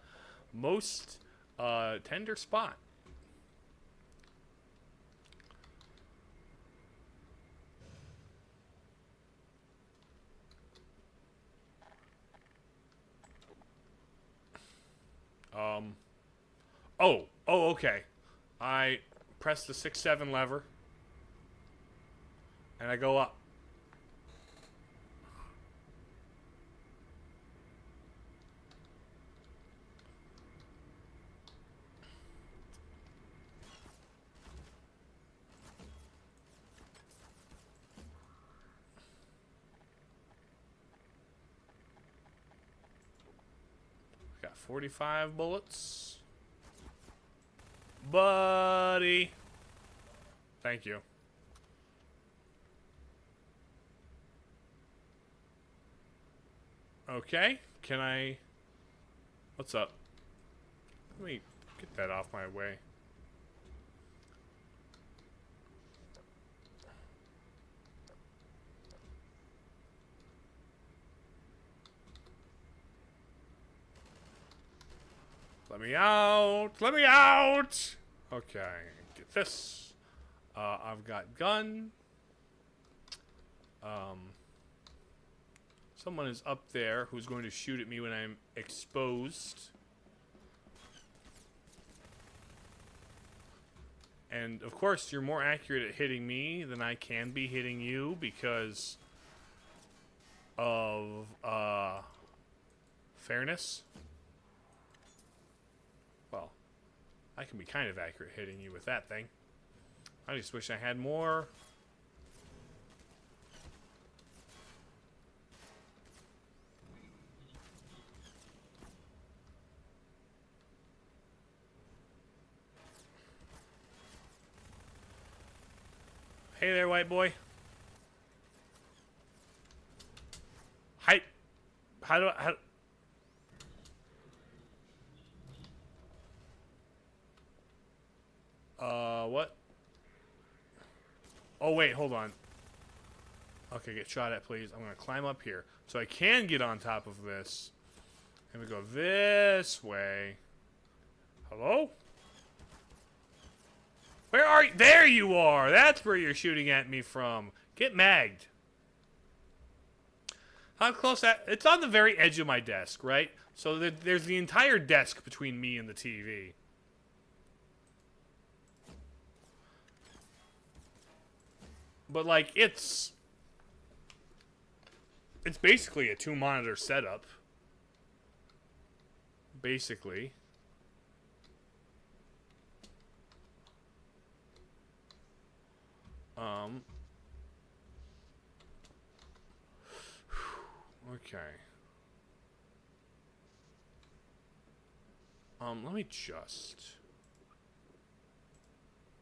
most tender spot. Oh, okay. I press the 6-7 lever. And I go up. 45 bullets. Buddy. Thank you. Okay. Can I... What's up? Let me get that off my way. Let me out! Let me out! Okay, get this. I've got gun. Someone is up there who's going to shoot at me when I'm exposed. And, of course, you're more accurate at hitting me than I can be hitting you because of, fairness. Well, I can be kind of accurate hitting you with that thing. I just wish I had more. Hey there, white boy. Hype. How do I... What? Oh, wait, hold on. Okay, get shot at, please. I'm gonna climb up here. So I can get on top of this. And we go this way. Hello? Where are you? There you are! That's where you're shooting at me from. Get magged. How close that... It's on the very edge of my desk, right? So there's the entire desk between me and the TV. But, like, it's basically a 2-monitor setup. Basically. Okay. Let me just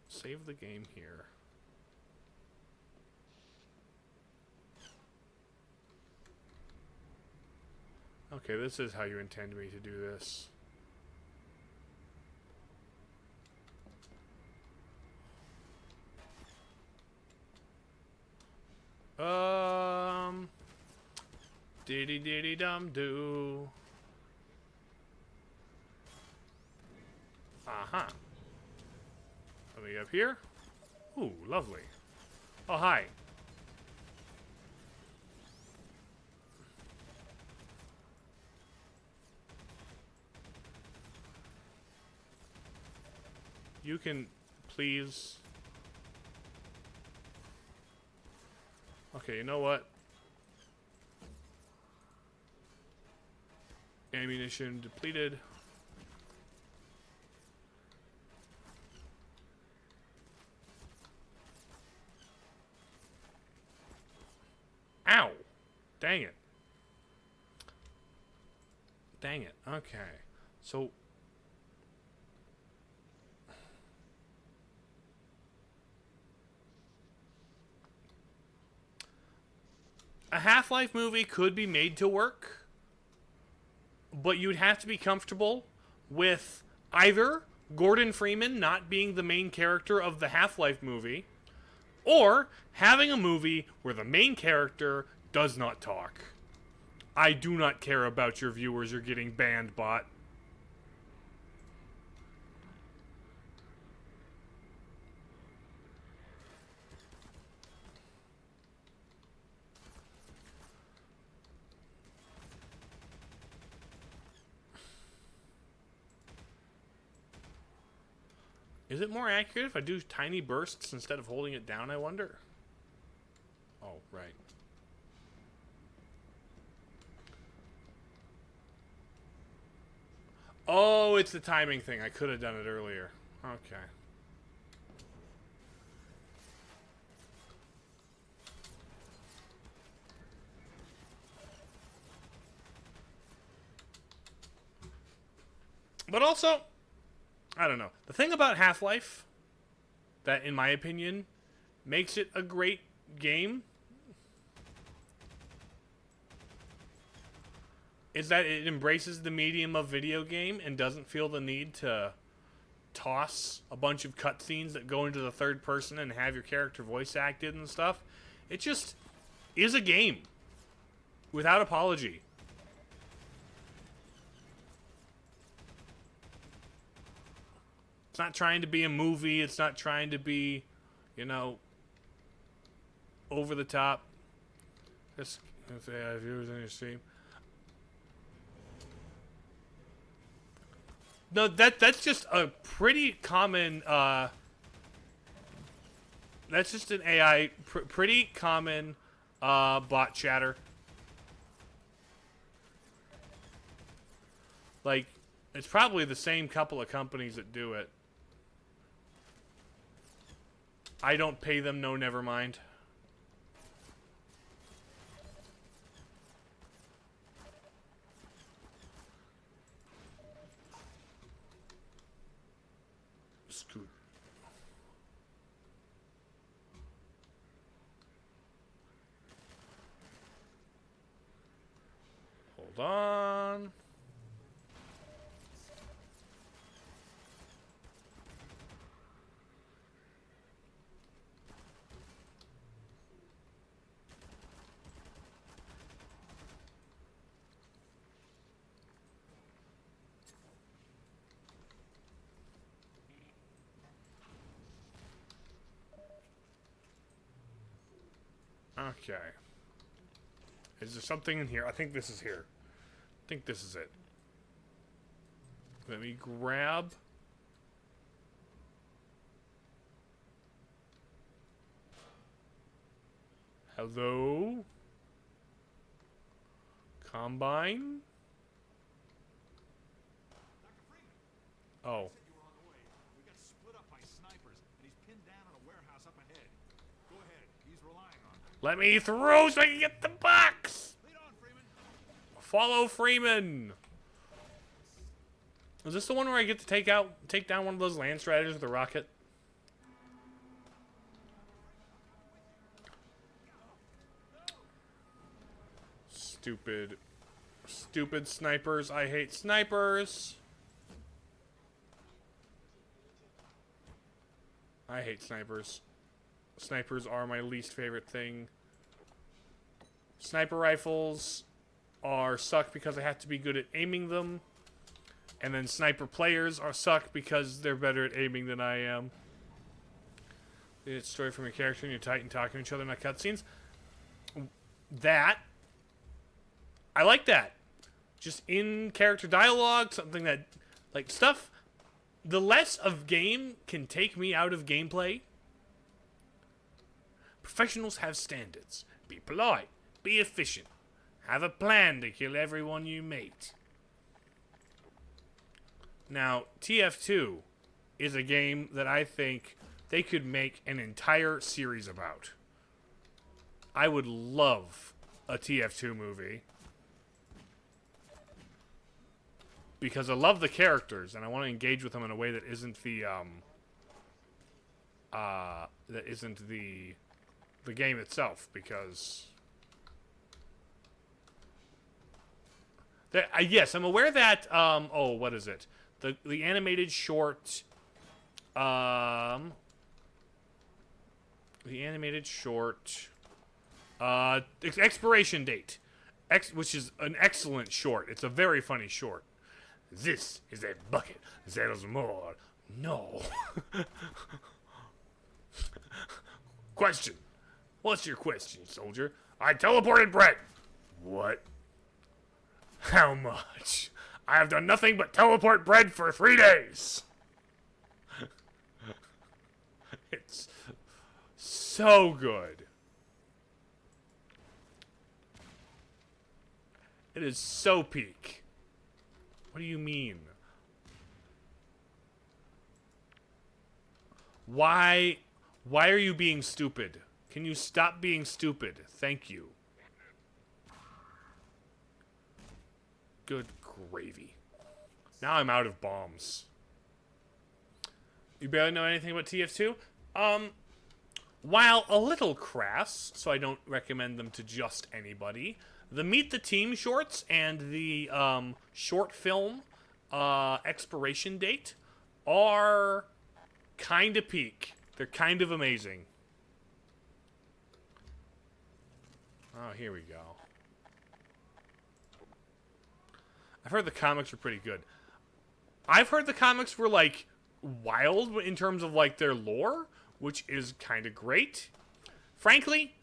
save the game here. Okay, this is how you intend me to do this. Diddy diddy dum doo. Uh-huh. Let me up here. Ooh, lovely. Oh, hi. You can please... Okay, you know what? Ammunition depleted. Ow! Dang it. Dang it. Okay. So... a Half-Life movie could be made to work, but you'd have to be comfortable with either Gordon Freeman not being the main character of the Half-Life movie, or having a movie where the main character does not talk. I do not care about your viewers. You're getting banned, bot. Is it more accurate if I do tiny bursts instead of holding it down, I wonder? Oh, right. Oh, it's the timing thing. I could have done it earlier. Okay. But also, I don't know. The thing about Half-Life that, in my opinion, makes it a great game is that it embraces the medium of video game and doesn't feel the need to toss a bunch of cutscenes that go into the third person and have your character voice acted and stuff. It just is a game without apology. It's not trying to be a movie. It's not trying to be, you know, over the top. Just if they have viewers on your stream. No, that's just a pretty common. That's just an AI, pretty common bot chatter. Like, it's probably the same couple of companies that do it. I don't pay them, no, never mind. Scoot. Hold on. Okay. Is there something in here? I think this is here. I think this is it. Let me grab. Hello? Combine? Dr. Freeman. Oh. Said you were on the way. We got split up by snipers, and he's pinned down in a warehouse up ahead. Go ahead. He's relying on you. Let me through so I can get the box! Lead on, Freeman. Follow Freeman! Is this the one where I get to take down one of those Land Striders with a rocket? Stupid snipers. I hate snipers. I hate snipers. Snipers are my least favorite thing. Sniper rifles suck because I have to be good at aiming them. And then sniper players suck because they're better at aiming than I am. It's a story from your character and your Titan talking to each other in my cutscenes. That. I like that. Just in-character dialogue, something that, like, stuff. The less of game can take me out of gameplay. Professionals have standards. Be polite. Be efficient. Have a plan to kill everyone you meet. Now, TF2 is a game that I think they could make an entire series about. I would love a TF2 movie. Because I love the characters, and I want to engage with them in a way that isn't the the game itself. Because yes, I'm aware that oh, what is it? The animated short the animated short expiration date, which is an excellent short. It's a very funny short. This is a bucket. There's more. No. Question. What's your question, soldier? I teleported bread. What? How much? I have done nothing but teleport bread for 3 days. It's so good. It is so peak. What do you mean? Why are you being stupid? Can you stop being stupid? Thank you. Good gravy. Now I'm out of bombs. You barely know anything about TF2? While a little crass, so I don't recommend them to just anybody, the Meet the Team shorts and the short film expiration date are kind of peak. They're kind of amazing. Oh, here we go. I've heard the comics were pretty good. I've heard the comics were, like, wild in terms of, like, their lore, which is kind of great. Frankly,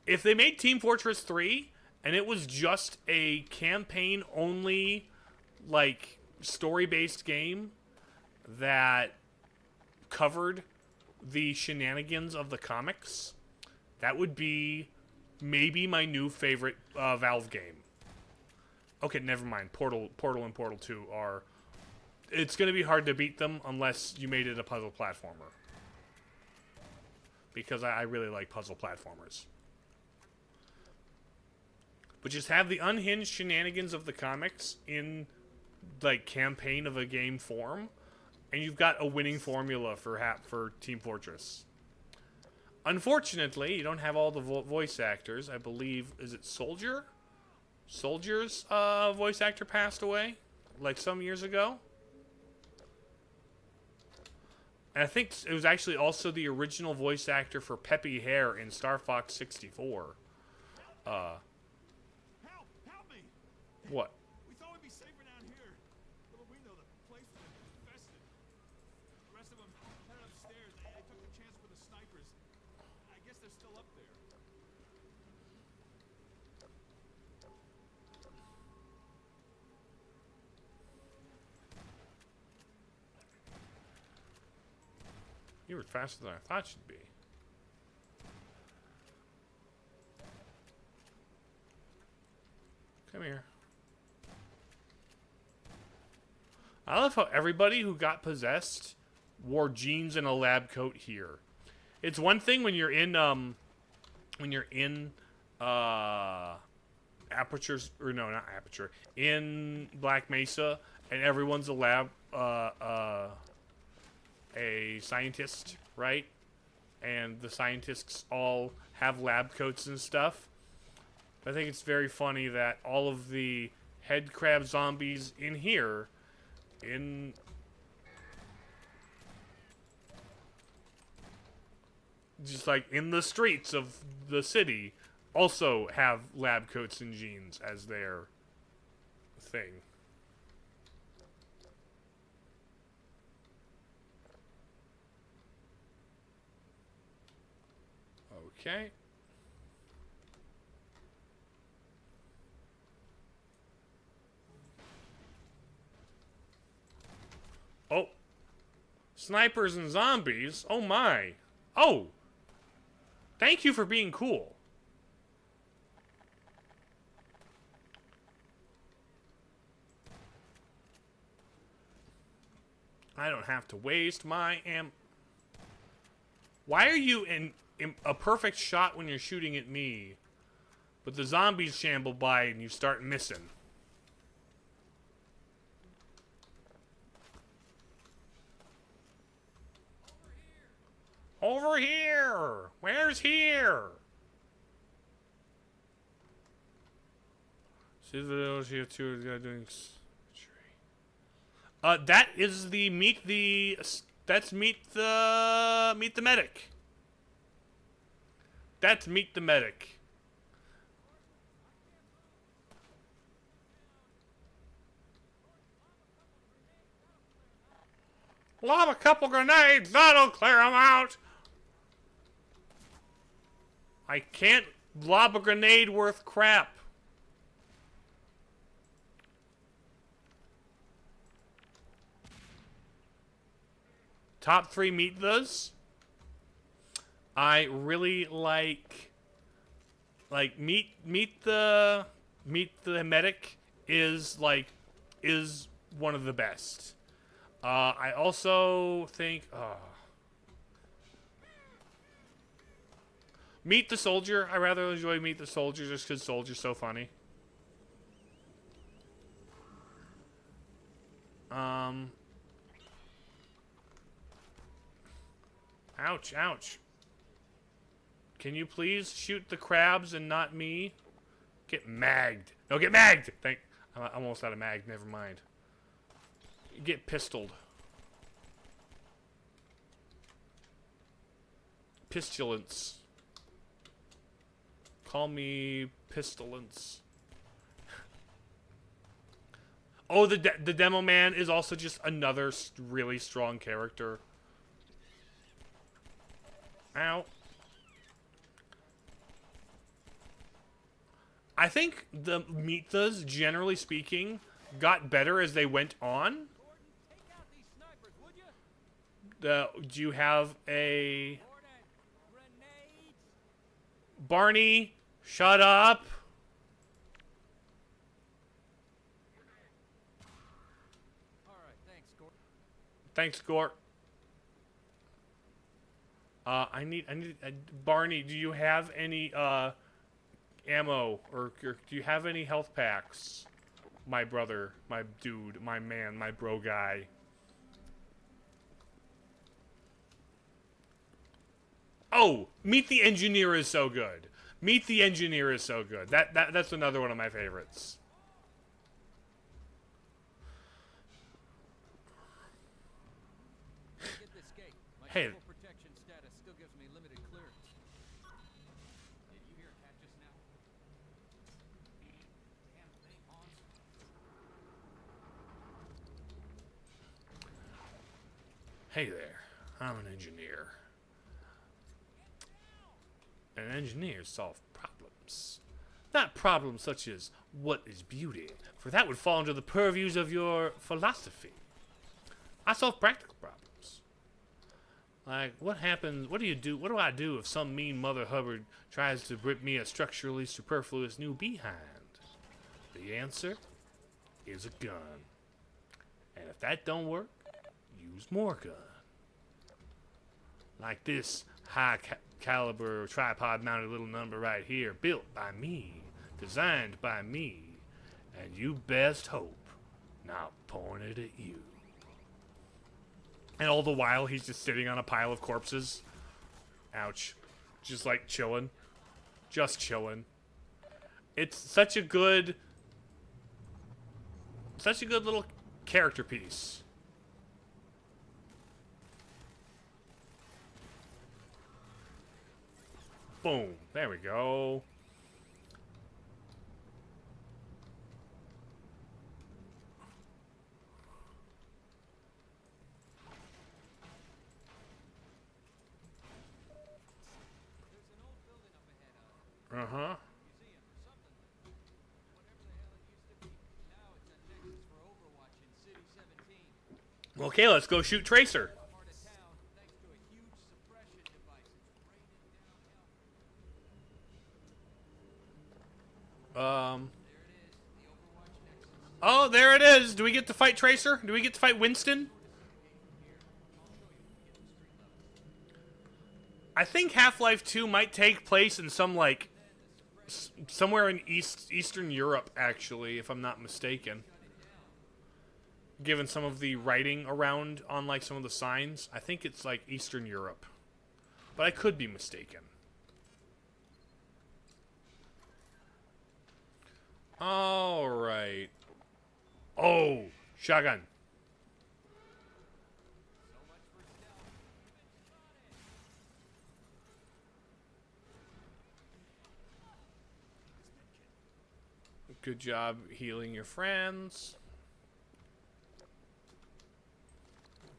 if they made Team Fortress 3 and it was just a campaign-only, like, story-based game that covered the shenanigans of the comics, that would be maybe my new favorite Valve game. Okay, never mind. Portal and Portal 2 are... It's going to be hard to beat them unless you made it a puzzle platformer. Because I really like puzzle platformers. But just have the unhinged shenanigans of the comics in, like, campaign of a game form, and you've got a winning formula for Team Fortress. Unfortunately, you don't have all the voice actors. I believe, is it Soldier? Soldier's voice actor passed away, like, some years ago. And I think it was actually also the original voice actor for Peppy Hare in Star Fox 64. Help! Help me! What? We thought we'd be safer down here. Little we know the place was infested. The rest of them headed upstairs. They took the chance with the snipers. I guess they're still up there. You were faster than I thought you'd be. Come here. I love how everybody who got possessed wore jeans and a lab coat here. It's one thing when you're in Aperture's, or no, not Aperture, in Black Mesa, and everyone's a scientist, right? And the scientists all have lab coats and stuff. I think it's very funny that all of the head crab zombies in here, just like in the streets of the city, also have lab coats and jeans as their thing. Okay. Oh. Snipers and zombies? Oh my. Oh. Thank you for being cool. I don't have to waste my Why are you in a perfect shot when you're shooting at me, but the zombies shamble by and you start missing? Over here! Where's here? See the videos here too. Doing. That is the meet the medic. That's meet the medic. Lob a couple grenades, that'll clear them out. I can't lob a grenade worth crap. Top 3 meet those. I really like meet the medic is one of the best. I also think Meet the Soldier. I rather enjoy Meet the Soldier just because Soldier's so funny. Ouch, ouch. Can you please shoot the crabs and not me? Get magged. No, get magged! I'm almost out of mag, never mind. Get pistoled. Pistulance. Call me Pistolance. Oh, the demo man is also just another really strong character. Ow. I think the Mythas, generally speaking, got better as they went on. Do you have a... Barney, shut up. Thanks, Gort. Barney, do you have any, ammo, or do you have any health packs? My brother, my dude, my man, my bro guy. Oh, Meet the Engineer is so good. Meet the Engineer is so good. That's another one of my favorites. Hey. Protection status still gives me limited clearance. Did you hear a cat just now? Damn thing, Hans. Hey there, I'm an engineer. And engineers solve problems. Not problems such as what is beauty, for that would fall under the purviews of your philosophy. I solve practical problems. Like, what happens, what do I do if some mean Mother Hubbard tries to rip me a structurally superfluous new behind? The answer is a gun. And if that don't work, use more gun. Like this high-caliber tripod-mounted little number right here, built by me, designed by me, and you best hope not pointed at you. And all the while, he's just sitting on a pile of corpses. Ouch. Just, like, chilling. Just chilling. It's such a good little character piece. Boom. There we go. Uh-huh. Okay, let's go shoot Tracer. Oh, there it is. Do we get to fight Tracer? Do we get to fight Winston? I think Half-Life 2 might take place in some, like, somewhere in Eastern Europe, actually, if I'm not mistaken. Given some of the writing around on, like, some of the signs, I think it's, like, Eastern Europe. But I could be mistaken. Alright. Oh, shotgun. Good job healing your friends.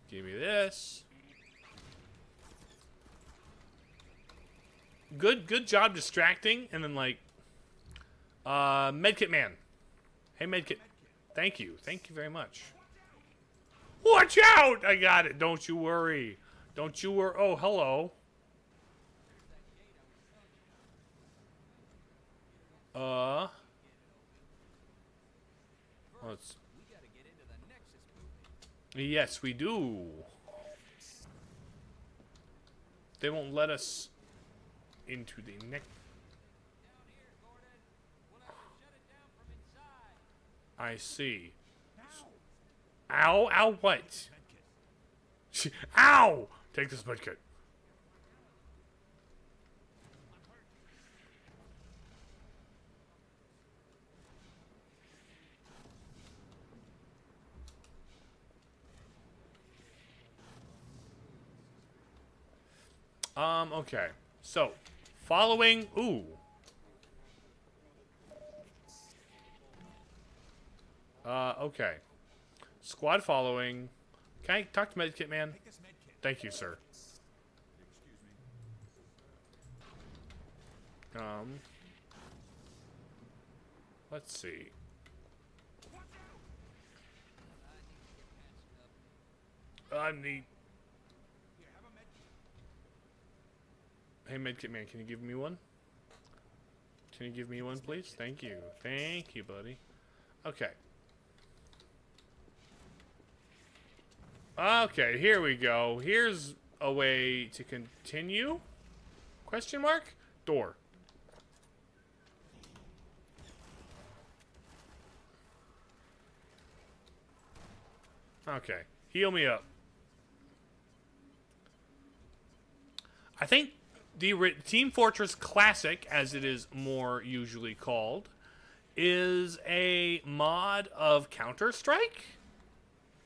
Give me this. Good job distracting, and then like Medkit man. Hey Medkit. Thank you very much. Watch out! I got it. Don't you worry. Don't you worry. Oh, hello. Let's. Yes, we do. They won't let us into the next. I see. Ow, ow, what? Ow! Take this medkit. Okay. So, following... Ooh. Okay. Squad following. Can I talk to Medkit Man? Take this med kit. Thank you, sir. Excuse me. Let's see. I need... Here, have a med kit. Hey, Medkit Man, can you give me one? Can you give me one, please? Thank you. Thank you, buddy. Okay. Okay, here we go. Here's a way to continue? Question mark? Door. Okay. Heal me up. I think the Team Fortress Classic, as it is more usually called, is a mod of Counter-Strike,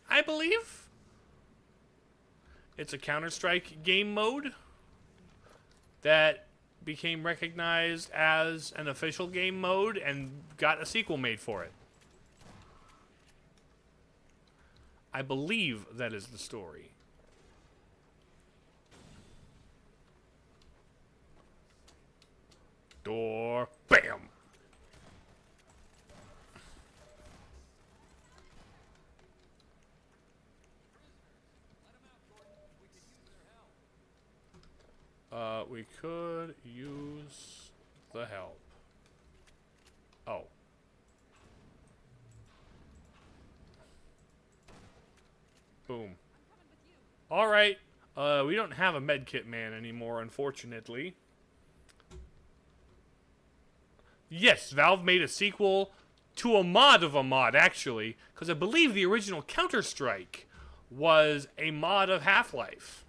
I believe. It's a Counter-Strike game mode that became recognized as an official game mode and got a sequel made for it. I believe that is the story. Door. Bam! We could use the help. Oh. Boom. Alright. We don't have a medkit man anymore, unfortunately. Yes, Valve made a sequel to a mod of a mod, actually. Because I believe the original Counter-Strike was a mod of Half-Life.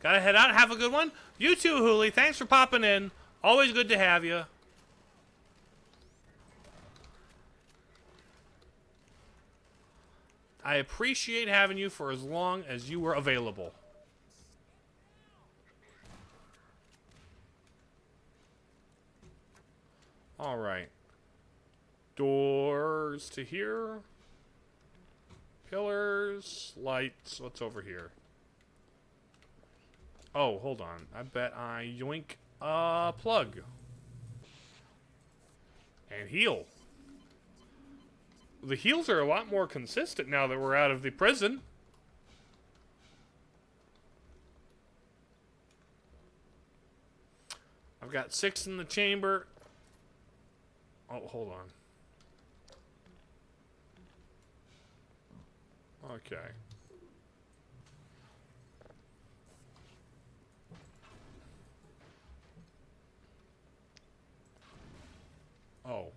Gotta head out. Have a good one. You too, Hooli. Thanks for popping in. Always good to have you. I appreciate having you for as long as you were available. Alright. Doors to here. Pillars. Lights. What's over here? Oh, hold on. I bet I yoink a plug. And heal. The heals are a lot more consistent now that we're out of the prison. I've got 6 in the chamber. Oh, hold on. Okay. Oh.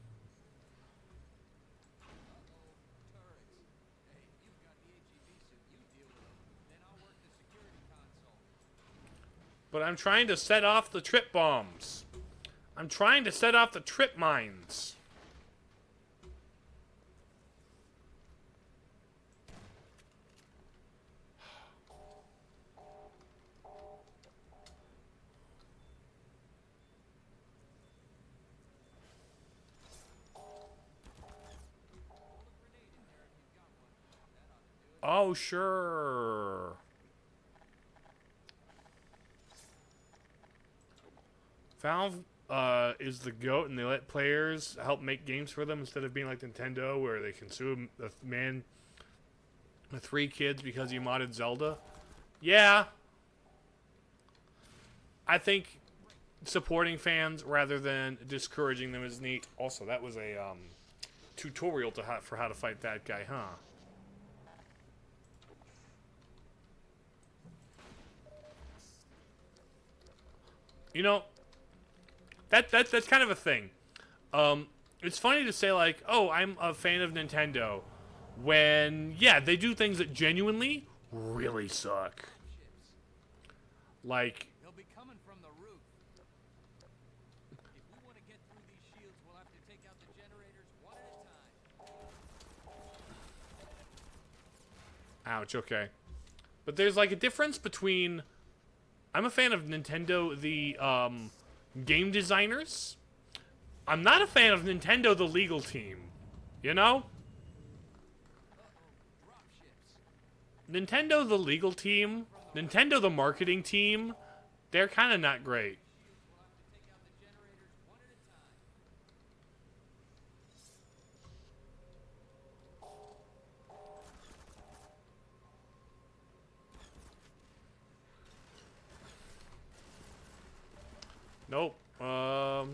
But I'm trying to set off the trip bombs. I'm trying to set off the trip mines. Oh, sure. Valve is the GOAT, and they let players help make games for them instead of being like Nintendo, where they can sue a man with 3 kids because he modded Zelda. Yeah. I think supporting fans rather than discouraging them is neat. Also, that was a tutorial for how to fight that guy, huh? You know, that's kind of a thing. It's funny to say, like, oh, I'm a fan of Nintendo, when, yeah, they do things that genuinely really suck. Like, They'll be coming from the roof. If we want to get through these shields, we'll have to take out the generators one at a time. ouch, okay. But there's like a difference between, I'm a fan of Nintendo, the game designers. I'm not a fan of Nintendo, the legal team. You know? Nintendo, the legal team, Nintendo, the marketing team, they're kind of not great. Nope. Ow.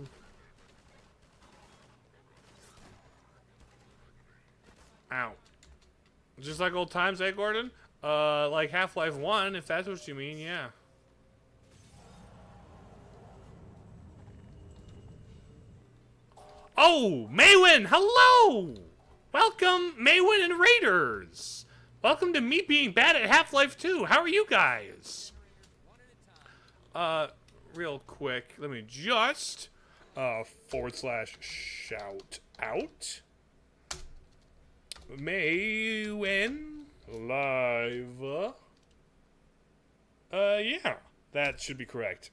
Just like old times, eh, Gordon? Like Half-Life 1, if that's what you mean, yeah. Oh, Maywin, hello! Welcome, Maywin and Raiders! Welcome to me being bad at Half-Life 2. How are you guys? Real quick, let me just, /shout out. Maywin live. Yeah, that should be correct.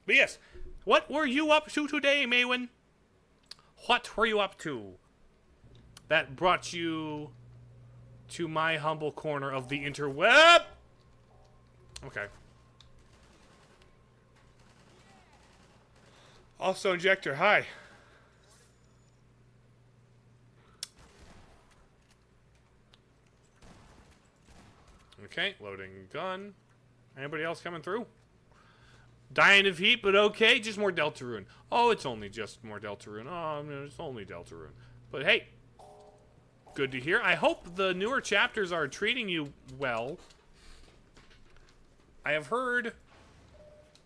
But yes, what were you up to today, Maywin? What were you up to that brought you to my humble corner of the interweb? Okay. Also, Injector, hi. Okay, loading gun. Anybody else coming through? Dying of heat, but okay, just more Deltarune. Oh, it's only just more Deltarune. Oh, no, it's only Deltarune. But hey, good to hear. I hope the newer chapters are treating you well. I have heard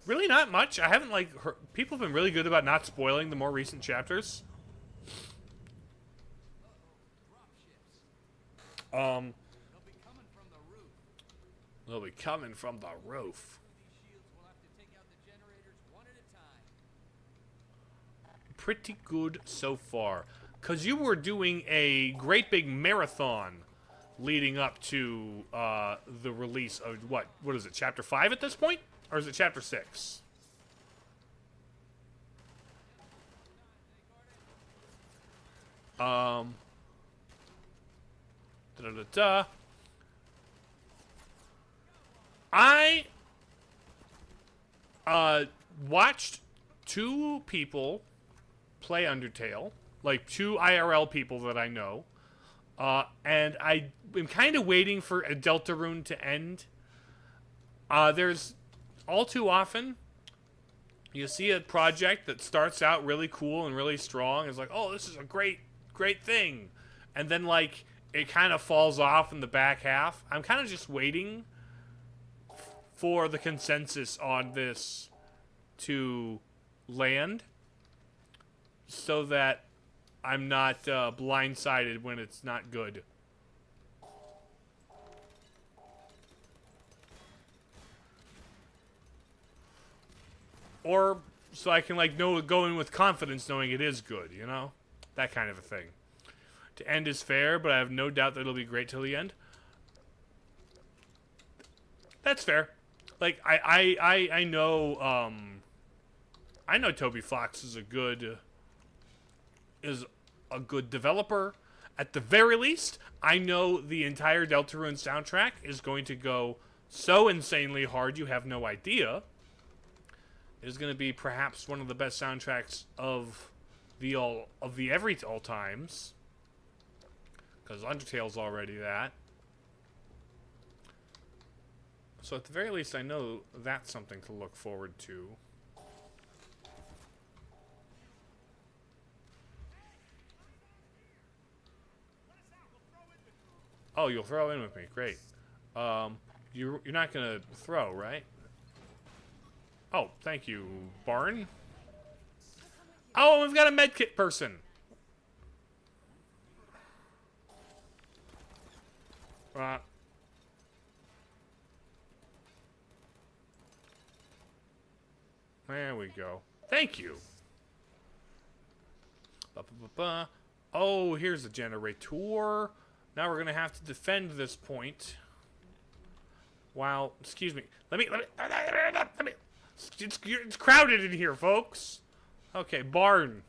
really not much. I haven't, like, heard, people have been really good about not spoiling the more recent chapters. They'll be coming from the roof. Pretty good so far. Because you were doing a great big marathon leading up to the release of, what is it, Chapter 5 at this point? Or is it Chapter 6? Da-da-da-da. I watched two people play Undertale, like two IRL people that I know, and I am kind of waiting for a Deltarune to end. There's all too often you see a project that starts out really cool and really strong. It's like, oh, this is a great thing, and then like it kind of falls off in the back half. I'm kind of just waiting for the consensus on this to land so that I'm not blindsided when it's not good. Or so I can like go in with confidence knowing it is good, you know? That kind of a thing. To end is fair, but I have no doubt that it'll be great till the end. That's fair. Like I know Toby Fox is a good developer. At the very least, I know the entire Deltarune soundtrack is going to go so insanely hard you have no idea. It is going to be perhaps one of the best soundtracks of the all times. Because Undertale's already that. So at the very least, I know that's something to look forward to. Oh, you'll throw in with me. Great. You're not gonna throw, right? Oh, thank you, Barn. Oh, we've got a medkit person. There we go. Thank you. Ba-ba-ba-ba. Oh, here's the generator. Now we're gonna have to defend this point. Wow. Excuse me. Let me. It's crowded in here, folks. Okay, barn.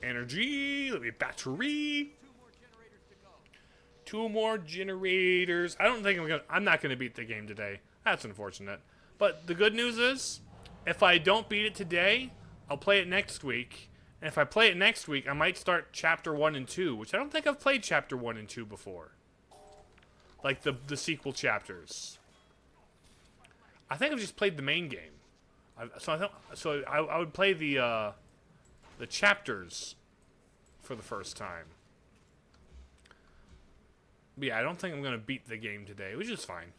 Energy. Let me battery. 2 more generators. I don't think I'm not gonna beat the game today. That's unfortunate. But the good news is, if I don't beat it today, I'll play it next week. And if I play it next week, I might start Chapter 1 and 2, which I don't think I've played Chapter 1 and 2 before. Like the sequel chapters. I think I've just played the main game. I would play the chapters for the first time. But yeah, I don't think I'm gonna beat the game today, which is fine.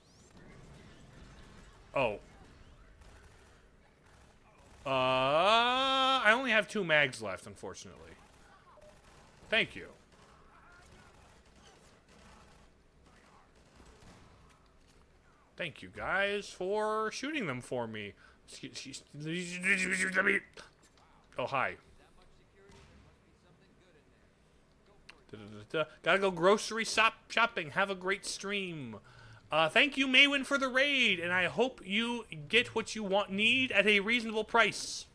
Oh. I only have 2 mags left, unfortunately. Thank you. Thank you guys for shooting them for me. Oh, hi. Gotta go grocery shopping. Have a great stream. Thank you, Maywin, for the raid, and I hope you get what you need at a reasonable price.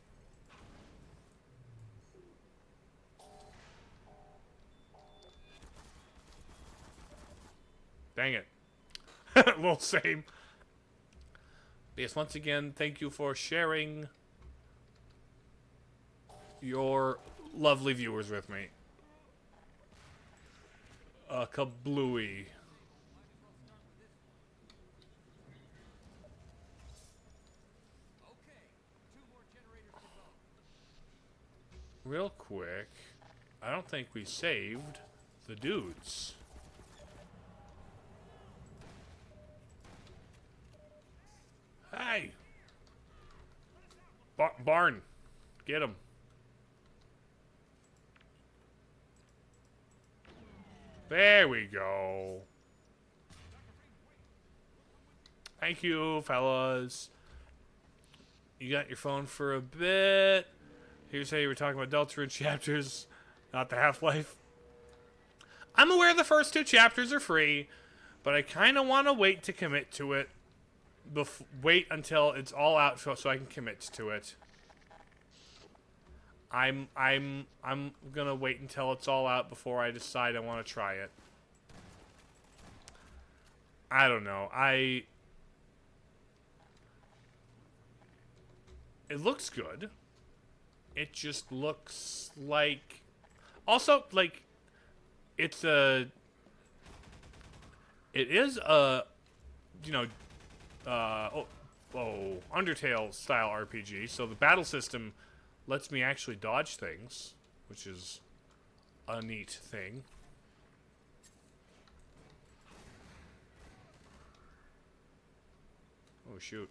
Dang it. Well, same. Yes, once again, thank you for sharing your lovely viewers with me. Kablooey. Real quick, I don't think we saved the dudes. Hey! Barn. Get him. There we go. Thank you, fellas. You got your phone for a bit. Here's how you were talking about Deltarune chapters, not the Half-Life. I'm aware the first 2 chapters are free, but I kind of want to wait to commit to it. Wait until it's all out so I can commit to it. I'm gonna wait until it's all out before I decide I want to try it. I don't know. It looks good. It just looks like... Also, like, it is a, you know, Undertale style RPG, so the battle system lets me actually dodge things, which is a neat thing. Oh, shoot.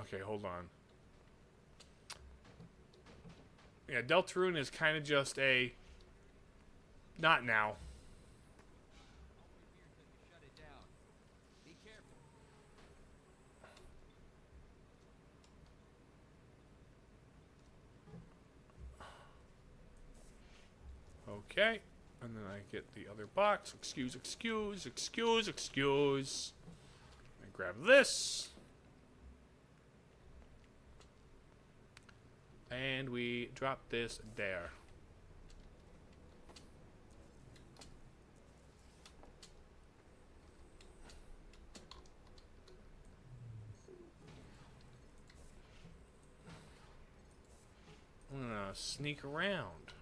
Okay, hold on. Yeah, Deltarune is kind of just a... Not now. Okay. And then I get the other box. Excuse. I grab this. And we drop this there. I'm gonna sneak around.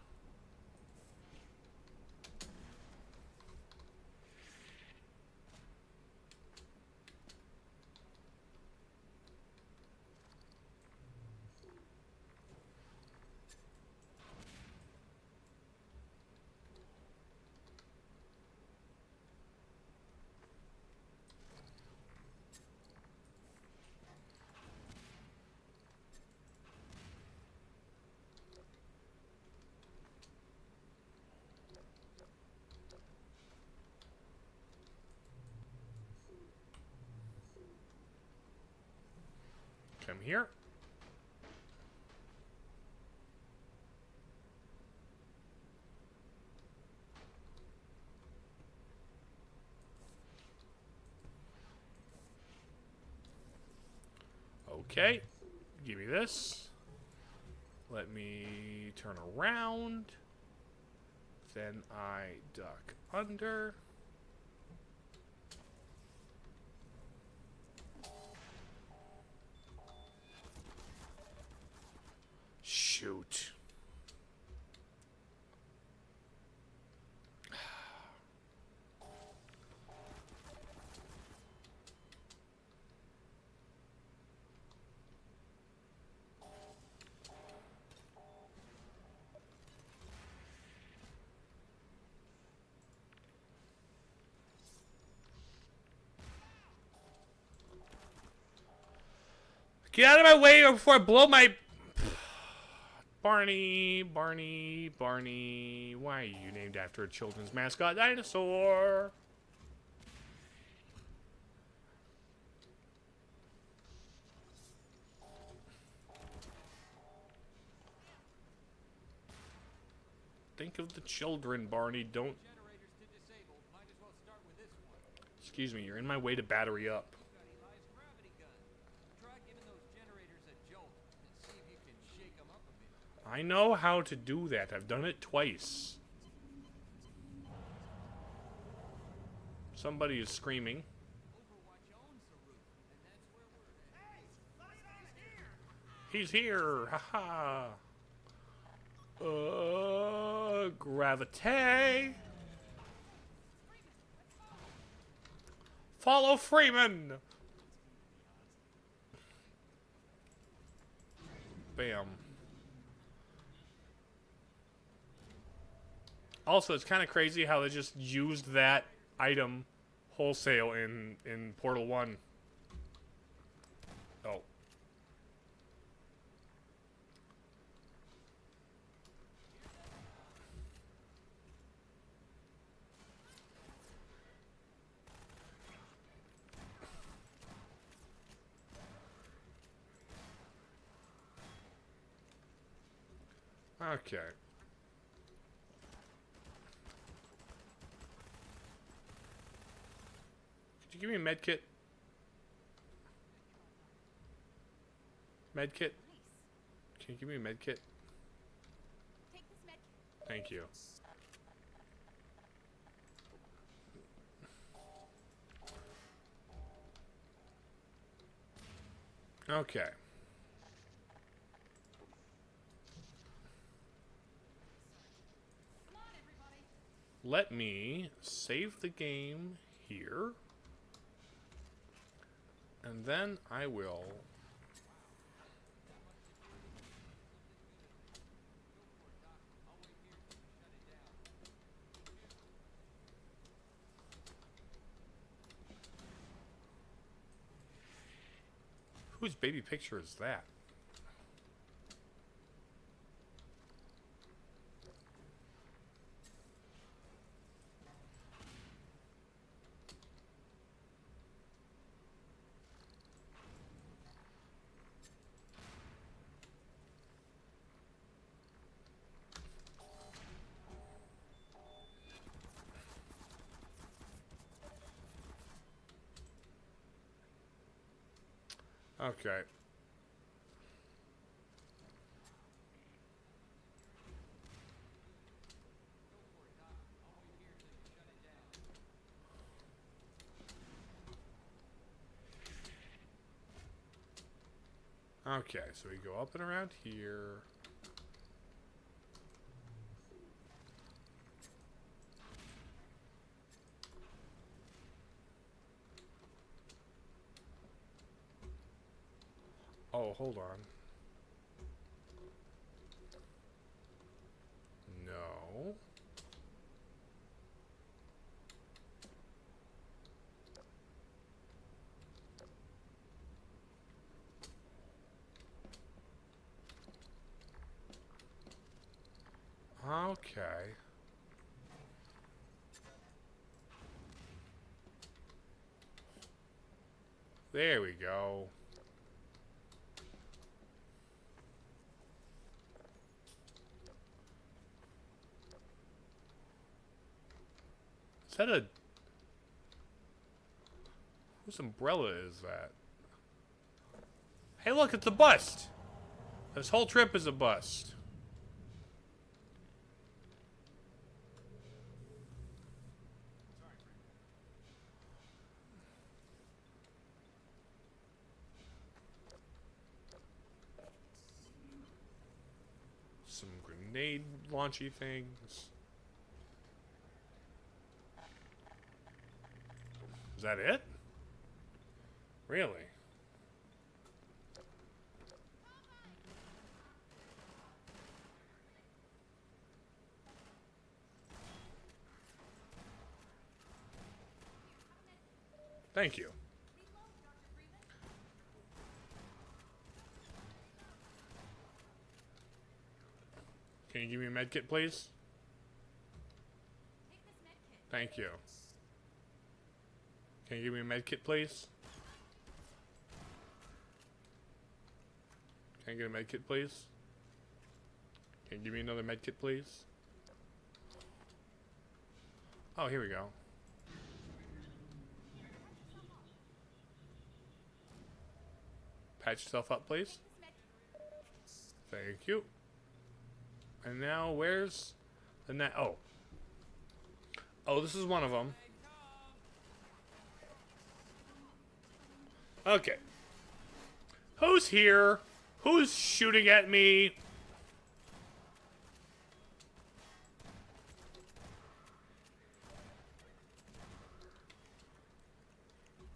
him here. Okay, give me this. Let me turn around. Then I duck under. Shoot. Get out of my way before I blow my... Barney. Why are you named after a children's mascot dinosaur? Think of the children, Barney. Don't... Generators to disable. Might as well start with this one. Excuse me, you're in my way to battery up. Got Eli's gravity gun. Try giving those generators a jolt and see if you can shake them up a bit. I know how to do that. I've done it twice. Somebody is screaming. Overwatch owns the roof, and that's where we're at. He's here! Haha! Gravity! Follow Freeman! Bam. Also, it's kind of crazy how they just used that item wholesale in Portal 1. Oh. Okay. Could you give me a med kit? Med kit? Can you give me a med kit? Take this med kit. Thank you. Okay. Come on, everybody. Let me save the game here. And then I will... Whose baby picture is that? Okay. Okay, so we go up and around here. Oh, hold on. No. Okay. There we go. Is that a... Whose umbrella is that? Hey, look, it's a bust. This whole trip is a bust. Some grenade launchy things. Is that it? Really? Thank you. Can you give me a med kit, please? Thank you. Can you give me a med kit, please? Can I get a med kit, please? Can you give me another med kit, please? Oh, here we go. Patch yourself up, please. Thank you. And now, where's the net? Oh. Oh, this is one of them. Okay. Who's here? Who's shooting at me?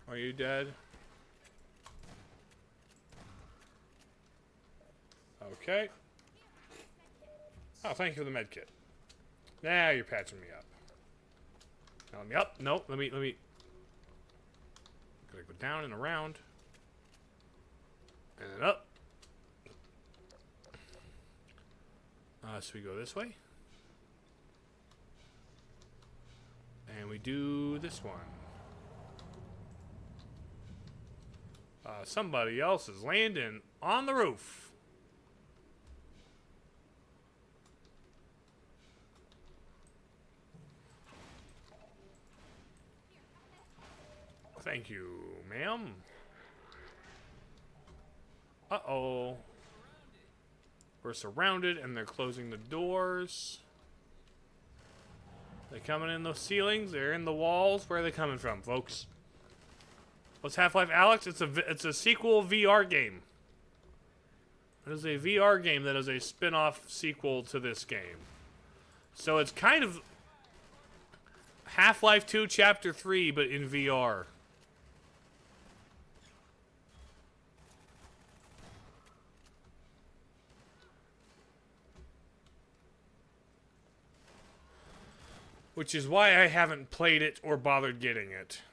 Are you dead? Okay. Oh, thank you for the med kit. Now you're patching me up. Now let me up. Nope. Let me. Gotta go down and around. And then up. So we go this way. And we do this one. Somebody else is landing on the roof. Thank you, ma'am. Uh-oh. We're surrounded, and they're closing the doors. They're coming in the ceilings. They're in the walls. Where are they coming from, folks? What's Half-Life Alyx? It's a sequel VR game. It is a VR game that is a spin-off sequel to this game. So it's kind of Half-Life 2 Chapter 3, but in VR. Which is why I haven't played it or bothered getting it.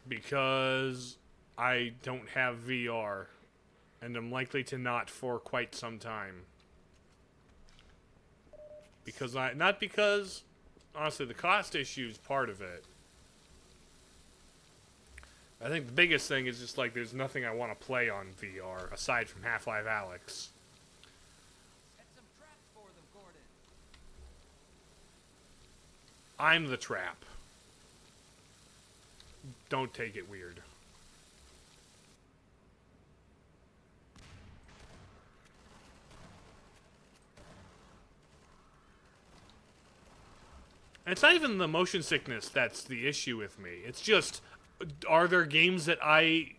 Because I don't have VR. And I'm likely to not for quite some time. Not because, honestly, the cost issue is part of it. I think the biggest thing is just like there's nothing I want to play on VR aside from Half-Life Alyx. I'm the trap. Don't take it weird. And it's not even the motion sickness that's the issue with me. It's just, are there games that I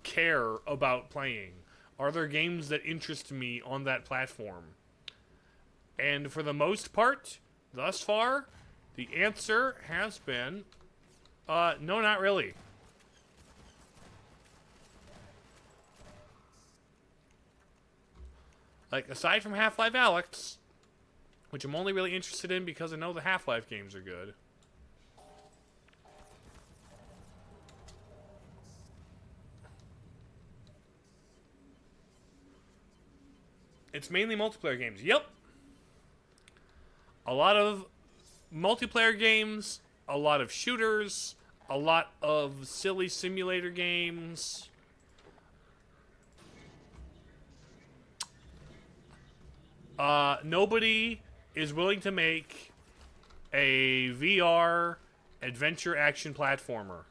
care about playing? Are there games that interest me on that platform? And for the most part, thus far, the answer has been, no, not really. Like, aside from Half-Life Alyx, which I'm only really interested in because I know the Half-Life games are good. It's mainly multiplayer games. Yep. A lot of multiplayer games, a lot of shooters, a lot of silly simulator games. Nobody is willing to make a VR Adventure action platformer.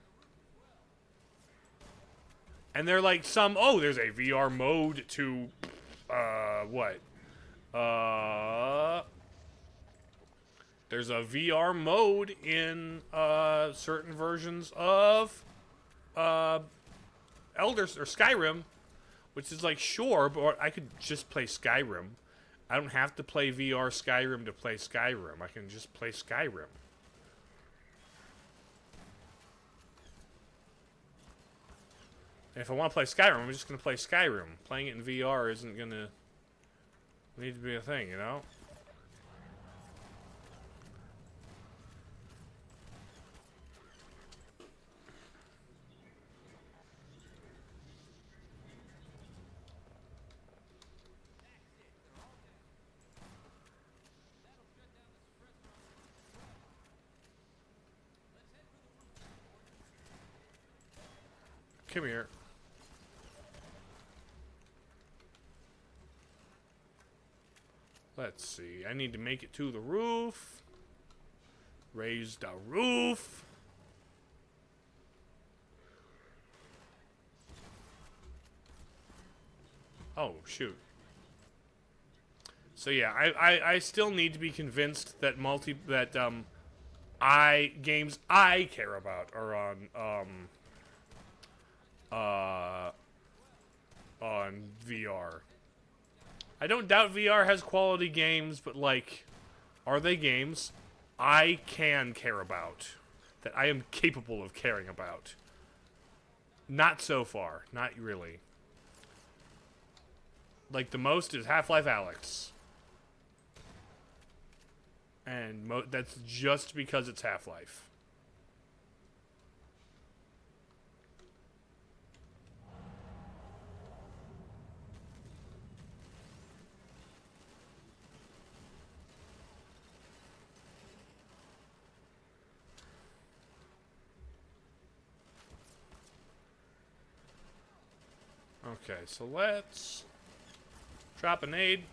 And they're like oh, there's a VR mode to, what? There's a VR mode in, certain versions of, Skyrim, which is like, sure, but I could just play Skyrim. I don't have to play VR Skyrim to play Skyrim. I can just play Skyrim. And if I want to play Skyrim, I'm just going to play Skyrim. Playing it in VR isn't going to need to be a thing, you know? Come here. Let's see. I need to make it to the roof. Raise the roof. Oh, shoot. So yeah, I still need to be convinced that games I care about are on VR. I don't doubt VR has quality games, but like, are they games I can care about? That I am capable of caring about? Not so far. Not really. Like, the most is Half-Life Alyx. And that's just because it's Half-Life. Okay, so let's drop a nade.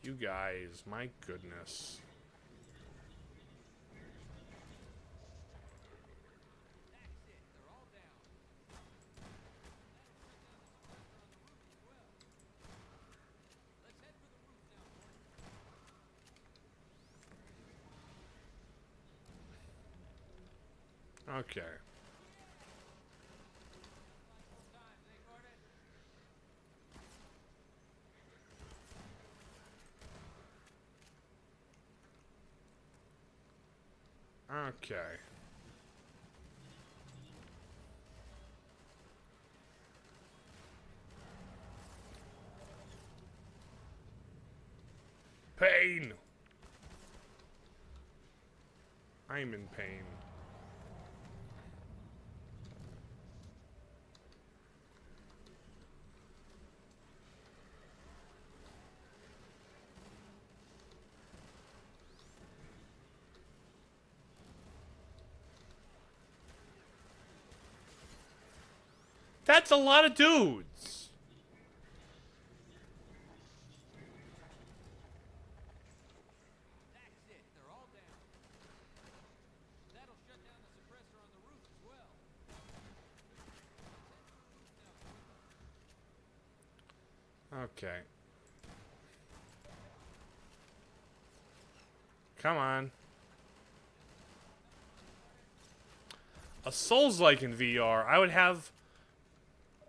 You guys, my goodness. Okay. Okay. Pain! I'm in pain. That's a lot of dudes. That's it. They're all down. That'll shut down the suppressor on the roof as well. Okay. Come on. A Souls-like in VR, I would have...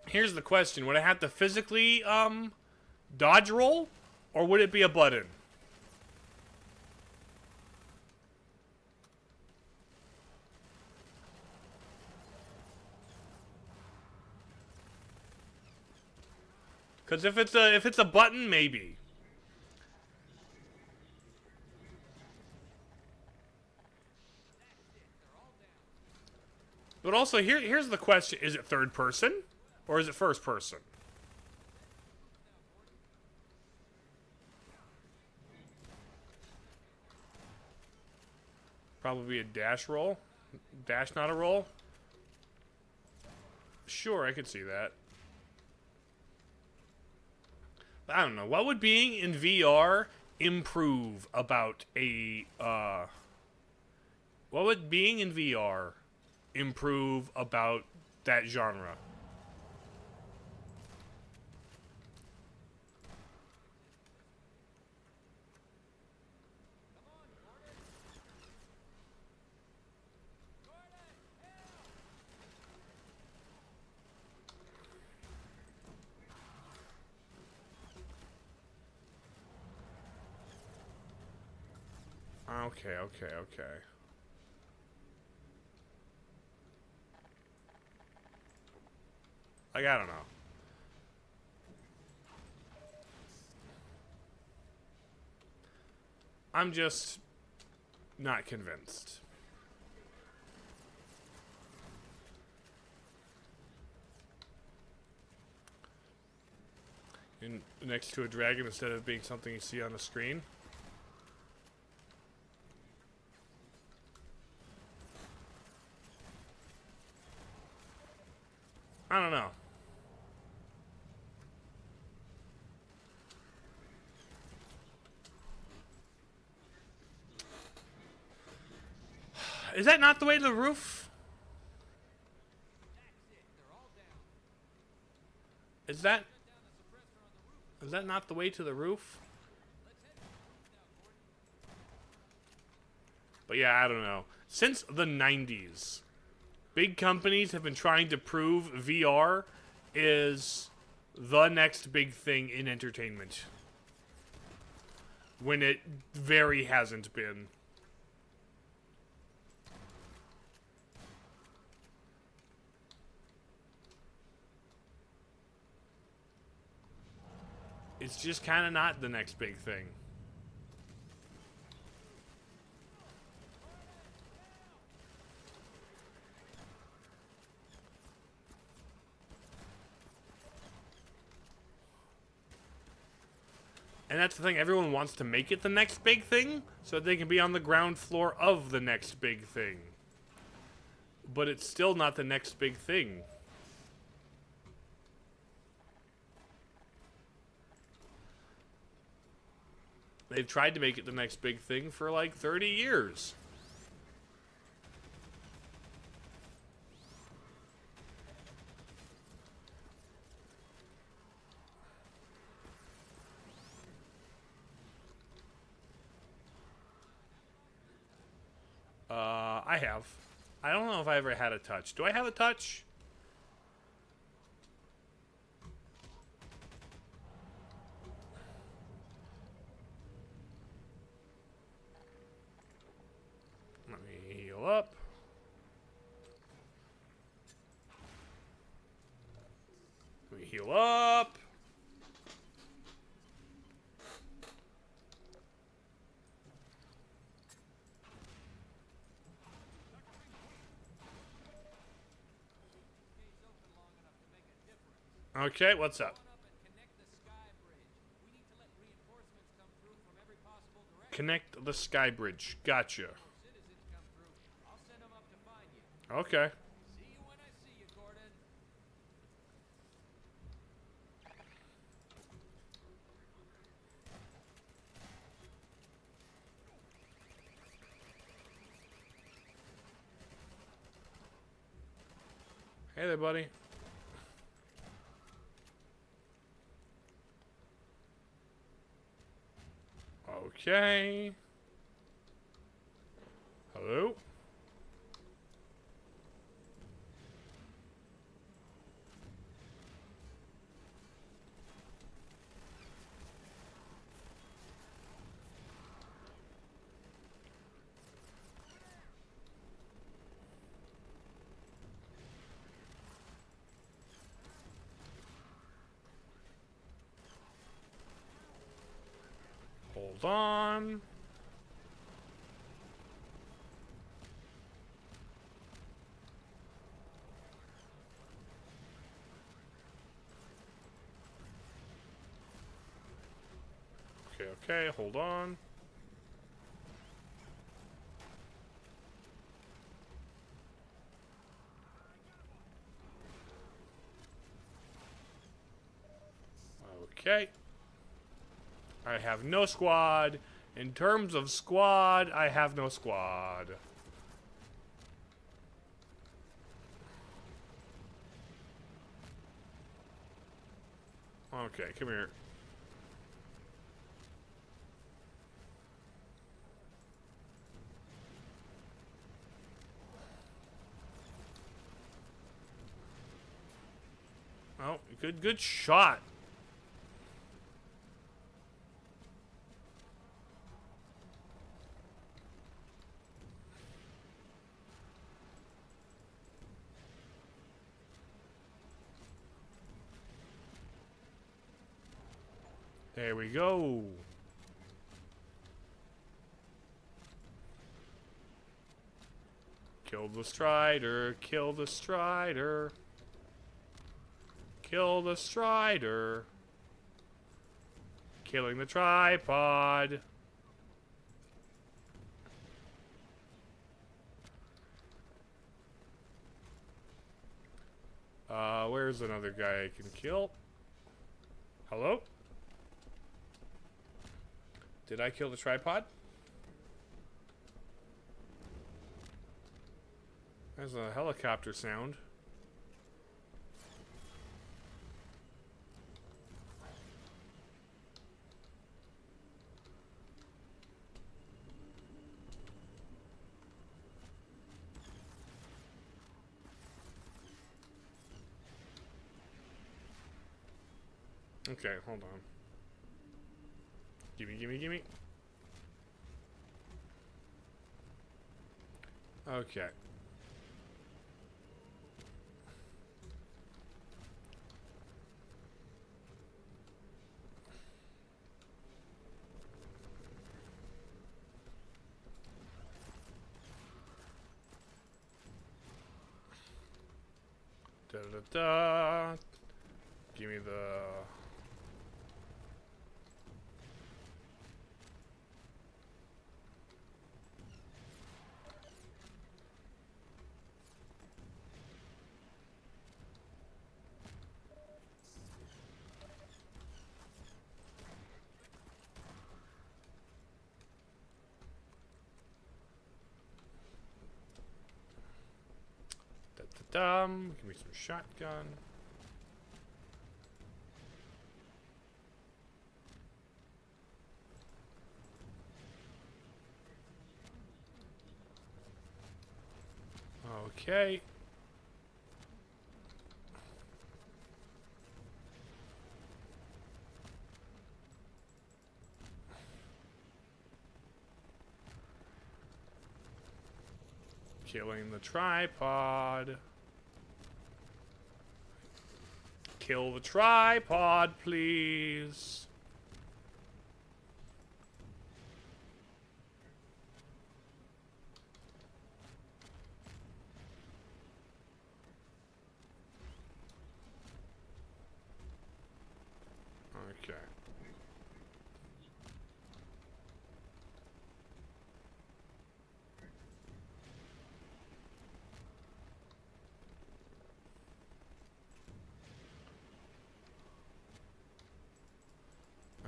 Here's the question. Would I have to physically, dodge roll? Or would it be a button? Because if it's a button, maybe. But also, here's the question. Is it third person? Or is it first person? Probably a dash roll. Dash, not a roll? Sure, I could see that. I don't know. What would being in VR improve about a, what would being in VR improve about that genre? Okay, okay, okay. Like, I don't know. I'm just not convinced. And next to a dragon instead of being something you see on the screen. I don't know. Is that not the way to the roof? Is that not the way to the roof? But yeah, I don't know. Since the 90s, big companies have been trying to prove VR is the next big thing in entertainment. When it very hasn't been. It's just kind of not the next big thing. And that's the thing, everyone wants to make it the next big thing so that they can be on the ground floor of the next big thing. But it's still not the next big thing. They've tried to make it the next big thing for like 30 years. I have. I don't know if I ever had a touch. Do I have a touch? Let me heal up. Let me heal up. Okay, what's up? Connect the sky bridge. Gotcha. Okay. Hey there, buddy. Okay. Hello? Hold on. Okay, hold on. Okay. I have no squad. In terms of squad, I have no squad. Okay, come here. Oh, good shot. There we go. Kill the Strider, kill the Strider. Kill the Strider. Killing the tripod. Where's another guy I can kill? Hello? Did I kill the tripod? There's a helicopter sound. Okay, hold on. Gimme. Okay. Da. Give me the... Give me some shotgun. Okay. Killing the tripod. Kill the tripod, please. Okay.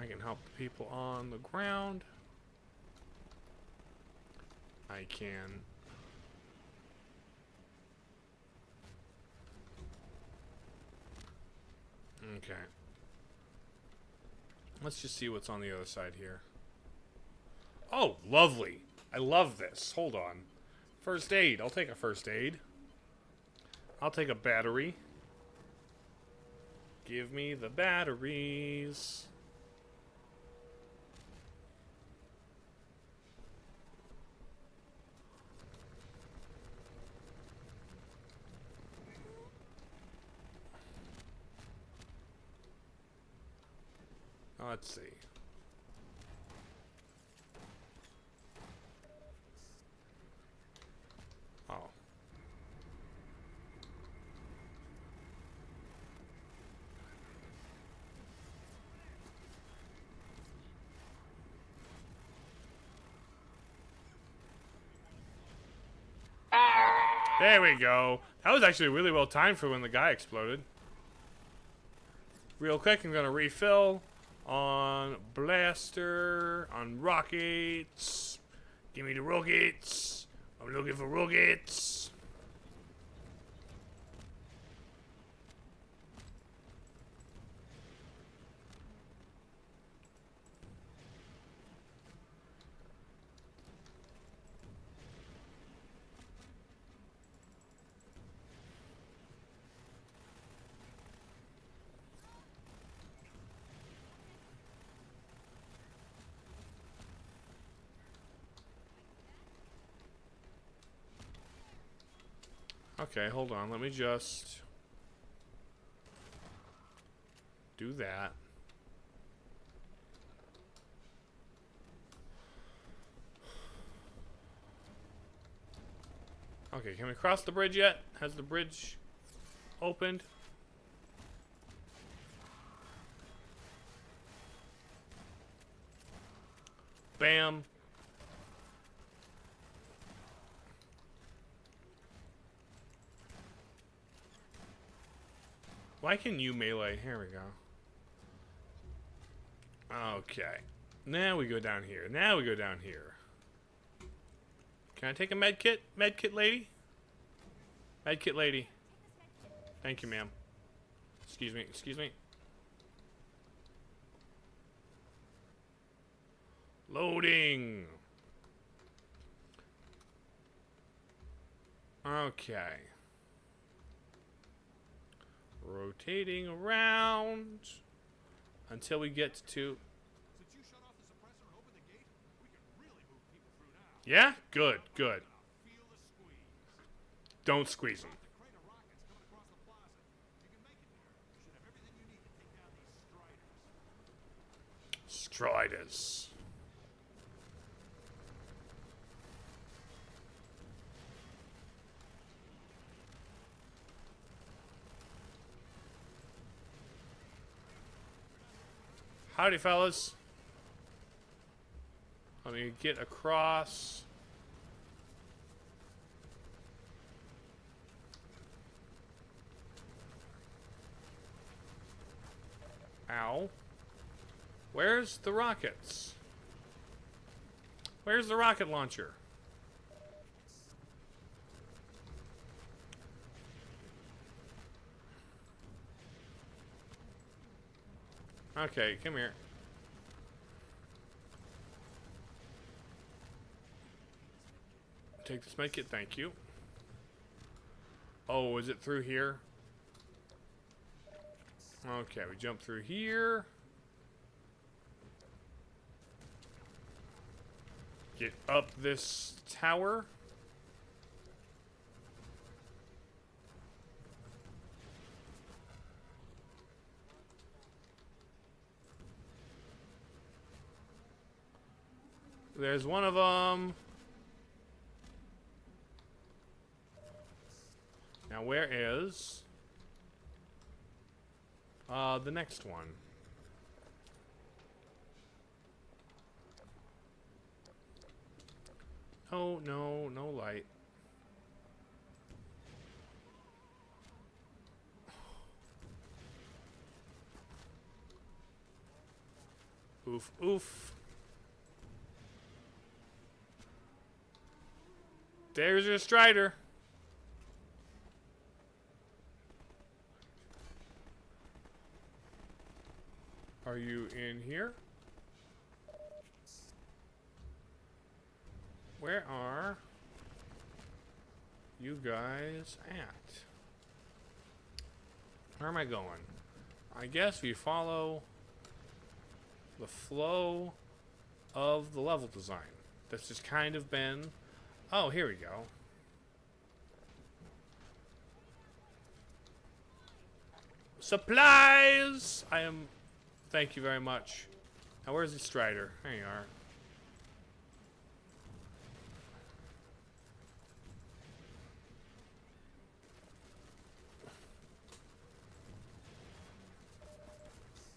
I can help the people on the ground. I can. Okay. Let's just see what's on the other side here. Oh, lovely. I love this. Hold on. First aid. I'll take a first aid. I'll take a battery. Give me the batteries. Let's see. Oh. There we go. That was actually really well timed for when the guy exploded. Real quick, I'm gonna refill. On blaster, on rockets. Give me the rockets. I'm looking for rockets. Okay, hold on. Let me just do that. Okay, can we cross the bridge yet? Has the bridge opened? Bam. Why can you melee? Here we go. Okay. Now we go down here. Now we go down here. Can I take a med kit? Med kit lady? Med kit lady. Thank you, ma'am. Excuse me. Excuse me. Loading. Okay. Rotating around until we get to. Since you shut off the suppressor and opened the gate, we can really move people through now. Yeah? Good, good. Feel the squeeze. Don't squeeze them. The crate of rockets coming across the plaza. You can make it there. You should have everything you need to take down these striders. Striders. Howdy, fellas. Let me get across. Ow. Where's the rockets? Where's the rocket launcher? Okay, come here. Take this medkit, thank you. Oh, is it through here? Okay, we jump through here. Get up this tower. There's one of them. Now where is the next one? Oh, no, no light. Oof, oof. There's your Strider. Are you in here? Where are you guys at? Where am I going? I guess we follow the flow of the level design. That's just kind of been... Oh, here we go. Supplies! I am... Thank you very much. Now, where's the Strider? There you are.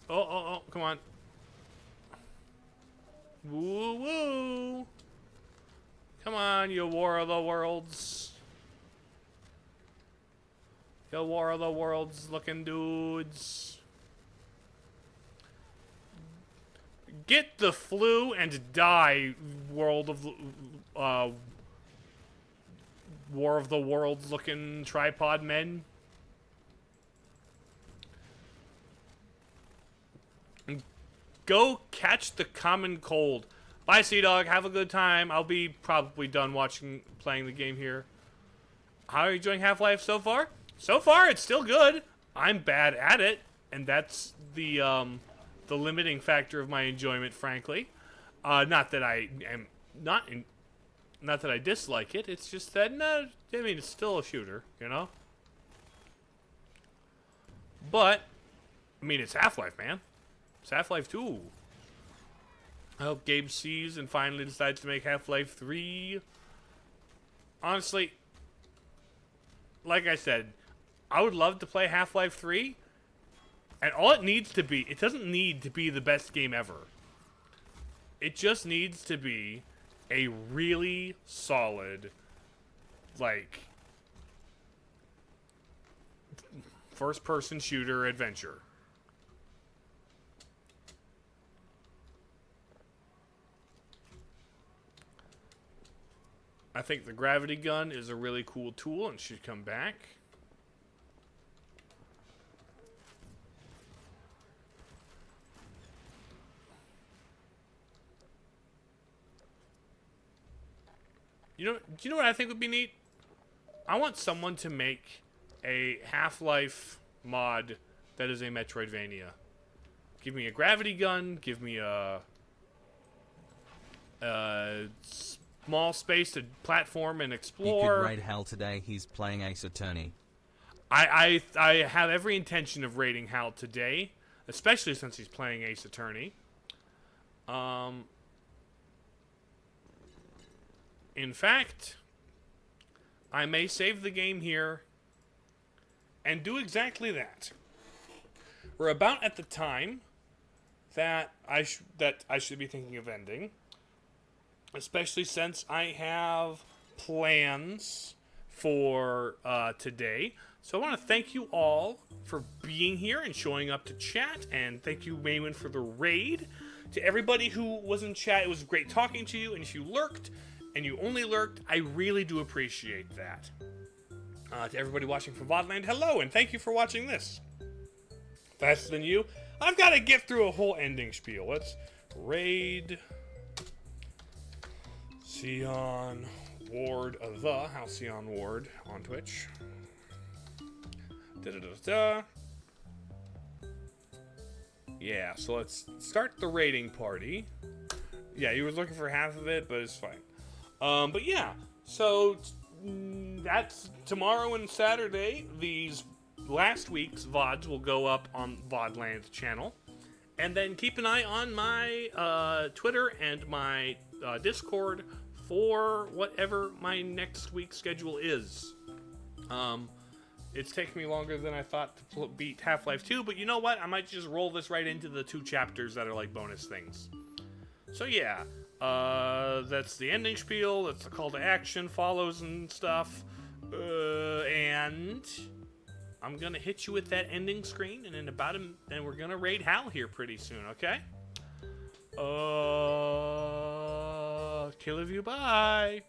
Oh, come on. Woo woo. Come on, you War of the Worlds. You War of the Worlds looking dudes. Get the flu and die, World of War of the Worlds looking tripod men. Go catch the common cold. Bye, Sea Dog. Have a good time. I'll be probably done playing the game here. How are you enjoying Half-Life so far? So far, it's still good. I'm bad at it, and that's the limiting factor of my enjoyment, frankly. Not that I am not that I dislike it. It's just that no, I mean it's still a shooter, you know. But I mean it's Half-Life, man. It's Half-Life 2. I hope Gabe sees and finally decides to make Half-Life 3. Honestly, like I said, I would love to play Half-Life 3. And all it needs to be, it doesn't need to be the best game ever. It just needs to be a really solid, like, first-person shooter adventure. I think the gravity gun is a really cool tool and should come back. Do you know what I think would be neat? I want someone to make a Half-Life mod that is a Metroidvania. Give me a gravity gun, give me a small space to platform and He explore. could raid Hal today. He's playing Ace Attorney. I have every intention of raiding Hal today, especially since he's playing Ace Attorney. In fact, I may save the game here and do exactly that. We're about at the time that I should be thinking of ending, especially since I have plans for today. So I want to thank you all for being here and showing up to chat, and thank you, Maywin, for the raid. To everybody who was in chat, it was great talking to you, and if you lurked, and you only lurked, I really do appreciate that. To everybody watching from VODland, hello, and thank you for watching this. Faster than you, I've got to get through a whole ending spiel. Let's raid Sion Ward the Halcyon Ward on Twitch. Da-da-da-da. Yeah, so let's start the raiding party. Yeah, you were looking for half of it, but it's fine. But yeah, so that's tomorrow and Saturday. These last week's VODs will go up on VODland's channel. And then keep an eye on my Twitter and my Discord for whatever my next week's schedule is. It's taken me longer than I thought to beat Half-Life 2, but you know what? I might just roll this right into the 2 chapters that are like bonus things. So yeah, that's the ending spiel, that's the call to action, follows and stuff, and I'm gonna hit you with that ending screen, and in about and we're gonna raid Hal here pretty soon, okay? Kill of you, bye!